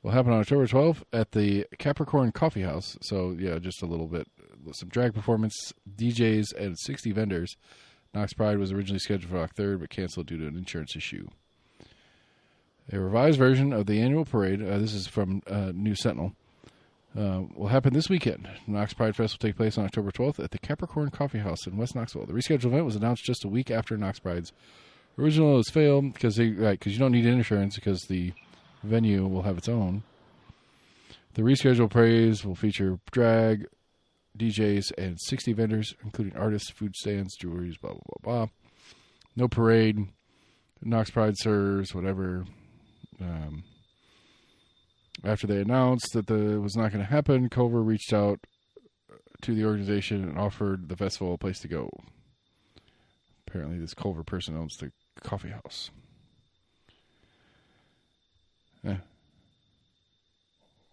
Will happen on October 12th at the Capricorn Coffee House. So, yeah, just a little bit. Some drag performance, DJs, and 60 vendors. Knox Pride was originally scheduled for October 3rd, but canceled due to an insurance issue. A revised version of the annual parade, this is from News Sentinel, will happen this weekend. Knox Pride Fest will take place on October 12th at the Capricorn Coffee House in West Knoxville. The rescheduled event was announced just a week after Knox Pride's original has failed because you don't need insurance because the venue will have its own. The rescheduled parades will feature drag, DJs, and 60 vendors, including artists, food stands, jewelries, blah, blah, blah, blah. No parade. Knox Pride serves, whatever. After they announced that it was not going to happen, Culver reached out to the organization and offered the festival a place to go. Apparently this Culver person owns the coffee house. Yeah.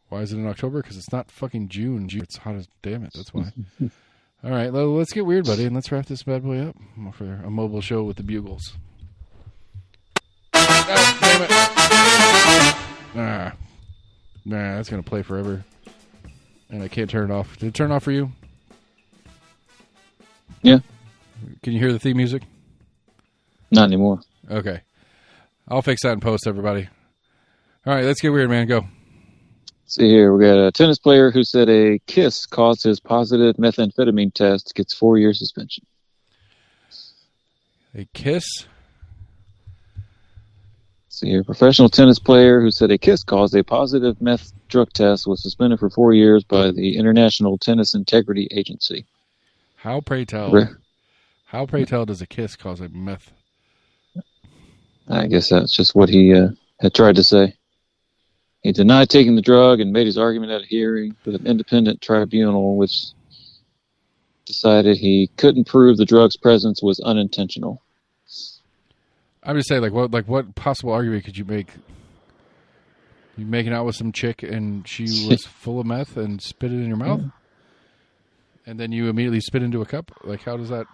Why is it in October? Because it's not fucking June. It's hot as damn it. That's why. All right, let's get weird, buddy, and let's wrap this bad boy up for a mobile show with the bugles. Oh, damn it. Nah, that's going to play forever. And I can't turn it off. Did it turn off for you? Yeah. Can you hear the theme music? Not anymore. Okay. I'll fix that in post, everybody. All right, let's get weird, man. Go. Let's see here. We got a tennis player who said a kiss caused his positive methamphetamine test, gets 4-year suspension. A kiss? See here, professional tennis player who said a kiss caused a positive meth drug test was suspended for 4 years by the International Tennis Integrity Agency. How, pray tell, does a kiss cause a meth? I guess that's just what he had tried to say. He denied taking the drug and made his argument at a hearing with an independent tribunal, which decided he couldn't prove the drug's presence was unintentional. I'm just saying, what possible argument could you make? You making out with some chick and she was full of meth and spit it in your mouth? And then you immediately spit into a cup? Like, how does that...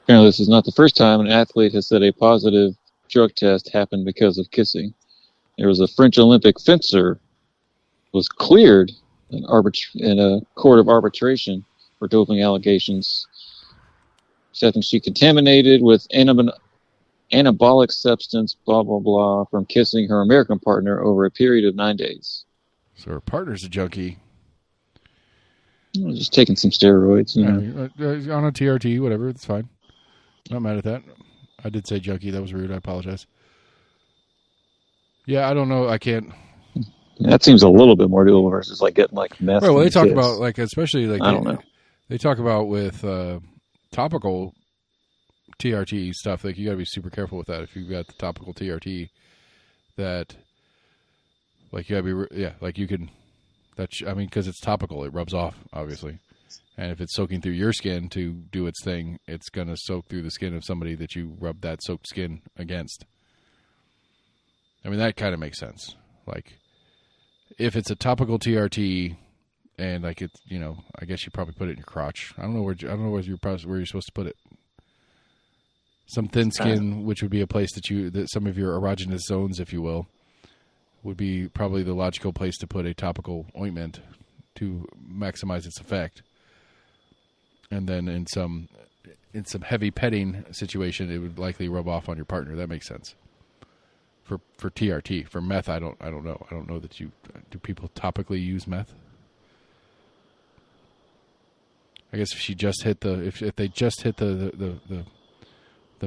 Apparently, this is not the first time an athlete has said a positive drug test happened because of kissing. There was a French Olympic fencer was cleared in a court of arbitration for doping allegations. She contaminated with anabolic substance, blah, blah, blah, from kissing her American partner over a period of 9 days. So her partner's a junkie. Just taking some steroids. On a TRT, whatever, it's fine. Not mad at that. I did say junkie. That was rude. I apologize. Yeah, I don't know. I can't. That seems a little bit more doable versus like getting like meth. Right, well, they talk kids. about like especially like I don't know. They talk about with topical TRT stuff. Like you got to be super careful with that. If you've got the topical TRT, that like you got to be like you can. I mean, because it's topical, it rubs off obviously, and if it's soaking through your skin to do its thing, it's gonna soak through the skin of somebody that you rub that soaked skin against. I mean, that kind of makes sense. Like, if it's a topical TRT, and like it's, I guess you probably put it in your crotch. I don't know where you're supposed to put it. Some thin skin, which would be a place that some of your erogenous zones, if you will, would be probably the logical place to put a topical ointment to maximize its effect. And then in some heavy petting situation, it would likely rub off on your partner. That makes sense. For TRT, for meth, I don't know. I don't know that do people topically use meth? I guess if they just hit the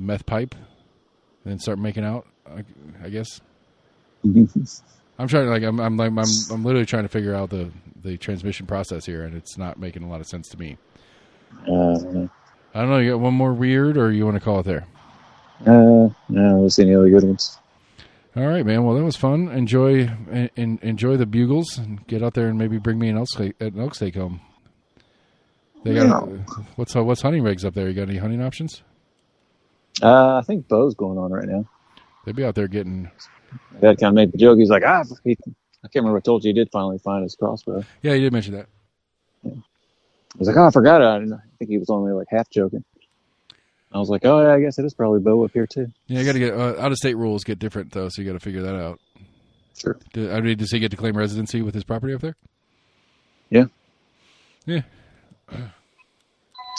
meth pipe and then start making out, I guess. I'm trying to I'm literally trying to figure out the transmission process here, and it's not making a lot of sense to me. I don't know. You got one more weird, or you want to call it there? No, let's see any other good ones. All right, man. Well, that was fun. Enjoy the bugles, and get out there and maybe bring me an elk steak home. They got what's hunting rigs up there? You got any hunting options? I think Bo's going on right now. They'd be out there getting. Dad kind of made the joke. He's like, I can't remember. I told you he did finally find his crossbow. Yeah, you did mention that. Yeah. I was like, I forgot it. I think he was only like half joking. I was like, oh yeah, I guess it is probably Bo up here too. Yeah, you got to get out of state rules get different though, so you got to figure that out. Sure. Does he get to claim residency with his property up there? Yeah. Yeah.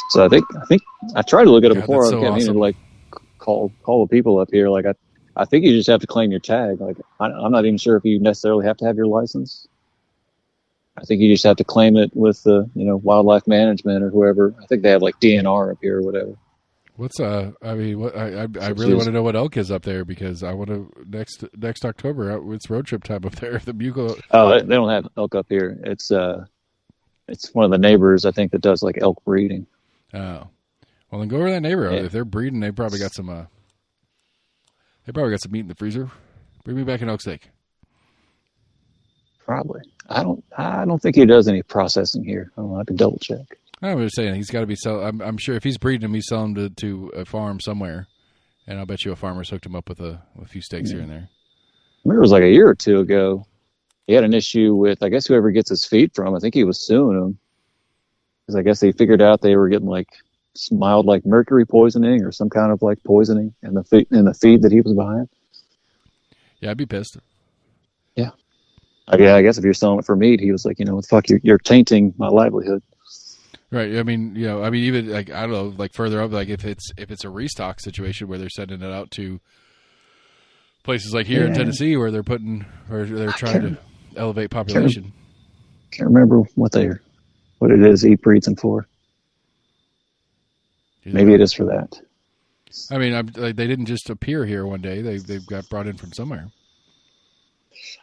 So I think I tried to look at it before. That's so I mean, like call the people up here. Like I think you just have to claim your tag. Like I'm not even sure if you necessarily have to have your license. I think you just have to claim it with the wildlife management or whoever. I think they have like DNR up here or whatever. What's I really want to know what elk is up there, because I want to next October. It's road trip time up there. The bugle. Oh, they don't have elk up here. It's one of the neighbors, I think, that does like elk breeding. Oh, well then go over to that neighborhood. Yeah. If they're breeding, they probably got some. They probably got some meat in the freezer. Bring me back an elk steak. Probably. I don't think he does any processing here. I don't know. I have to double check. I'm just saying he's got to be I'm sure if he's breeding them, he's selling them to a farm somewhere, and I'll bet you a farmer's hooked him up with a few steaks here and there. I remember it was like a year or two ago. He had an issue with, I guess, whoever gets his feed from. I think he was suing them because I guess they figured out they were getting like mild like mercury poisoning or some kind of like poisoning in the feed that he was buying. Yeah, I'd be pissed. Yeah. I guess if you're selling it for meat, he was like, fuck, you're tainting my livelihood. Right. I mean, even like, I don't know, like further up, like if it's a restock situation where they're sending it out to places like here in Tennessee where they're trying to elevate population. Can't remember what it is he breeds them for. Maybe it is for that. I mean, they didn't just appear here one day. They've got brought in from somewhere.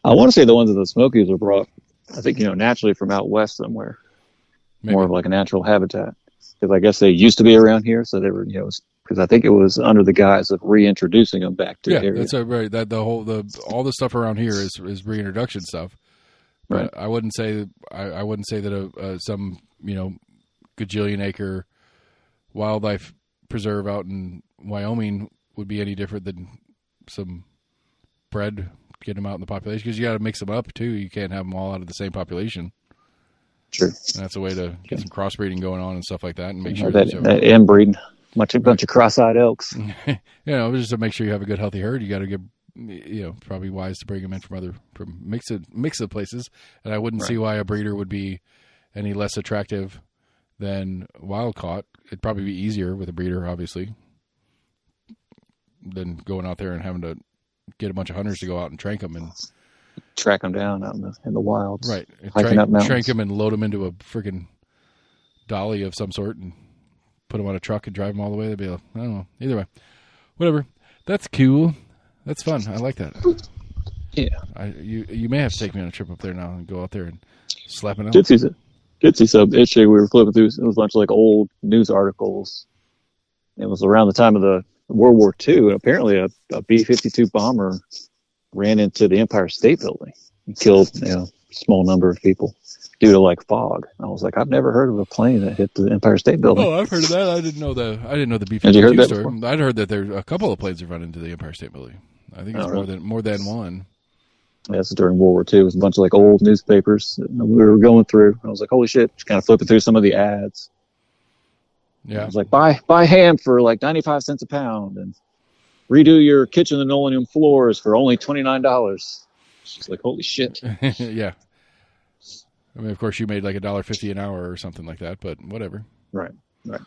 I want to say the ones in the Smokies were brought, I think, naturally from out west somewhere. Maybe. More of like a natural habitat. Because I guess they used to be around here, so they were, because I think it was under the guise of reintroducing them back to the area. That's right. That all the stuff around here is reintroduction stuff. But right. I wouldn't say that some gajillion acre wildlife preserve out in Wyoming would be any different than some bred. Get them out in the population, because you got to mix them up too. You can't have them all out of the same population. Sure. And that's a way to get some crossbreeding going on and stuff like that, and make sure that inbreeding, bunch of cross-eyed elks. Just to make sure you have a good healthy herd, you got to get, probably wise to bring them in from mix of places. And I wouldn't see why a breeder would be any less attractive than wild caught. It'd probably be easier with a breeder, obviously, than going out there and having to get a bunch of hunters to go out and trank them and track them down out in the wilds. Right. Trank them and load them into a freaking dolly of some sort and put them on a truck and drive them all the way. They'd be like, I don't know. Either way. Whatever. That's cool. That's fun. I like that. Yeah. You may have to take me on a trip up there now and go out there and slap it out. Did see some issue. We were flipping through. It was a bunch of like old news articles. It was around the time of the World War II, and apparently a B-52 bomber ran into the Empire State Building and killed a small number of people due to like fog. I was like, I've never heard of a plane that hit the Empire State Building. Oh, I've heard of that. I didn't know the B-52 Had you heard that story. before? I'd heard that there a couple of planes have run into the Empire State Building. I think it's more than one. Yeah, this is during World War II. It was a bunch of like old newspapers that we were going through. I was like, holy shit! Just kind of flipping through some of the ads. Yeah, I was like, buy ham for like 95 cents a pound, and redo your kitchen linoleum floors for only $29. She's like, holy shit! Yeah. I mean, of course, you made like $1.50 an hour or something like that, but whatever. Right,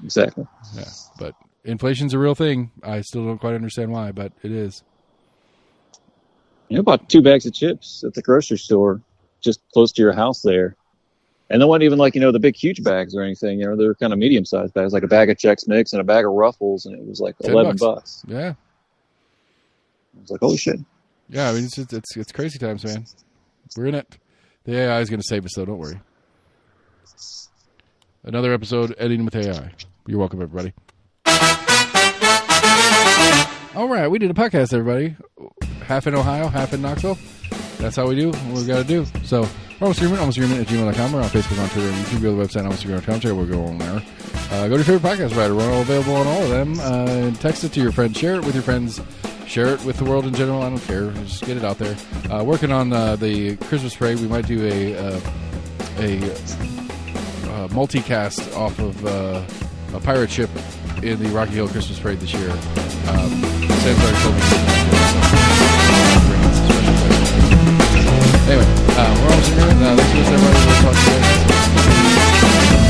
exactly. Yeah, but inflation's a real thing. I still don't quite understand why, but it is. I bought 2 bags of chips at the grocery store just close to your house there. And they weren't even like, the big, huge bags or anything. They're kind of medium-sized bags, like a bag of Chex Mix and a bag of Ruffles, and it was like $11. Yeah. I was like, holy shit. Yeah, I mean, it's crazy times, man. We're in it. The AI is going to save us, though. Don't worry. Another episode, Editing with AI. You're welcome, everybody. All right, we did a podcast, everybody. Half in Ohio, half in Knoxville. That's how we do what we got to do. So, almost human at gmail.com. We're on Facebook, on Twitter, and YouTube. Go to the website, almosthuman.com. Check out what we're going on there. Go to your favorite podcast provider. We're all available on all of them. Text it to your friends. Share it with your friends. Share it with the world in general. I don't care. Just get it out there. Working on the Christmas parade. We might do a multicast off of a pirate ship in the Rocky Hill Christmas parade this year. Sam's already told me. Anyway, we're almost here. Thanks for listening, everybody. We'll talk to you guys.